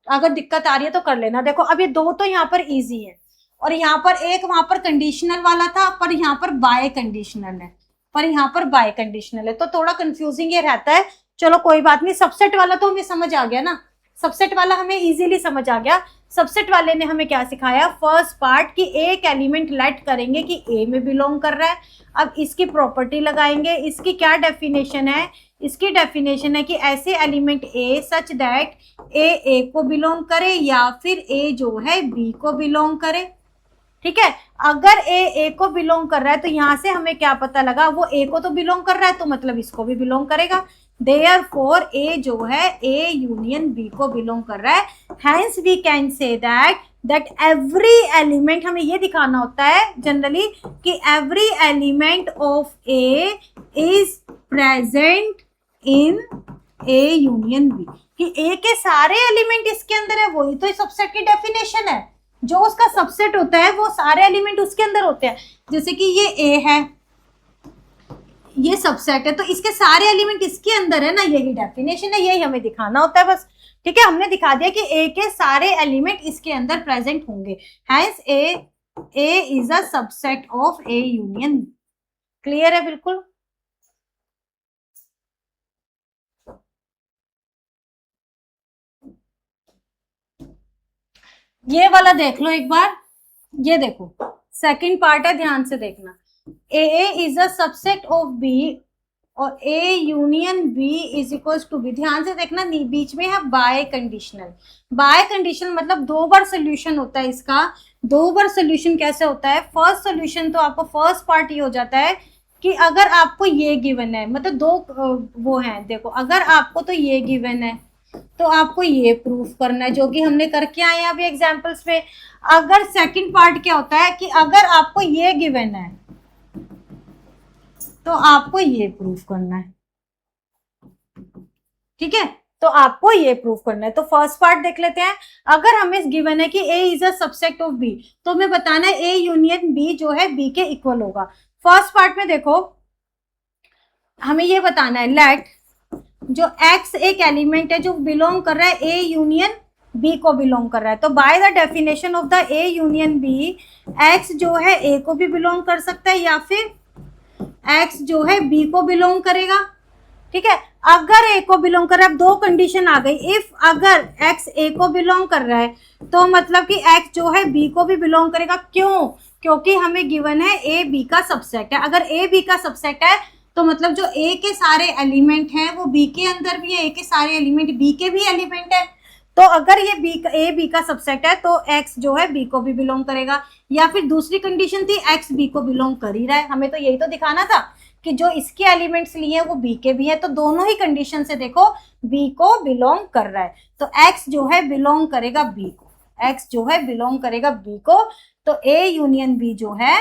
अगर दिक्कत आ रही है तो कर लेना। देखो अब ये दो तो यहाँ पर ईजी है, और यहाँ पर एक वहां पर कंडीशनल वाला था, पर यहाँ पर बाय कंडीशनल है, पर यहाँ पर बाय कंडीशनल है, तो थोड़ा कंफ्यूजिंग ये रहता है। चलो कोई बात नहीं, सबसेट वाला तो हमें समझ आ गया ना, सबसेट वाला हमें इजीली समझ आ गया। सबसेट वाले ने हमें क्या सिखाया, फर्स्ट पार्ट की एक एलिमेंट लेट करेंगे कि ए में बिलोंग कर रहा है। अब इसकी प्रॉपर्टी लगाएंगे, इसकी क्या डेफिनेशन है, इसकी डेफिनेशन है कि ऐसे एलिमेंट ए सच दैट ए को बिलोंग करे या फिर ए जो है बी को बिलोंग करे। ठीक है, अगर ए को बिलोंग कर रहा है तो यहां से हमें क्या पता लगा, वो ए को तो बिलोंग कर रहा है, तो मतलब इसको भी बिलोंग करेगा। देयरफॉर ए जो है ए यूनियन बी को बिलोंग कर रहा है। Hence we can say that every element, हमें ये दिखाना होता है जनरली कि every element of A is present in A union B, कि ए के सारे एलिमेंट इसके अंदर है, वही तो सबसेट की डेफिनेशन है। जो उसका सबसेट होता है वो सारे एलिमेंट उसके अंदर होते हैं, जैसे कि ये ए है, ये सबसेट है, तो इसके सारे एलिमेंट इसके अंदर है ना, यही डेफिनेशन है, यही हमें दिखाना होता है बस। ठीक है, हमने दिखा दिया कि ए के सारे एलिमेंट इसके अंदर प्रेजेंट होंगे, hence A is a subset of A union. Clear है बिल्कुल। ये वाला देख लो एक बार, ये देखो सेकंड पार्ट है, ध्यान से देखना। A is a subset of B और A union B is equal to B. ध्यान से देखना, बीच में है बाय कंडीशनल। बाय कंडीशनल मतलब दो बार सोल्यूशन होता है इसका, दो बार सोल्यूशन कैसे होता है, फर्स्ट सोल्यूशन तो आपको फर्स्ट पार्ट ये हो जाता है कि अगर आपको ये गिवन है, मतलब दो वो हैं, देखो अगर आपको तो ये गिवन है तो आपको ये प्रूफ करना है, जो कि हमने करके आए हैं अभी एग्जांपल्स पे। अगर सेकंड पार्ट क्या होता है कि अगर आपको ये गिवन है तो आपको ये प्रूफ करना है, ठीक है, तो आपको ये प्रूफ करना है। तो फर्स्ट पार्ट देख लेते हैं। अगर हमें गिवन है कि A is a subset of B, तो हमें बताना है ए यूनियन बी जो है बी के इक्वल होगा। फर्स्ट पार्ट में देखो हमें ये बताना है, लेट जो x एक एलिमेंट है जो बिलोंग कर रहा है ए यूनियन बी को बिलोंग कर रहा है, तो by the definition of the A union B x जो है ए को भी बिलोंग कर सकता है या फिर x जो है बी को बिलोंग करेगा, ठीक है। अगर ए को बिलोंग कर रहा है, अब दो कंडीशन आ गई, इफ अगर x ए को बिलोंग कर रहा है तो मतलब कि x जो है बी को भी बिलोंग करेगा। क्यों? क्योंकि हमें गिवन है ए बी का सबसेट है। अगर ए बी का सबसेट है तो मतलब जो ए के सारे एलिमेंट हैं वो बी के अंदर भी है, ए के सारे एलिमेंट बी के भी एलिमेंट है। तो अगर ये बी ए बी का सबसेट है तो एक्स जो है बी को भी बिलोंग करेगा। या फिर दूसरी कंडीशन थी एक्स बी को बिलोंग कर ही रहा है, हमें तो यही तो दिखाना था कि जो इसके एलिमेंट्स लिए हैं वो बी के भी है, तो दोनों ही कंडीशन से देखो बी को बिलोंग कर रहा है, तो एक्स जो है बिलोंग करेगा बी को, एक्स जो है बिलोंग करेगा बी को। तो ए यूनियन बी जो है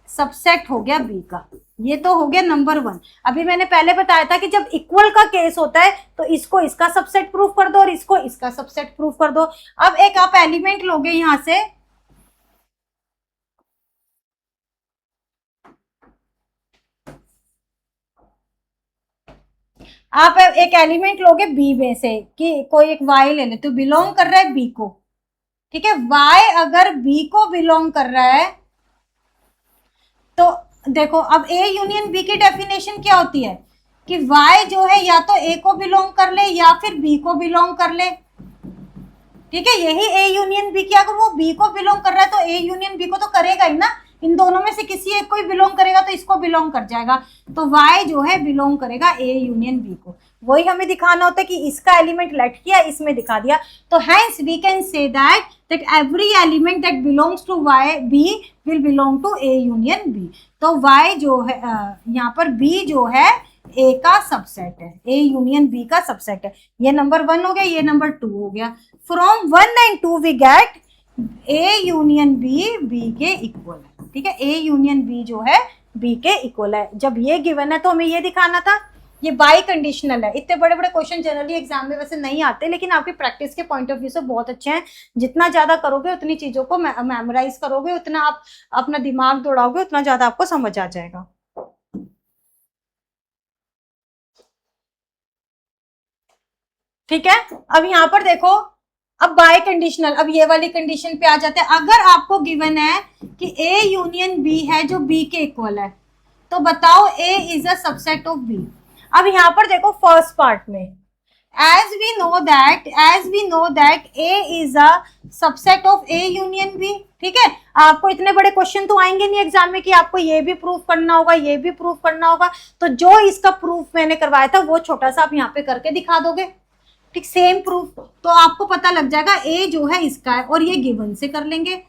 सबसेट हो गया बी का। ये तो हो गया नंबर 1। अभी मैंने पहले बताया था कि जब इक्वल का केस होता है तो इसको इसका सबसेट प्रूफ कर दो और इसको इसका सबसेट प्रूफ कर दो। अब एक आप एलिमेंट लोगे यहां से, आप एक एलिमेंट लोगे बी में से कि कोई एक वाई ले ले, तो बिलोंग कर रहा है बी को, ठीक है। वाई अगर बी को बिलोंग कर रहा है तो देखो अब ए यूनियन बी की डेफिनेशन क्या होती है कि y जो है या तो a को बिलोंग कर ले या फिर b को बिलोंग कर ले, ठीक है। यही a यूनियन b की, अगर वो b को बिलोंग कर रहा है तो a यूनियन b को तो करेगा ही ना, इन दोनों में से किसी एक को ही बिलोंग करेगा तो इसको बिलोंग कर जाएगा। तो y जो है बिलोंग करेगा a यूनियन b को। वही हमें दिखाना होता है कि इसका एलिमेंट लेट किया, इसमें दिखा दिया। तो hence we can say that every element that belongs to y b will belong to a union b। तो y जो है यहाँ पर b जो है ए का सबसेट है, ए यूनियन बी का सबसेट है। ये नंबर 1 हो गया, ये नंबर 2 हो गया। From 1 and 2 we get A union B B के इक्वल है, ठीक है। ए यूनियन बी जो है बी के इक्वल है। जब ये गिवन है तो हमें ये दिखाना था, ये बाई कंडीशनल है। इतने बड़े बड़े क्वेश्चन जनरली एग्जाम में वैसे नहीं आते, लेकिन आपकी प्रैक्टिस के पॉइंट ऑफ व्यू से बहुत अच्छे हैं। जितना ज्यादा करोगे उतनी चीजों को मेमोराइज करोगे, उतना आप अपना दिमाग दौड़ाओगे, उतना ज्यादा आपको समझ आ जाएगा। ठीक है। अब यहाँ पर देखो, अब बाय कंडीशनल, अब ये वाली कंडीशन पे आ जाते हैं। अगर आपको गिवन है कि ए यूनियन बी है जो बी के इक्वल है, तो बताओ A is a subset of B. अब यहाँ पर देखो फर्स्ट पार्ट में, as we know that A is a subset of A union B, ठीक है। आपको इतने बड़े क्वेश्चन तो आएंगे नहीं एग्जाम में कि आपको ये भी प्रूफ करना होगा, ये भी प्रूफ करना होगा। तो जो इसका प्रूफ मैंने करवाया था वो छोटा सा आप यहाँ पे करके दिखा दोगे, ठीक, सेम प्रूफ, तो आपको पता लग जाएगा ए जो है इसका है। और ये गिवन से कर लेंगे,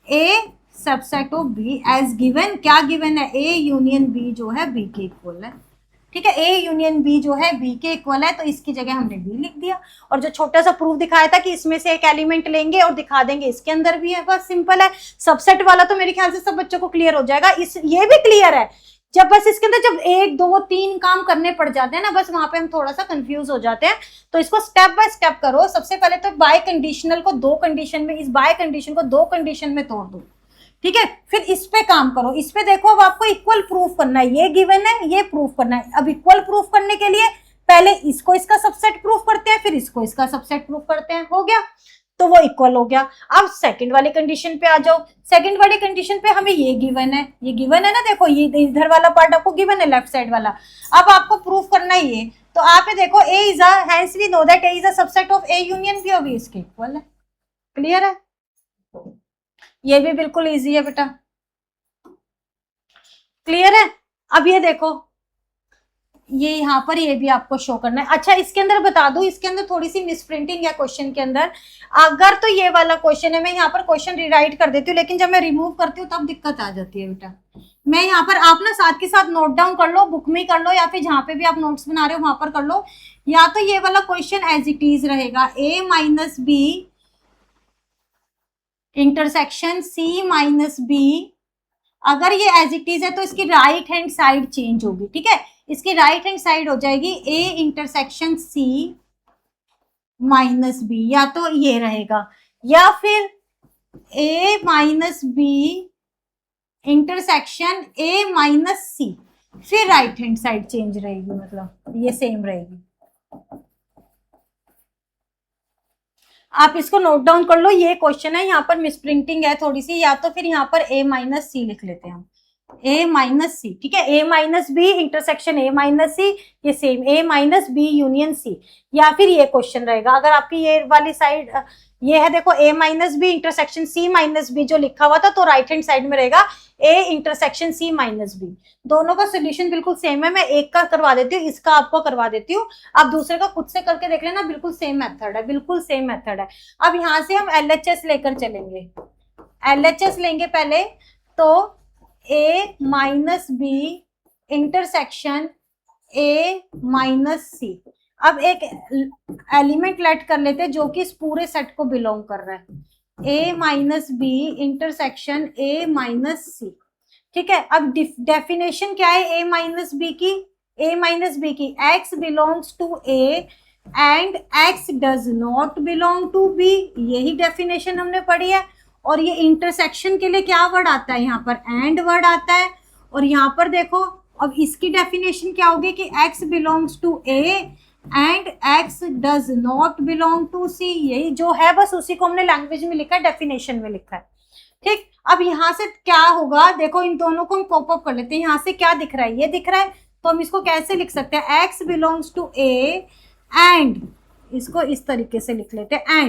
A subset of B as given, क्या गिवन है, ए यूनियन बी जो है बी के इक्वल है, ठीक है। ए यूनियन बी जो है बी के इक्वल है, तो इसकी जगह हमने बी लिख दिया। और जो छोटा सा प्रूफ दिखाया था कि इसमें से एक एलिमेंट लेंगे और दिखा देंगे इसके अंदर भी है, बस सिंपल है। सबसेट वाला तो मेरे ख्याल से सब बच्चों को क्लियर हो जाएगा। इस ये भी क्लियर है, जब बस इसके अंदर जब 1 2 3 काम करने पड़ जाते हैं ना, बस वहां पे हम थोड़ा सा कंफ्यूज हो जाते हैं। तो इसको स्टेप बाय स्टेप करो। सबसे पहले तो बाय कंडीशनल को 2 कंडीशन में, इस बाय कंडीशन को 2 कंडीशन में तोड़ दो, ठीक है। फिर इस पे काम करो। इस पे देखो अब आपको इक्वल प्रूफ करना है, ये गिवन है, ये प्रूफ करना है। अब इक्वल प्रूफ करने के लिए पहले इसको इसका सबसेट प्रूफ करते हैं, फिर इसको इसका सबसेट प्रूफ करते हैं, हो गया, तो वो इक्वल हो गया। अब सेकंड वाली कंडीशन पे आ जाओ। सेकंड वाली कंडीशन पे हमें ये गिवन है, ये गिवन है ना, देखो ये इधर वाला पार्ट आपको गिवन है, लेफ्ट साइड वाला। अब आपको प्रूफ करना है ये, तो आप ये देखो A is a, hence we know that A is a subset of A union B, और बी इसके इक्वल है। क्लियर है? ये भी बिल्कुल इजी है बेटा, क्लियर है। अब ये देखो ये यहाँ पर ये भी आपको शो करना है। अच्छा इसके अंदर बता दूं, इसके अंदर थोड़ी सी मिसप्रिंटिंग है क्वेश्चन के अंदर। अगर तो ये वाला क्वेश्चन है, मैं यहाँ पर क्वेश्चन रिराइट कर देती हूँ, लेकिन जब मैं रिमूव करती हूँ तब दिक्कत आ जाती है बेटा। मैं यहाँ पर, आप ना साथ के साथ नोट डाउन कर लो, बुक में कर लो या फिर जहाँ पे भी आप नोट्स बना रहे हो वहां पर कर लो। या तो ये वाला क्वेश्चन एज इट इज रहेगा, a minus B intersection c minus B. अगर ये एज इट इज है तो इसकी राइट हैंड साइड चेंज होगी, ठीक है। इसकी राइट हैंड साइड हो जाएगी a intersection c minus B, या तो ये रहेगा, या फिर a minus B intersection a minus C, फिर राइट हैंड साइड चेंज रहेगी, मतलब ये सेम रहेगी। आप इसको नोट डाउन कर लो, ये क्वेश्चन है, यहाँ पर मिसप्रिंटिंग है थोड़ी सी, या तो फिर यहाँ पर a माइनस सी लिख लेते हैं हम, a माइनस सी, ठीक है। a minus B intersection a minus C, ये same a minus B union C, या फिर ये क्वेश्चन रहेगा। अगर आपकी ये वाली साइड ये है, देखो a minus B intersection c minus B जो लिखा हुआ था, तो राइट हैंड साइड में रहेगा a intersection c minus B. दोनों का सोल्यूशन बिल्कुल सेम है, मैं एक का करवा देती हूँ, इसका आपको करवा देती हूँ, आप दूसरे का खुद से करके देख लेना, बिल्कुल सेम मेथड है, बिल्कुल सेम मेथड है। अब यहाँ से हम LHS लेकर चलेंगे, LHS लेंगे पहले, तो a minus B intersection a minus C. अब एक एलिमेंट लेट कर लेते हैं जो कि इस पूरे सेट को बिलोंग कर रहा है, a minus B intersection a minus C, ठीक है। अब डेफिनेशन क्या है a माइनस बी की, a माइनस बी की, x belongs to a and x does not belong to b, यही डेफिनेशन हमने पढ़ी है। और ये इंटरसेक्शन के लिए क्या वर्ड आता है, यहाँ पर एंड वर्ड आता है। और यहाँ पर देखो, अब इसकी डेफिनेशन क्या होगी कि x belongs to a and x does not belong to c, यही जो है, बस उसी को हमने लैंग्वेज में लिखा है, डेफिनेशन में लिखा है, ठीक। अब यहाँ से क्या होगा, देखो इन दोनों को हम पॉप अप कर लेते हैं। यहाँ से क्या दिख रहा है, ये दिख रहा है, तो हम इसको कैसे लिख सकते हैं, x belongs to a and, इसको इस तरीके से लिख लेते हैं,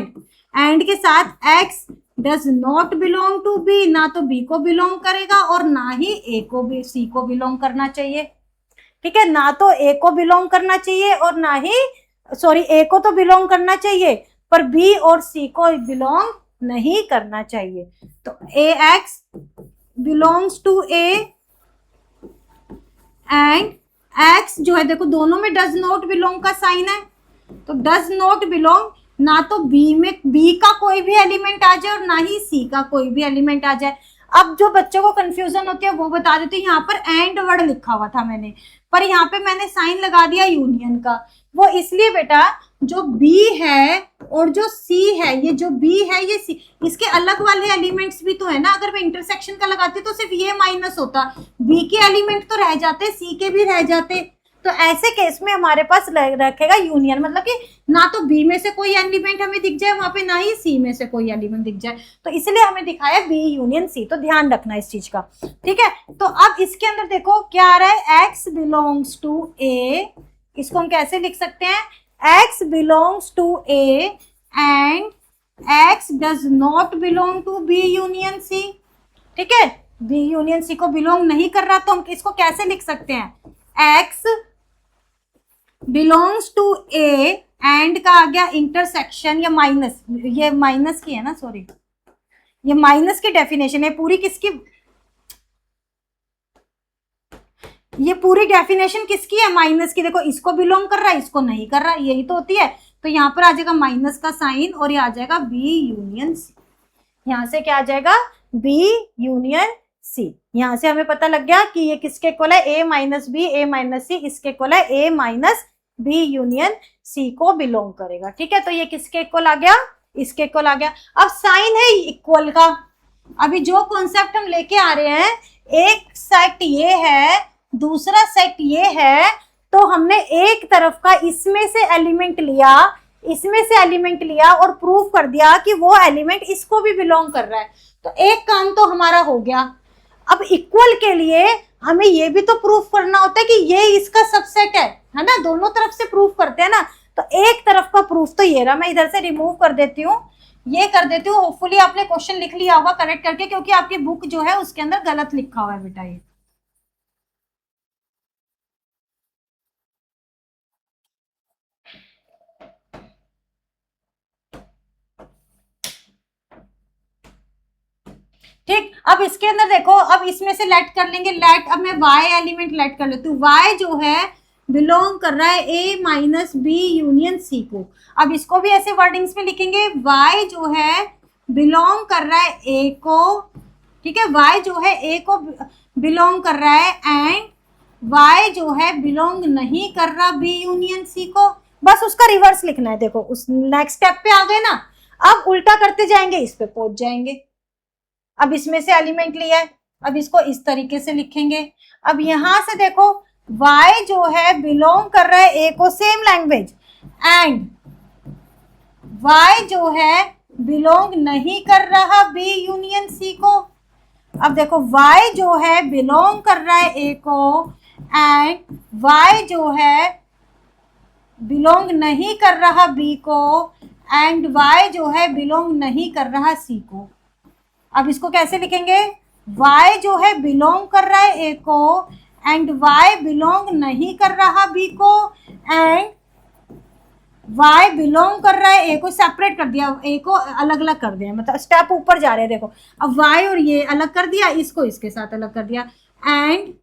एंड के साथ x does not belong to b, ना तो b को बिलोंग करेगा और ना ही a को भी, c को बिलोंग करना चाहिए, ठीक है। ना तो a को बिलोंग करना चाहिए और ना ही, सॉरी, a को तो बिलोंग करना चाहिए पर b और c को बिलोंग नहीं करना चाहिए। तो ax belongs to a and x जो है, देखो दोनों में डज नॉट बिलोंग का साइन है, तो डज नॉट बिलोंग, ना तो b में b का कोई भी एलिमेंट आ जाए और ना ही c का कोई भी एलिमेंट आ जाए। अब जो बच्चों को कंफ्यूजन होती है वो बता देती हूँ, यहाँ पर एंड वर्ड लिखा हुआ था मैंने, पर यहाँ पे मैंने साइन लगा दिया यूनियन का। वो इसलिए बेटा, जो b है और जो c है, ये जो b है ये c, इसके अलग वाले एलिमेंट्स भी तो है ना। अगर मैं इंटरसेक्शन का लगाती तो सिर्फ ये माइनस होता, b के एलिमेंट तो रह जाते, c के भी रह जाते। तो ऐसे केस में हमारे पास रखेगा यूनियन, मतलब कि ना तो b में से कोई एलिमेंट हमें दिख जाए वहां पे, ना ही c में से कोई एलिमेंट दिख जाए, तो इसलिए हमें दिखाया b यूनियन c। तो ध्यान रखना इस चीज का, ठीक है। तो अब इसके अंदर देखो क्या आ रहा है, x बिलोंग्स टू a, इसको हम कैसे लिख सकते हैं, x belongs to a and x does not belong to b union c, ठीक है। b यूनियन c को बिलोंग नहीं कर रहा, तो हम इसको कैसे लिख सकते हैं, x belongs to a and का आ गया इंटरसेक्शन, या माइनस, ये माइनस की है ना, सॉरी, ये माइनस की डेफिनेशन है पूरी, किसकी, ये पूरी डेफिनेशन किसकी है, माइनस की। देखो इसको बिलोंग कर रहा है, इसको नहीं कर रहा, यही तो होती है। तो यहाँ पर आ जाएगा माइनस का साइन और ये आ जाएगा b यूनियन c, यहाँ से क्या आ जाएगा, b यूनियन c। यहाँ से हमें पता लग गया कि ये किसके इक्वल है, a minus B, a minus C, इसके इक्वल है a minus B union c को बिलोंग करेगा, ठीक है। तो ये किसके इक्वल आ गया, इसके इक्वल आ गया। अब साइन है इक्वल का, अभी जो कॉन्सेप्ट हम लेके आ रहे हैं, एक सेट ये है, दूसरा सेट ये है, तो हमने एक तरफ का इसमें से एलिमेंट लिया, इसमें से एलिमेंट लिया और प्रूव कर दिया कि वो एलिमेंट इसको भी बिलोंग कर रहा है, तो एक काम तो हमारा हो गया। अब इक्वल के लिए हमें ये भी तो प्रूफ करना होता है कि ये इसका सबसेट है ना, दोनों तरफ से प्रूफ करते हैं ना। तो एक तरफ का प्रूफ तो ये रहा, मैं इधर से रिमूव कर देती हूँ, ये कर देती हूँ। होपफुली आपने क्वेश्चन लिख लिया होगा करेक्ट करके, क्योंकि आपकी बुक जो है उसके अंदर गलत लिखा हुआ है बेटा ये। ठीक, अब इसके अंदर देखो, अब इसमें से लेट कर लेंगे, लेट, अब मैं y एलिमेंट लेट कर लेती हूँ। y जो है बिलोंग कर रहा है a minus B union c को। अब इसको भी ऐसे वर्डिंग्स में लिखेंगे, y जो है बिलोंग कर रहा है a को, ठीक है, y जो है a को बिलोंग कर रहा है, एंड y जो है बिलोंग नहीं कर रहा b यूनियन c को। बस उसका रिवर्स लिखना है। देखो उस नेक्स्ट स्टेप पे आ गए ना, अब उल्टा करते जाएंगे, इस पे पहुंच जाएंगे। अब इसमें से एलिमेंट लिया है, अब इसको इस तरीके से लिखेंगे। अब यहां से देखो y जो है बिलोंग कर रहा है a को, सेम लैंग्वेज, एंड y जो है बिलोंग नहीं कर रहा b यूनियन c को। अब देखो y जो है बिलोंग कर रहा है a को, एंड y जो है बिलोंग नहीं कर रहा b को, एंड y जो है बिलोंग नहीं कर रहा c को। अब इसको कैसे लिखेंगे, y जो है बिलोंग कर रहा है a को, एंड y बिलोंग नहीं कर रहा b को, एंड y बिलोंग कर रहा है a को। सेपरेट कर दिया, a को अलग अलग कर दिया, मतलब स्टेप ऊपर जा रहे हैं। देखो अब y और ये अलग कर दिया, इसको इसके साथ अलग कर दिया, एंड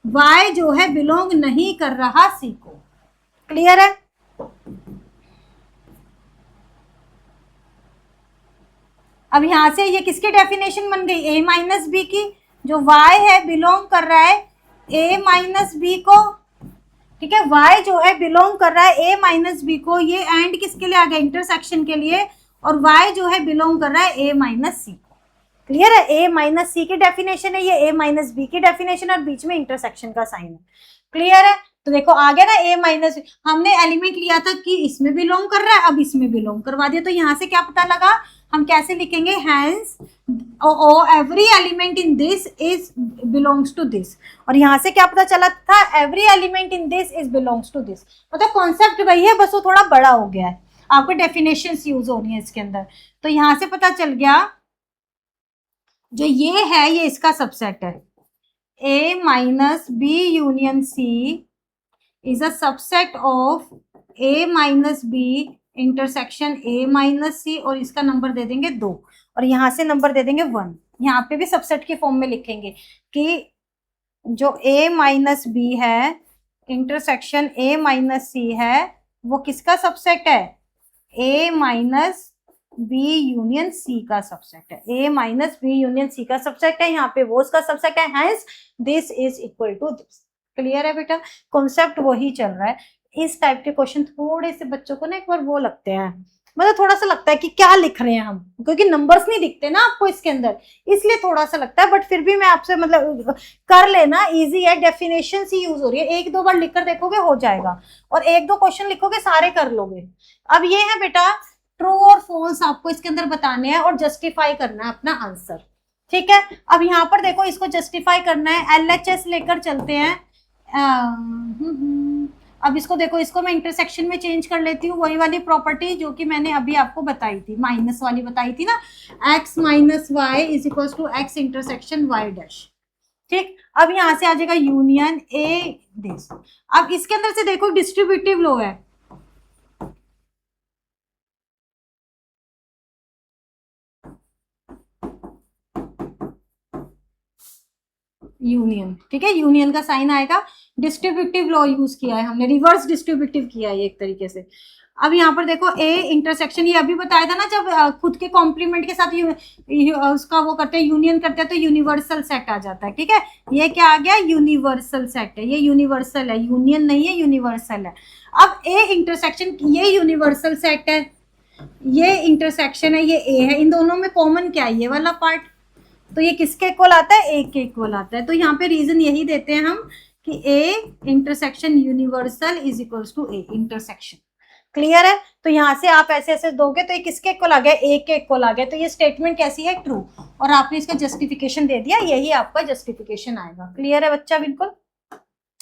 y जो है बिलोंग नहीं कर रहा c को। क्लियर है? अब यहां से ये किसकी डेफिनेशन बन गई, a माइनस बी की। जो y है बिलोंग कर रहा है a माइनस बी को, ठीक है, y जो है बिलोंग कर रहा है a माइनस बी को, ये एंड किसके लिए आ गया, इंटरसेक्शन के लिए, और y जो है बिलोंग कर रहा है a माइनस सी को। क्लियर है? a माइनस सी की डेफिनेशन है ये, a माइनस बी की डेफिनेशन, और बीच में इंटरसेक्शन का साइन है। क्लियर है? तो देखो आ गया ना, a माइनस, हमने एलिमेंट लिया था कि इसमें बिलोंग कर रहा है, अब इसमें बिलोंग करवा दिया। तो यहाँ से क्या पता लगा, हम कैसे लिखेंगे, hence every element in this is belongs to this. और यहाँ से क्या पता चला था, every element in this is belongs to this. मतलब कॉन्सेप्ट वही है, बस वो थोड़ा बड़ा हो गया है, आपको डेफिनेशंस यूज हो रही है इसके अंदर। तो यहाँ से पता चल गया जो ये है ये इसका सबसेट है, a minus B union c is a subset of a minus B intersection a minus c, और इसका नंबर दे देंगे 2, और यहाँ से नंबर दे देंगे 1। यहाँ पे भी सबसेट की फॉर्म में लिखेंगे कि जो a माइनस बी है इंटरसेक्शन a माइनस c है, वो किसका सबसेट है, a minus B union C का सबसेट है, a minus B union C का सबसेट है। यहाँ पे वो उसका सबसेट है, hence this is equal to this. Clear है बेटा? कॉन्सेप्ट वही चल रहा है। इस टाइप के क्वेश्चन थोड़े से बच्चों को ना एक बार वो लगते हैं, मतलब थोड़ा सा लगता है कि क्या लिख रहे हैं हम, क्योंकि नंबर्स नहीं दिखते ना आपको इसके अंदर, इसलिए थोड़ा सा लगता है। बट फिर भी मैं आपसे मतलब कर लेना, इजी है, डेफिनेशन ही यूज हो रही है, 1-2 बार लिखकर देखोगे हो जाएगा, और 1-2 क्वेश्चन लिखोगे सारे कर लोगे। अब ये है बेटा ट्रू और फॉल्स, आपको इसके अंदर बताने हैं और जस्टिफाई करना है अपना आंसर। ठीक है, अब यहाँ पर देखो इसको जस्टिफाई करना है, LHS लेकर चलते हैं। अब इसको देखो, इसको मैं इंटरसेक्शन में चेंज कर लेती हूँ, वही वाली प्रॉपर्टी जो कि मैंने अभी आपको बताई थी, माइनस वाली बताई थी ना, x minus Y is equal to X intersection y dash. ठीक, अब यहाँ से आ जाएगा यूनियन a दिस। अब इसके अंदर से देखो डिस्ट्रीब्यूटिव लॉ है, यूनियन, ठीक है, यूनियन का साइन आएगा, डिस्ट्रीब्यूटिव लॉ यूज किया है हमने, रिवर्स डिस्ट्रीब्यूटिव किया है एक तरीके से। अब यहाँ पर देखो a इंटरसेक्शन, ये अभी बताया था ना, जब खुद के कॉम्प्लीमेंट के साथ उसका वो करते हैं, यूनियन करते हैं, तो यूनिवर्सल सेट आ जाता है। ठीक है, ये क्या आ गया, यूनिवर्सल सेट है, ये यूनिवर्सल है, यूनियन नहीं है, यूनिवर्सल है। अब a इंटरसेक्शन, ये यूनिवर्सल सेट है, ये इंटरसेक्शन है, ये a है, इन दोनों में कॉमन क्या है, ये वाला पार्ट, तो ये किसके इक्वल आता है, a के इक्वल आता है। तो यहाँ पे रीजन यही देते हैं हम कि a intersection universal is equals to a intersection. Clear है? तो यहाँ से आप ऐसे ऐसे दोगे तो ये किसके इक्वल आ गया, a के इक्वल आ गया। तो ये स्टेटमेंट कैसी है, ट्रू, और आपने इसका जस्टिफिकेशन दे दिया, यही आपका जस्टिफिकेशन आएगा। क्लियर है बच्चा? बिल्कुल।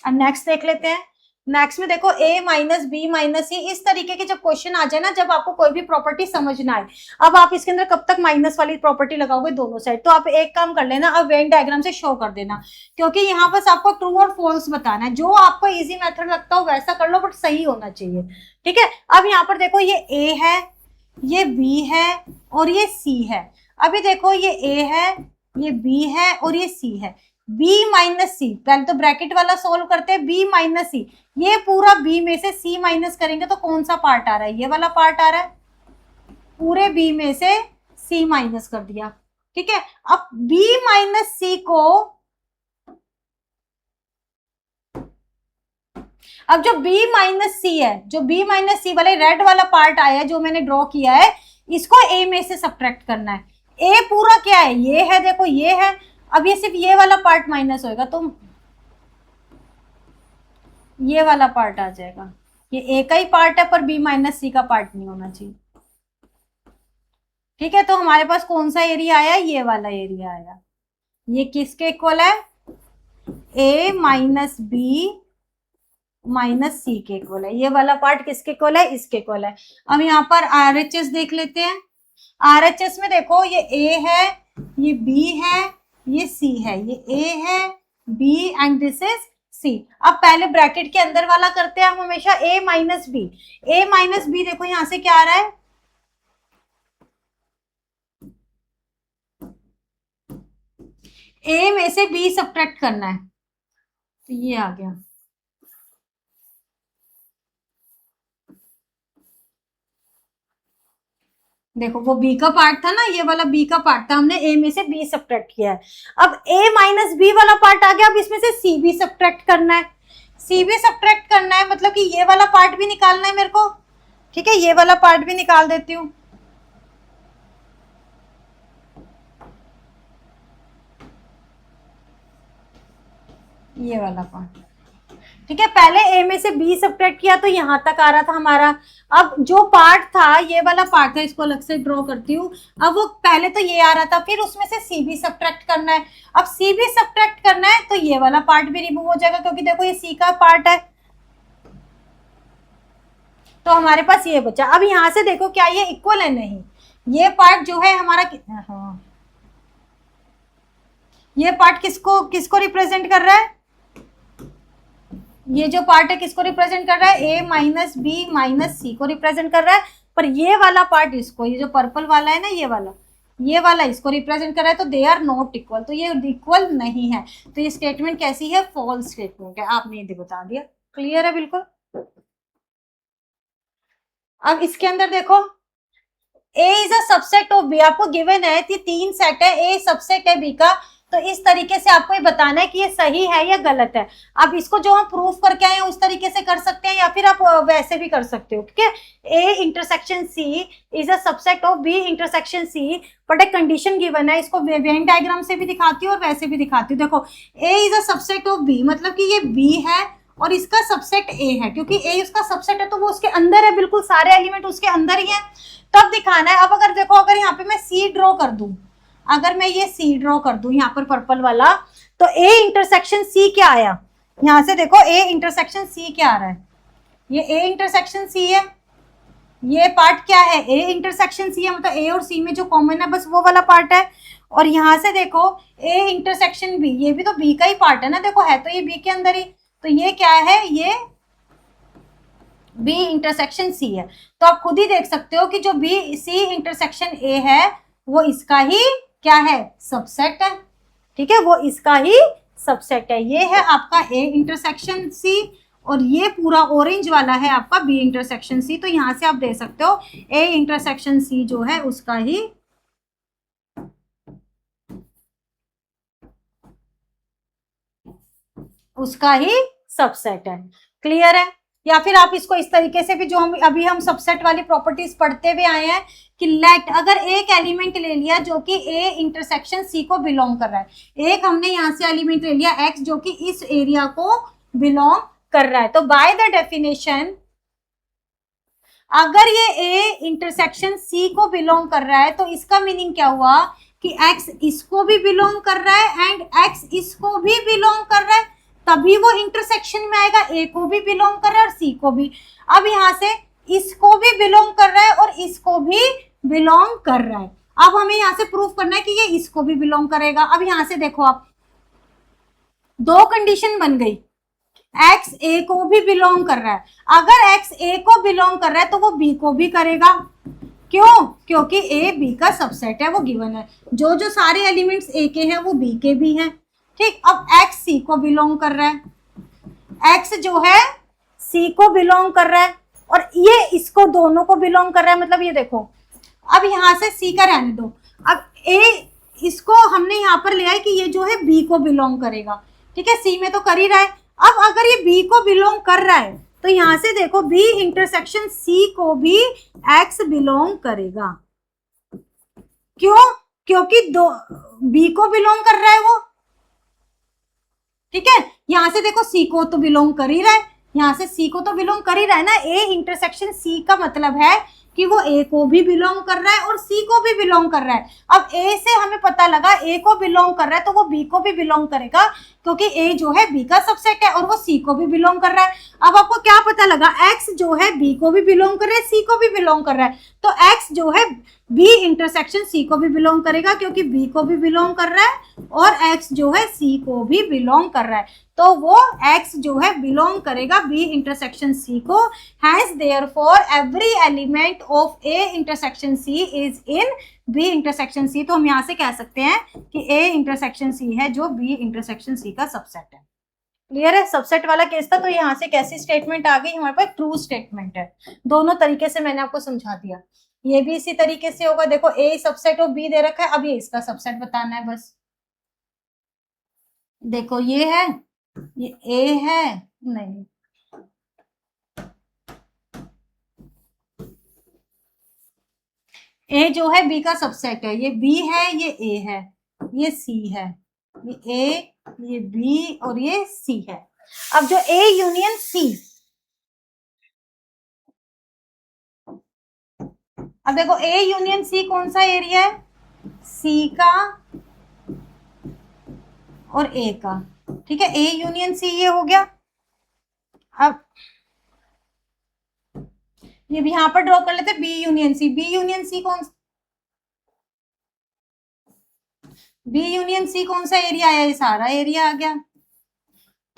अब नेक्स्ट देख लेते हैं। नेक्स्ट में देखो a माइनस बी माइनस सी, इस तरीके के जब क्वेश्चन आ जाए ना, जब आपको कोई भी प्रॉपर्टी समझ ना आए, अब आप इसके अंदर कब तक माइनस वाली प्रॉपर्टी लगाओगे दोनों साइड, तो आप एक काम कर लेना, अब वेन डायग्राम से शो कर देना, क्योंकि यहाँ पर आपको ट्रू और फॉल्स बताना है। जो आपको इजी मेथड लगता हो वैसा कर लो, बट सही होना चाहिए। ठीक है, अब यहाँ पर देखो ये a है, ये b है और ये c है। अभी देखो ये a है, ये बी है और ये सी है, बी माइनस सी, पहले तो ब्रैकेट वाला सोल्व करते हैं, बी माइनस सी, ये पूरा बी में से सी माइनस करेंगे तो कौन सा पार्ट आ रहा है, ये वाला पार्ट आ रहा है, पूरे बी में से सी माइनस कर दिया, ठीक है। अब बी माइनस सी को, अब जो b माइनस सी है, जो b माइनस सी वाले रेड वाला पार्ट आया है जो मैंने ड्रॉ किया है, इसको a में से सब्ट्रैक्ट करना है। a पूरा क्या है, ये है, देखो ये है, अब ये सिर्फ ये वाला पार्ट माइनस होएगा तो ये वाला पार्ट आ जाएगा, ये a का ही पार्ट है पर b माइनस सी का पार्ट नहीं होना चाहिए, ठीक है। तो हमारे पास कौन सा एरिया आया, ये वाला एरिया आया, ये किसके इक्वल है, a माइनस बी माइनस सी के इक्वल है, ये वाला पार्ट किसके इक्वल है, इसके इक्वल है। अब यहाँ पर आरएचएस देख लेते हैं, आरएचएस में देखो ये ए है, ये बी है, ये सी है, ये ए है, B and this is C. अब पहले ब्रैकेट के अंदर वाला करते हैं हम हमेशा, ए माइनस बी, ए माइनस बी देखो यहां से क्या आ रहा है, ए में से बी सब्ट्रैक्ट करना है, तो ये आ गया, देखो वो b का पार्ट था ना, ये वाला b का पार्ट था, हमने a में से b सब्ट्रैक्ट किया है। अब a माइनस बी वाला पार्ट आ गया, अब इसमें से c भी सब्ट्रैक्ट करना है, c भी सब्ट्रैक्ट करना है, मतलब कि ये वाला पार्ट भी निकालना है मेरे को, ठीक है, ये वाला पार्ट भी निकाल देती हूँ। ये वाला पार्ट, ठीक है, पहले a में से b सब्ट्रैक्ट किया तो यहां तक आ रहा था हमारा। अब जो पार्ट था, ये वाला पार्ट था, इसको अलग से ड्रॉ करती हूँ। अब वो पहले तो ये आ रहा था, फिर उसमें से c भी सब्ट्रैक्ट करना है। अब c भी सब्ट्रैक्ट करना है तो ये वाला पार्ट भी रिमूव हो जाएगा, क्योंकि देखो ये c का पार्ट है, तो हमारे पास ये बचा। अब यहां से देखो क्या ये इक्वल है, नहीं, ये पार्ट जो है हमारा, हाँ, ये पार्ट किसको किसको रिप्रेजेंट कर रहा है, ये जो पार्ट है किसको रिप्रेजेंट कर रहा है, ए माइनस बी माइनस सी को रिप्रेजेंट कर रहा है, पर ये वाला पार्ट इसको, ये जो पर्पल वाला है ना, ये वाला इसको रिप्रेजेंट कर रहा है, तो दे आर नॉट इक्वल, तो ये इक्वल नहीं है, तो ये स्टेटमेंट कैसी है, फॉल्स स्टेटमेंट है, आपने ये बता दिया, क्लियर है बिल्कुल। अब इसके अंदर देखो, A is a subset of B, आपको गिवन है कि 3 सेट है, ए सबसेट है बी का, तो इस तरीके से आपको ये बताना है कि ये सही है या गलत है। अब इसको जो हम प्रूफ करके आए हैं उस तरीके से कर सकते हैं, या फिर आप वैसे भी कर सकते हो, ठीक है। A intersection C is a subset of B intersection C, but एक कंडीशन गिवन है, इसको वेन डायग्राम से भी दिखाती हूँ और वैसे भी दिखाती हूँ। देखो A is a subset of B, मतलब कि ये बी है और इसका सबसेट ए है, क्योंकि ए उसका सबसेट है तो वो उसके अंदर है, बिल्कुल सारे एलिमेंट उसके अंदर ही है, तब दिखाना है। अब अगर देखो, अगर यहाँ पे मैं सी ड्रॉ कर दूं, अगर मैं ये सी ड्रॉ कर दूं यहाँ पर पर्पल वाला, तो ए इंटरसेक्शन सी क्या आया, यहाँ से देखो ए इंटरसेक्शन सी क्या आ रहा है, ये ए इंटरसेक्शन सी है, ये पार्ट क्या है, ए इंटरसेक्शन सी है, मतलब ए और सी में जो कॉमन है बस वो वाला पार्ट है। और यहाँ से देखो ए इंटरसेक्शन बी, ये भी तो बी का ही पार्ट है ना, देखो है तो ये बी के अंदर ही, तो ये क्या है, ये बी इंटरसेक्शन सी है। तो आप खुद ही देख सकते हो कि जो बी सी इंटरसेक्शन ए है वो इसका ही क्या है, सबसेट है, ठीक है, वो इसका ही सबसेट है। ये है आपका ए इंटरसेक्शन सी और ये पूरा ऑरेंज वाला है आपका बी इंटरसेक्शन सी। तो यहां से आप दे सकते हो ए इंटरसेक्शन सी जो है उसका ही सबसेट है, क्लियर है। या फिर आप इसको इस तरीके से भी, जो हम अभी हम सबसेट वाली प्रॉपर्टीज पढ़ते हुए आए हैं कि लेट, अगर एक एलिमेंट ले लिया जो कि ए इंटरसेक्शन सी को बिलोंग कर रहा है, एक हमने यहाँ से एलिमेंट ले लिया एक्स जो कि इस एरिया को बिलोंग कर रहा है, तो बाय द डेफिनेशन अगर ये ए इंटरसेक्शन सी को बिलोंग कर रहा है तो इसका मीनिंग क्या हुआ कि एक्स इसको भी बिलोंग कर रहा है एंड एक्स इसको भी बिलोंग कर रहा है, तभी वो इंटरसेक्शन में आएगा। ए को भी बिलोंग कर रहा है और सी को भी। अब यहां से इसको भी बिलोंग कर रहा है और इसको भी बिलोंग कर रहा है। अब हमें यहां से प्रूफ करना है कि ये इसको भी बिलोंग करेगा। अब यहां से देखो, आप दो कंडीशन बन गई, एक्स ए को भी बिलोंग कर रहा है, अगर एक्स ए को बिलोंग कर रहा है तो वो बी को भी करेगा, क्यों? क्योंकि ए बी का सबसेट है, वो गिवन है। जो जो सारे एलिमेंट्स ए के हैं वो बी के भी हैं। ठीक, अब एक्स सी को बिलोंग कर रहा है, एक्स जो है सी को बिलोंग कर रहा है, और ये इसको दोनों को बिलोंग कर रहा है। मतलब ये देखो, अब यहां से सी का रहने दो, अब ए इसको हमने यहां पर लिया है कि ये जो है बी को बिलोंग करेगा। ठीक है, सी में तो कर ही रहा है। अब अगर ये बी को बिलोंग कर रहा है तो यहां से देखो बी इंटरसेक्शन सी को भी एक्स बिलोंग करेगा। क्यों? क्योंकि दो बी को बिलोंग कर रहा है वो। ठीक है, यहां से देखो सी को तो बिलोंग कर ही रहा है, यहां से सी को तो बिलोंग कर ही रहा है ना। ए इंटरसेक्शन सी का मतलब है कि वो ए को भी बिलोंग कर रहा है और सी को भी बिलोंग कर रहा है। अब ए से हमें पता लगा ए को बिलोंग कर रहा है तो वो बी को भी बिलोंग करेगा, क्योंकि ए जो है बी का सबसेट है और वो सी को भी बिलोंग कर रहा है। अब आपको क्या पता लगा? एक्स जो है बी को भी बिलोंग कर रहा है, सी को भी बिलोंग कर रहा है, तो एक्स जो है बी इंटरसेक्शन सी को भी बिलोंग करेगा, क्योंकि बी को भी बिलोंग कर रहा है और एक्स जो है सी को भी बिलोंग कर रहा है, तो वो एक्स जो है बिलोंग करेगा बी इंटरसेक्शन सी को। Hence therefore every element of A intersection C is in B intersection C. तो हम यहां से कह सकते हैं कि ए इंटरसेक्शन सी है जो बी इंटरसेक्शन सी का सबसेट है। क्लियर है? सबसेट वाला केस था, तो यहाँ से कैसी स्टेटमेंट आ गई हमारे पास? ट्रू स्टेटमेंट है। दोनों तरीके से मैंने आपको समझा दिया। ये भी इसी तरीके से होगा। देखो ए सबसेट ऑफ बी दे रखा है, अब ये इसका सबसेट बताना है बस। देखो ये है, ये ए है, नहीं ए जो है बी का सबसेट है, ये बी है, ये ए है, ये सी है, ये ए, ये बी और ये सी है। अब जो ए यूनियन सी, अब देखो ए यूनियन सी कौन सा एरिया है? सी का और ए का। ठीक है, ए यूनियन सी ये हो गया। अब ये भी यहां पर ड्रॉ कर लेते, B union C. B union C कौन, बी यूनियन सी कौन सा एरिया आया? ये सारा एरिया आ गया।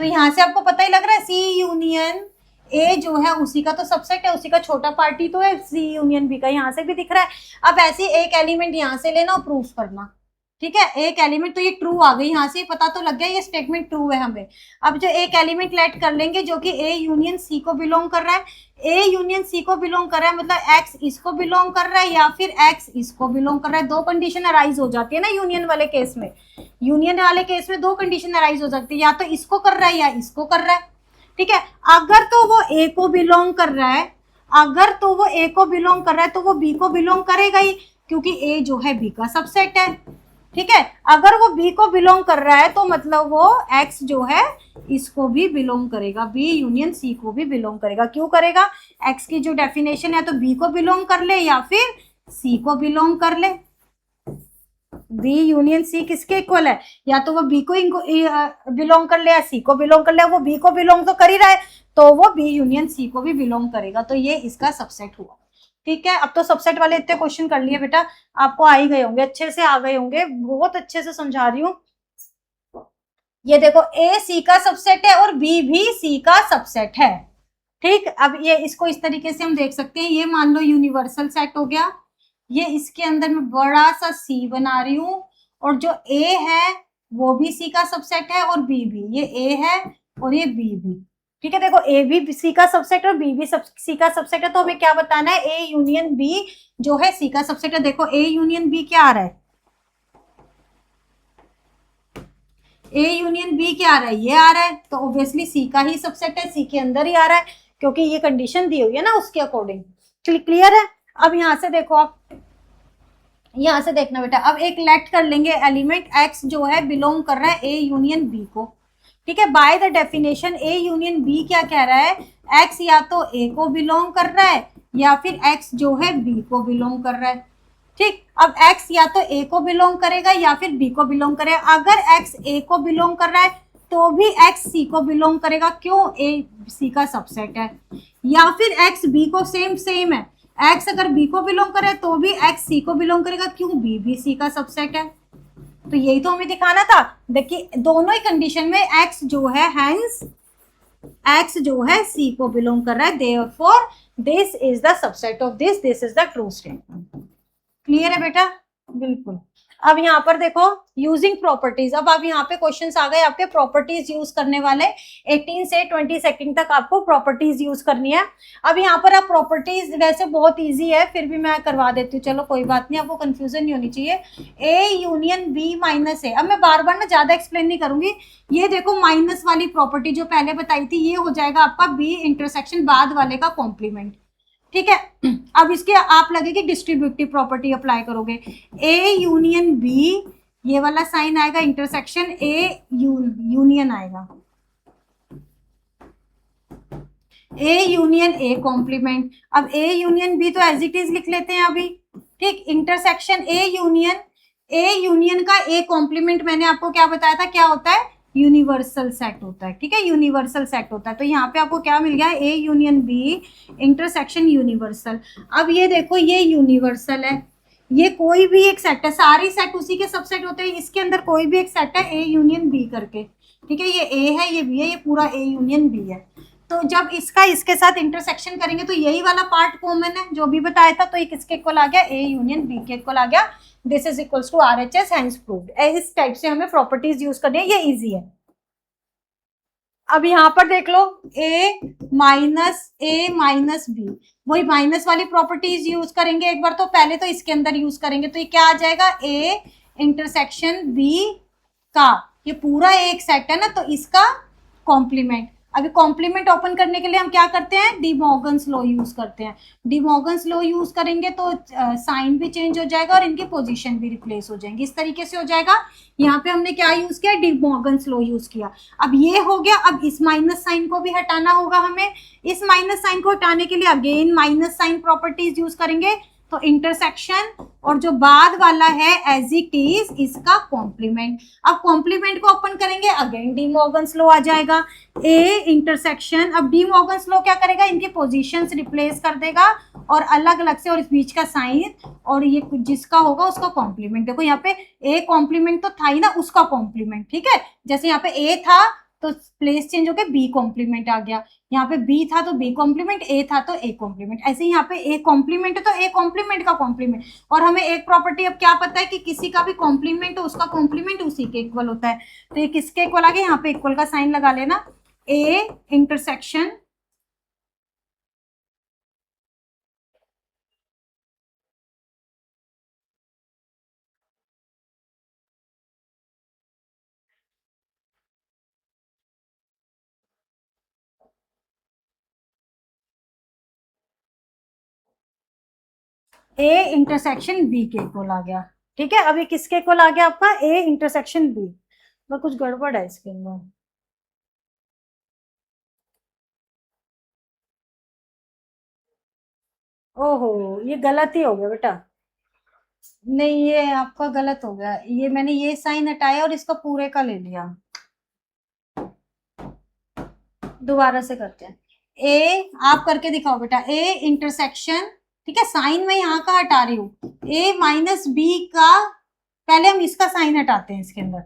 तो यहां से आपको पता ही लग रहा है सी यूनियन ए जो है उसी का तो सबसेट है, उसी का छोटा पार्टी तो है सी यूनियन बी का, यहां से भी दिख रहा है। अब ऐसे एक एलिमेंट यहां से लेना और प्रूफ करना। ठीक है, एक एलिमेंट, तो ये ट्रू आ गई, यहां से पता तो लग गया ये स्टेटमेंट ट्रू है हमें। अब जो एक एलिमेंट लेट कर लेंगे जो कि ए यूनियन सी को बिलोंग कर रहा है, ए यूनियन सी को बिलोंग कर रहा है मतलब एक्स इसको बिलोंग कर रहा है या फिर एक्स इसको बिलोंग कर रहा है। दो कंडीशन अराइज हो जाती है ना यूनियन वाले केस में। यूनियन वाले केस में दो कंडीशन अराइज हो सकती है, या तो इसको कर रहा है या इसको कर रहा है। ठीक है, अगर तो वो ए को बिलोंग कर रहा है, अगर तो वो ए को बिलोंग कर रहा है तो वो बी को बिलोंग करेगा ही, क्योंकि ए जो है बी का सबसेट है। ठीक है, अगर वो बी को बिलोंग कर रहा है तो मतलब वो एक्स जो है इसको भी बिलोंग करेगा, बी यूनियन सी को भी बिलोंग करेगा। क्यों करेगा? एक्स की जो डेफिनेशन है तो बी को बिलोंग कर ले या फिर सी को बिलोंग कर ले। बी यूनियन सी किसके इक्वल है? या तो वो बी को बिलोंग कर ले या सी को बिलोंग कर ले। वो बी को बिलोंग तो कर ही रहा है तो वो बी यूनियन सी को भी बिलोंग करेगा, तो ये इसका सबसेट हुआ। ठीक है, अब तो सबसेट वाले इतने क्वेश्चन कर लिए बेटा, आपको आ ही गए होंगे, अच्छे से आ गए होंगे, बहुत अच्छे से समझा रही हूँ। ये देखो ए सी का सबसेट है और बी भी सी का सबसेट है। ठीक, अब ये इसको इस तरीके से हम देख सकते हैं, ये मान लो यूनिवर्सल सेट हो गया, ये इसके अंदर मैं बड़ा सा सी बना रही हूँ और जो ए है वो भी सी का सबसेट है और बी भी, ये ए है और ये बी भी। ठीक है, देखो ए भी सी का सबसेट और बी भी सी का सबसेट है, तो हमें क्या बताना है? ए यूनियन बी जो है सी का सबसेट है। देखो ए यूनियन बी क्या आ रहा है? ए यूनियन बी क्या आ रहा है? ये आ रहा है, तो ऑब्वियसली सी का ही सबसेट है, सी के अंदर ही आ रहा है क्योंकि ये कंडीशन दी हुई है ना उसके अकॉर्डिंग। क्लियर है? अब यहां से देखो, आप यहां से देखना बेटा, अब एक लेट कर लेंगे एलिमेंट एक्स जो है बिलोंग कर रहा है ए यूनियन बी को। ठीक है, by the definition A union B क्या कह रहा है? एक्स या तो ए को बिलोंग कर रहा है या फिर एक्स जो है बी को बिलोंग कर रहा है। ठीक, अब x या तो a को बिलोंग करेगा या फिर b को बिलोंग करेगा। अगर x a को बिलोंग कर रहा है तो भी x c को बिलोंग करेगा, क्यों? a c का सबसेट है। या फिर x b को सेम है, x अगर b को बिलोंग करे तो भी x c को बिलोंग करेगा, क्यों? b भी c का सबसेट है। तो यही तो हमें दिखाना था। देखिए दोनों ही कंडीशन में x जो है हैंस x जो है c को बिलोंग कर रहा है, therefore this is the subset of this is the true statement. Clear है बेटा? बिल्कुल। अब यहाँ पर देखो यूजिंग प्रॉपर्टीज, अब यहाँ पे क्वेश्चंस आ गए आपके प्रॉपर्टीज यूज करने वाले। 18 से 20 सेकंड तक आपको प्रॉपर्टीज यूज करनी है। अब यहाँ पर आप प्रॉपर्टीज वैसे बहुत इजी है, फिर भी मैं करवा देती हूँ, चलो कोई बात नहीं, आपको कंफ्यूजन नहीं होनी चाहिए। ए यूनियन बी माइनस ए, अब मैं बार बार ना ज्यादा एक्सप्लेन नहीं करूंगी। ये देखो माइनस वाली प्रॉपर्टी जो पहले बताई थी, ये हो जाएगा आपका बी इंटरसेक्शन बाद वाले का कॉम्प्लीमेंट, ठीक है। अब इसके आप लगेगी डिस्ट्रीब्यूटिव प्रॉपर्टी अप्लाई करोगे, ए यूनियन बी, ये वाला साइन आएगा इंटरसेक्शन ए यूनियन आएगा, ए यूनियन ए कॉम्प्लीमेंट। अब ए यूनियन बी तो एज इट इज लिख लेते हैं अभी, ठीक। इंटरसेक्शन ए यूनियन का ए कॉम्प्लीमेंट मैंने आपको क्या बताया था, क्या होता है, यूनिवर्सल सेट होता है, ठीक है, यूनिवर्सल सेट होता है। तो यहाँ पे आपको क्या मिल गया, A union B intersection universal. अब ये देखो ये यूनिवर्सल है, ये कोई भी एक सेट है, सारी सेट उसी के सबसेट होते हैं, इसके अंदर कोई भी एक सेट है ए यूनियन बी करके, ठीक है, ये ए है, ये बी है, ये पूरा ए यूनियन बी है। तो जब इसका इसके साथ इंटरसेक्शन करेंगे तो यही वाला पार्ट कॉमन है जो भी बताया था, तो ये किसके इक्वल आ गया, ए यूनियन बी के इक्वल आ गया। This is equals to RHS, hence proved. इस टाइप से हमें प्रॉपर्टीज यूज करनी है, ये इजी है। अब यहाँ पर देख लो ए माइनस बी, वही माइनस वाली प्रॉपर्टीज यूज करेंगे एक बार, तो पहले तो इसके अंदर यूज करेंगे, तो ये क्या आ जाएगा, ए इंटरसेक्शन बी का, ये पूरा एक सेट है ना, तो इसका कॉम्प्लीमेंट। अभी कॉम्प्लीमेंट ओपन करने के लिए हम क्या करते हैं, डी मॉर्गन्स लॉ यूज करते हैं। डी मॉर्गन्स लॉ यूज करेंगे तो साइन भी चेंज हो जाएगा और इनकी पोजीशन भी रिप्लेस हो जाएंगी, इस तरीके से हो जाएगा। यहाँ पे हमने क्या यूज किया, डी मॉर्गन्स लॉ यूज किया। अब ये हो गया, अब इस माइनस साइन को भी हटाना होगा हमें। इस माइनस साइन को हटाने के लिए again minus sign properties use करेंगे, तो इंटरसेक्शन और जो बाद वाला है एज इट इज इसका कॉम्प्लीमेंट। अब कॉम्प्लीमेंट को ओपन करेंगे, अगेन डी मॉर्गन्स लॉ आ जाएगा, ए इंटरसेक्शन। अब डी मॉर्गन्स लॉ क्या करेगा, इनकी पोजीशंस रिप्लेस कर देगा और अलग अलग से, और इस बीच का साइन और ये जिसका होगा उसका कॉम्प्लीमेंट। देखो यहाँ पे ए कॉम्प्लीमेंट तो था ही ना, उसका कॉम्प्लीमेंट, ठीक है। जैसे यहाँ पे ए था तो प्लेस चेंज होकर बी कॉम्प्लीमेंट आ गया, यहाँ पे बी था तो बी कॉम्प्लीमेंट, ए था तो ए कॉम्प्लीमेंट। ऐसे ही यहाँ पे ए कॉम्प्लीमेंट है तो ए कॉम्प्लीमेंट का कॉम्प्लीमेंट। और हमें एक प्रॉपर्टी अब क्या पता है कि किसी का भी कॉम्प्लीमेंट हो उसका कॉम्प्लीमेंट उसी के इक्वल होता है। तो ये किसके इक्वल आ गया, यहाँ पे इक्वल का साइन लगा लेना, A intersection A intersection B के इक्वल आ गया, ठीक है। अभी किसके इक्वल आ गया आपका, ए इंटरसेक्शन बी। तो कुछ गड़बड़ है इसके अंदर, ओहो ये गलत ही हो गया बेटा। नहीं ये आपका गलत हो गया, ये मैंने ये साइन हटाया और इसका पूरे का ले लिया। दोबारा से करते हैं, ए आप करके दिखाओ बेटा, ए इंटरसेक्शन, ठीक है, साइन मैं यहाँ का हटा रही हूँ, ए माइनस बी का, पहले हम इसका साइन हटाते हैं इसके अंदर,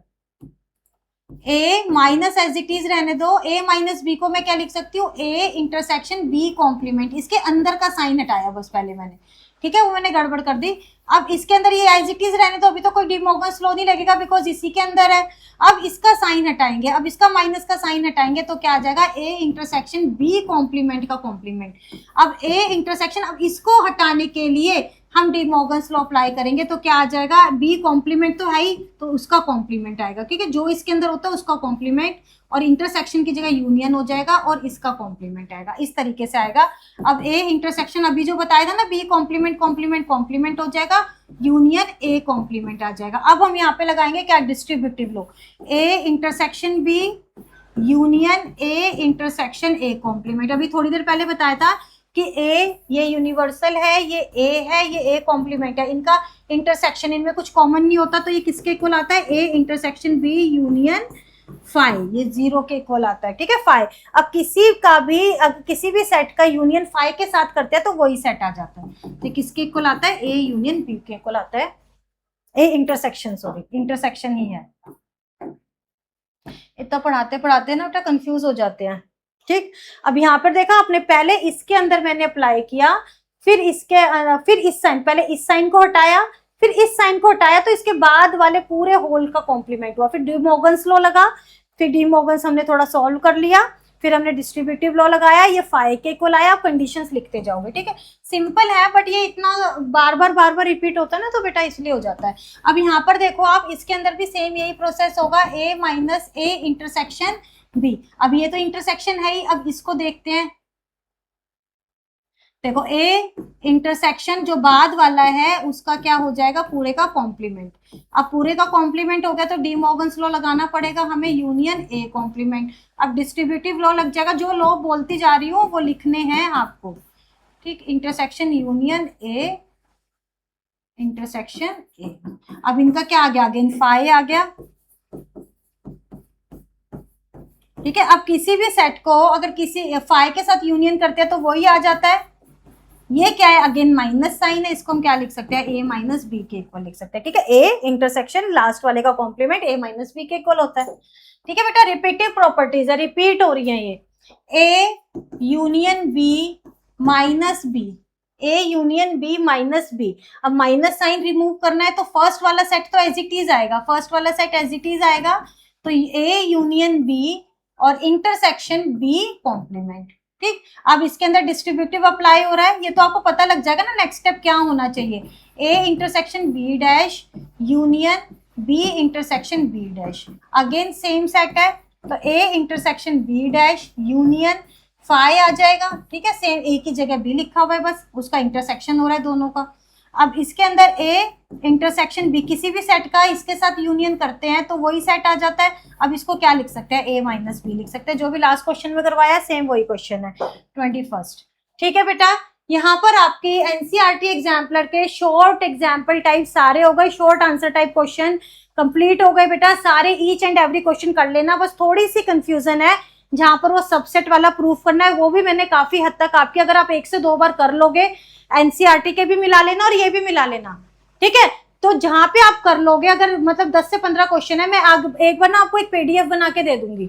ए माइनस एज इट इज रहने दो, ए माइनस बी को मैं क्या लिख सकती हूँ, ए इंटरसेक्शन बी कॉम्प्लीमेंट, इसके अंदर का साइन हटाया बस पहले मैंने, ठीक है, वो मैंने गड़बड़ कर दी। अब इसके अंदर ये एज इट इज रहने दो, अभी तो कोई डी मॉर्गन्स लॉ नहीं लगेगा बिकॉज इसी के अंदर है। अब इसका साइन हटाएंगे, अब इसका माइनस का साइन हटाएंगे तो क्या आ जाएगा, ए इंटरसेक्शन बी कॉम्प्लीमेंट का कॉम्प्लीमेंट। अब ए इंटरसेक्शन, अब इसको हटाने के लिए हम डी मॉर्गन्स लॉ अप्लाई करेंगे तो क्या आ जाएगा, बी कॉम्प्लीमेंट तो है ही तो उसका कॉम्प्लीमेंट आएगा, ठीक है, जो इसके अंदर होता है उसका कॉम्प्लीमेंट, और इंटरसेक्शन की जगह यूनियन हो जाएगा और इसका कॉम्प्लीमेंट आएगा, इस तरीके से आएगा। अब ए इंटरसेक्शन अभी जो बताया था ना, बी कॉम्प्लीमेंट कॉम्प्लीमेंट कॉम्प्लीमेंट हो जाएगा, यूनियन ए कॉम्प्लीमेंट आ जाएगा। अब हम यहाँ पे लगाएंगे क्या, distributive law, A intersection B union A intersection A complement. अभी थोड़ी देर पहले बताया था कि ए ये यूनिवर्सल है, ये ए है, ये ए कॉम्प्लीमेंट है, इनका इंटरसेक्शन इनमें कुछ कॉमन नहीं होता, तो ये किसके इक्वल आता है, A intersection B union five, ये जीरो के इक्वल आता है, ठीक है, फाइव। अब किसी भी सेट का यूनियन फाइव के साथ करते हैं तो वही सेट आ जाता है, तो किसके इक्वल आता है, ए यूनियन बी के इक्वल आता है, ए इंटरसेक्शन, सॉरी इंटरसेक्शन ही है। इतना पढ़ाते पढ़ाते ना बेटा कंफ्यूज हो जाते हैं। ठीक, अब यहाँ पर देखा आपने, पहले इसके अंदर मैंने अप्लाई किया, फिर फिर इस साइन, पहले इस साइन को हटाया, फिर इस साइन को हटाया, तो इसके बाद वाले पूरे होल का कॉम्प्लीमेंट हुआ। फिर डी मोर्गन्स लॉ लगा, फिर डी मोर्गन्स हमने थोड़ा सॉल्व कर लिया, फिर हमने डिस्ट्रीब्यूटिव लॉ लगाया, ये फाई के को लाया, आप कंडीशंस लिखते जाओगे। ठीक है, सिंपल है, बट ये इतना बार बार रिपीट होता है ना, तो बेटा इसलिए हो जाता है। अब यहाँ पर देखो आप, इसके अंदर भी सेम यही प्रोसेस होगा, a minus A intersection b। अब ये तो इंटरसेक्शन है ही, अब इसको देखते हैं। देखो ए इंटरसेक्शन जो बाद वाला है उसका क्या हो जाएगा, पूरे का कॉम्प्लीमेंट। अब पूरे का कॉम्प्लीमेंट हो गया तो डी मॉर्गन्स लॉ लगाना पड़ेगा हमें, यूनियन ए कॉम्प्लीमेंट। अब डिस्ट्रीब्यूटिव लॉ लग जाएगा, जो लॉ बोलती जा रही हूँ वो लिखने हैं आपको। ठीक, इंटरसेक्शन यूनियन ए इंटरसेक्शन ए। अब इनका क्या आ गया, अगेन फाई आ गया। ठीक है, अब किसी भी सेट को अगर किसी फाई के साथ यूनियन करते हैं तो वही आ जाता है। ये क्या है, अगेन माइनस साइन है, इसको हम क्या लिख सकते हैं, ए माइनस बी के इक्वल लिख सकते हैं। ठीक है, ए इंटरसेक्शन लास्ट वाले का कॉम्प्लीमेंट ए माइनस बी के इक्वल होता है। ठीक है बेटा, रिपीटिव प्रॉपर्टीज है, रिपीट हो रही है ये। A union B minus B, A union B minus B. अब माइनस साइन रिमूव करना है तो फर्स्ट वाला सेट तो एज इट इज आएगा, फर्स्ट वाला सेट एज इट इज आएगा, तो ए यूनियन बी और इंटरसेक्शन बी कॉम्प्लीमेंट। ठीक, अब इसके अंदर डिस्ट्रीब्यूटिव अप्लाई हो रहा है, ये तो आपको पता लग जाएगा ना नेक्स्ट स्टेप क्या होना चाहिए, A intersection B dash union B intersection B dash. Again same set है, तो A intersection B dash union phi आ जाएगा। ठीक है, सेम ए की जगह बी लिखा हुआ है, बस उसका इंटरसेक्शन हो रहा है दोनों का। अब इसके अंदर ए इंटरसेक्शन बी, किसी भी सेट का इसके साथ यूनियन करते हैं तो वही सेट आ जाता है। अब इसको क्या लिख सकते हैं, ए माइनस बी लिख सकते हैं, जो भी लास्ट क्वेश्चन में करवाया सेम वही क्वेश्चन है 21st। ठीक है बेटा, यहाँ पर आपकी एनसीईआरटी एग्जाम्पलर के शॉर्ट एग्जाम्पल टाइप सारे हो गए, short answer type question complete हो गए बेटा सारे, ईच एंड एवरी क्वेश्चन कर लेना। बस थोड़ी सी कंफ्यूजन है जहां पर वो सबसेट वाला प्रूफ करना है, वो भी मैंने काफी हद तक आपकी, अगर आप 1 से 2 बार कर लोगे, एनसीईआरटी के भी मिला लेना और ये भी मिला लेना। ठीक है, तो जहां पे आप कर लोगे, अगर मतलब 10 से 15 क्वेश्चन है, मैं एक बार ना आपको एक पीडीएफ बना के दे दूंगी।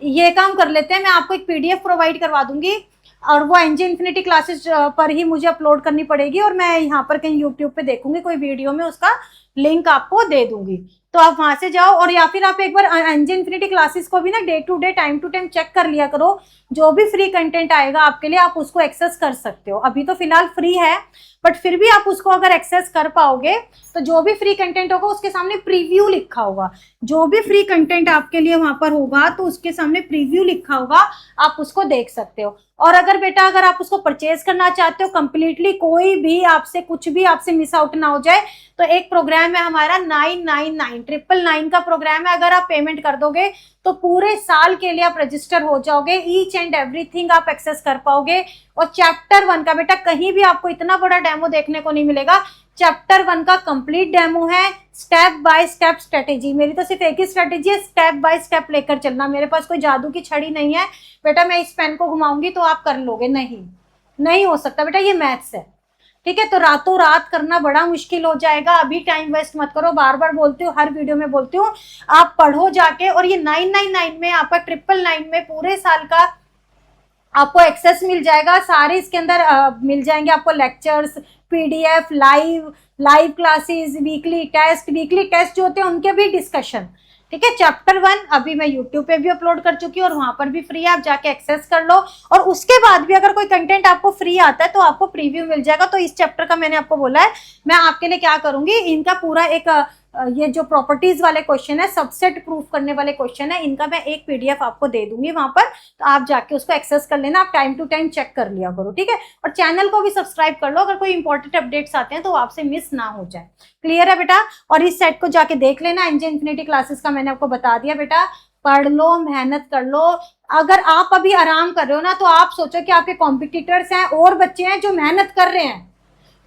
ये काम कर लेते हैं, मैं आपको एक पीडीएफ प्रोवाइड करवा दूंगी और वो एनजे इन्फिनिटी क्लासेस पर ही मुझे अपलोड करनी पड़ेगी, और मैं यहाँ पर कहीं यूट्यूब पे देखूंगी कोई वीडियो में, उसका लिंक आपको दे दूंगी, तो आप वहां से जाओ। और या फिर आप एक बार एनजे इन्फिनिटी क्लासेस को भी ना day to day time to time check कर लिया करो, जो भी फ्री कंटेंट आएगा आपके लिए आप उसको एक्सेस कर सकते हो। अभी तो फिलहाल फ्री है, बट फिर भी आप उसको अगर एक्सेस कर पाओगे तो जो भी फ्री कंटेंट होगा उसके सामने प्रीव्यू लिखा होगा, जो भी फ्री कंटेंट आपके लिए वहां पर होगा तो उसके सामने प्रीव्यू लिखा होगा, आप उसको देख सकते हो। और अगर बेटा अगर आप उसको परचेज करना चाहते हो कंप्लीटली, कोई भी आपसे कुछ भी आपसे मिस आउट ना हो जाए, तो एक प्रोग्राम है हमारा 999 का प्रोग्राम है। अगर आप पेमेंट कर दोगे तो पूरे साल के लिए आप रजिस्टर हो जाओगे, ईच एंड एवरीथिंग आप एक्सेस कर पाओगे। और चैप्टर 1 का बेटा कहीं भी आपको इतना बड़ा डेमो देखने को नहीं मिलेगा, चैप्टर 1 का कंप्लीट डेमो है, स्टेप बाय स्टेप स्ट्रेटेजी। मेरी तो सिर्फ एक ही स्ट्रेटेजी है, स्टेप बाय स्टेप लेकर चलना। मेरे पास कोई जादू की छड़ी नहीं है बेटा, मैं इस पेन को घुमाऊंगी तो आप कर लोगे, नहीं हो सकता बेटा, ये मैथ्स है। ठीक है, तो रातों रात करना बड़ा मुश्किल हो जाएगा। अभी टाइम वेस्ट मत करो, बार बार बोलती हूँ, हर वीडियो में बोलती हूँ, आप पढ़ो जाके। और ये 999 में आपका 999 में पूरे साल का आपको एक्सेस मिल जाएगा, सारे इसके अंदर मिल जाएंगे आपको, lectures, PDF, live classes, weekly test जो होते हैं उनके भी डिस्कशन। ठीक है, चैप्टर 1 अभी मैं यूट्यूब पे भी अपलोड कर चुकी हूँ और वहां पर भी फ्री है, आप जाके एक्सेस कर लो। और उसके बाद भी अगर कोई कंटेंट आपको फ्री आता है तो आपको प्रीव्यू मिल जाएगा। तो इस चैप्टर का मैंने आपको बोला है, मैं आपके लिए क्या करूंगी, इनका पूरा एक ये जो प्रॉपर्टीज वाले क्वेश्चन है, सबसेट प्रूफ करने वाले क्वेश्चन है, इनका मैं एक पीडीएफ आपको दे दूंगी वहां पर, तो आप जाके उसको एक्सेस कर लेना, आप टाइम टू टाइम चेक कर लिया करो। ठीक है, और चैनल को भी सब्सक्राइब कर लो, अगर कोई इंपॉर्टेंट अपडेट्स आते हैं तो आपसे मिस ना हो जाए। क्लियर है बेटा, और इस सेट को जाके देख लेना, एनजे इन्फिनिटी क्लासेस का मैंने आपको बता दिया बेटा, पढ़ लो, मेहनत कर लो। अगर आप अभी आराम कर रहे हो ना, तो आप सोचो कि आपके कॉम्पिटिटर्स हैं और बच्चे हैं जो मेहनत कर रहे हैं,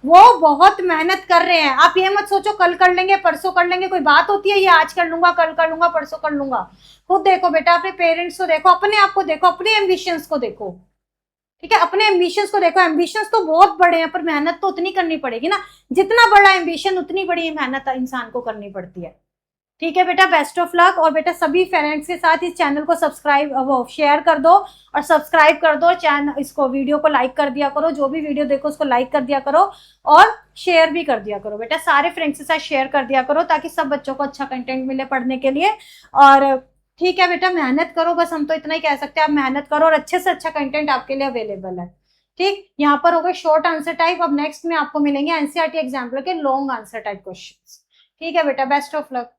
वो बहुत मेहनत कर रहे हैं। आप ये मत सोचो कल कर लेंगे, परसों कर लेंगे, कोई बात होती है ये आज कर लूंगा, कल कर लूंगा, परसों कर लूंगा। खुद देखो बेटा, अपने पेरेंट्स को देखो, अपने आप को देखो, अपने एम्बिशंस को देखो। ठीक है, अपने एम्बिशंस को देखो, एम्बिशंस तो बहुत बड़े हैं पर मेहनत तो उतनी करनी पड़ेगी ना, जितना बड़ा एम्बिशन उतनी बड़ी मेहनत इंसान को करनी पड़ती है। ठीक है बेटा, बेस्ट ऑफ लक। और बेटा सभी फ्रेंड्स के साथ इस चैनल को सब्सक्राइब वो शेयर कर दो और सब्सक्राइब कर दो चैनल, इसको वीडियो को लाइक कर दिया करो, जो भी वीडियो देखो उसको लाइक कर दिया करो और शेयर भी कर दिया करो बेटा, सारे फ्रेंड्स के साथ शेयर कर दिया करो ताकि सब बच्चों को अच्छा कंटेंट मिले पढ़ने के लिए। और ठीक है बेटा, मेहनत करो, बस हम तो इतना ही कह सकते हैं, आप मेहनत करो और अच्छे से अच्छा कंटेंट आपके लिए अवेलेबल है। ठीक, यहाँ पर हो गए शॉर्ट आंसर टाइप। अब नेक्स्ट में आपको मिलेंगे एनसीईआरटी एग्जाम्पल के लॉन्ग आंसर टाइप क्वेश्चंस। ठीक है बेटा, बेस्ट ऑफ लक।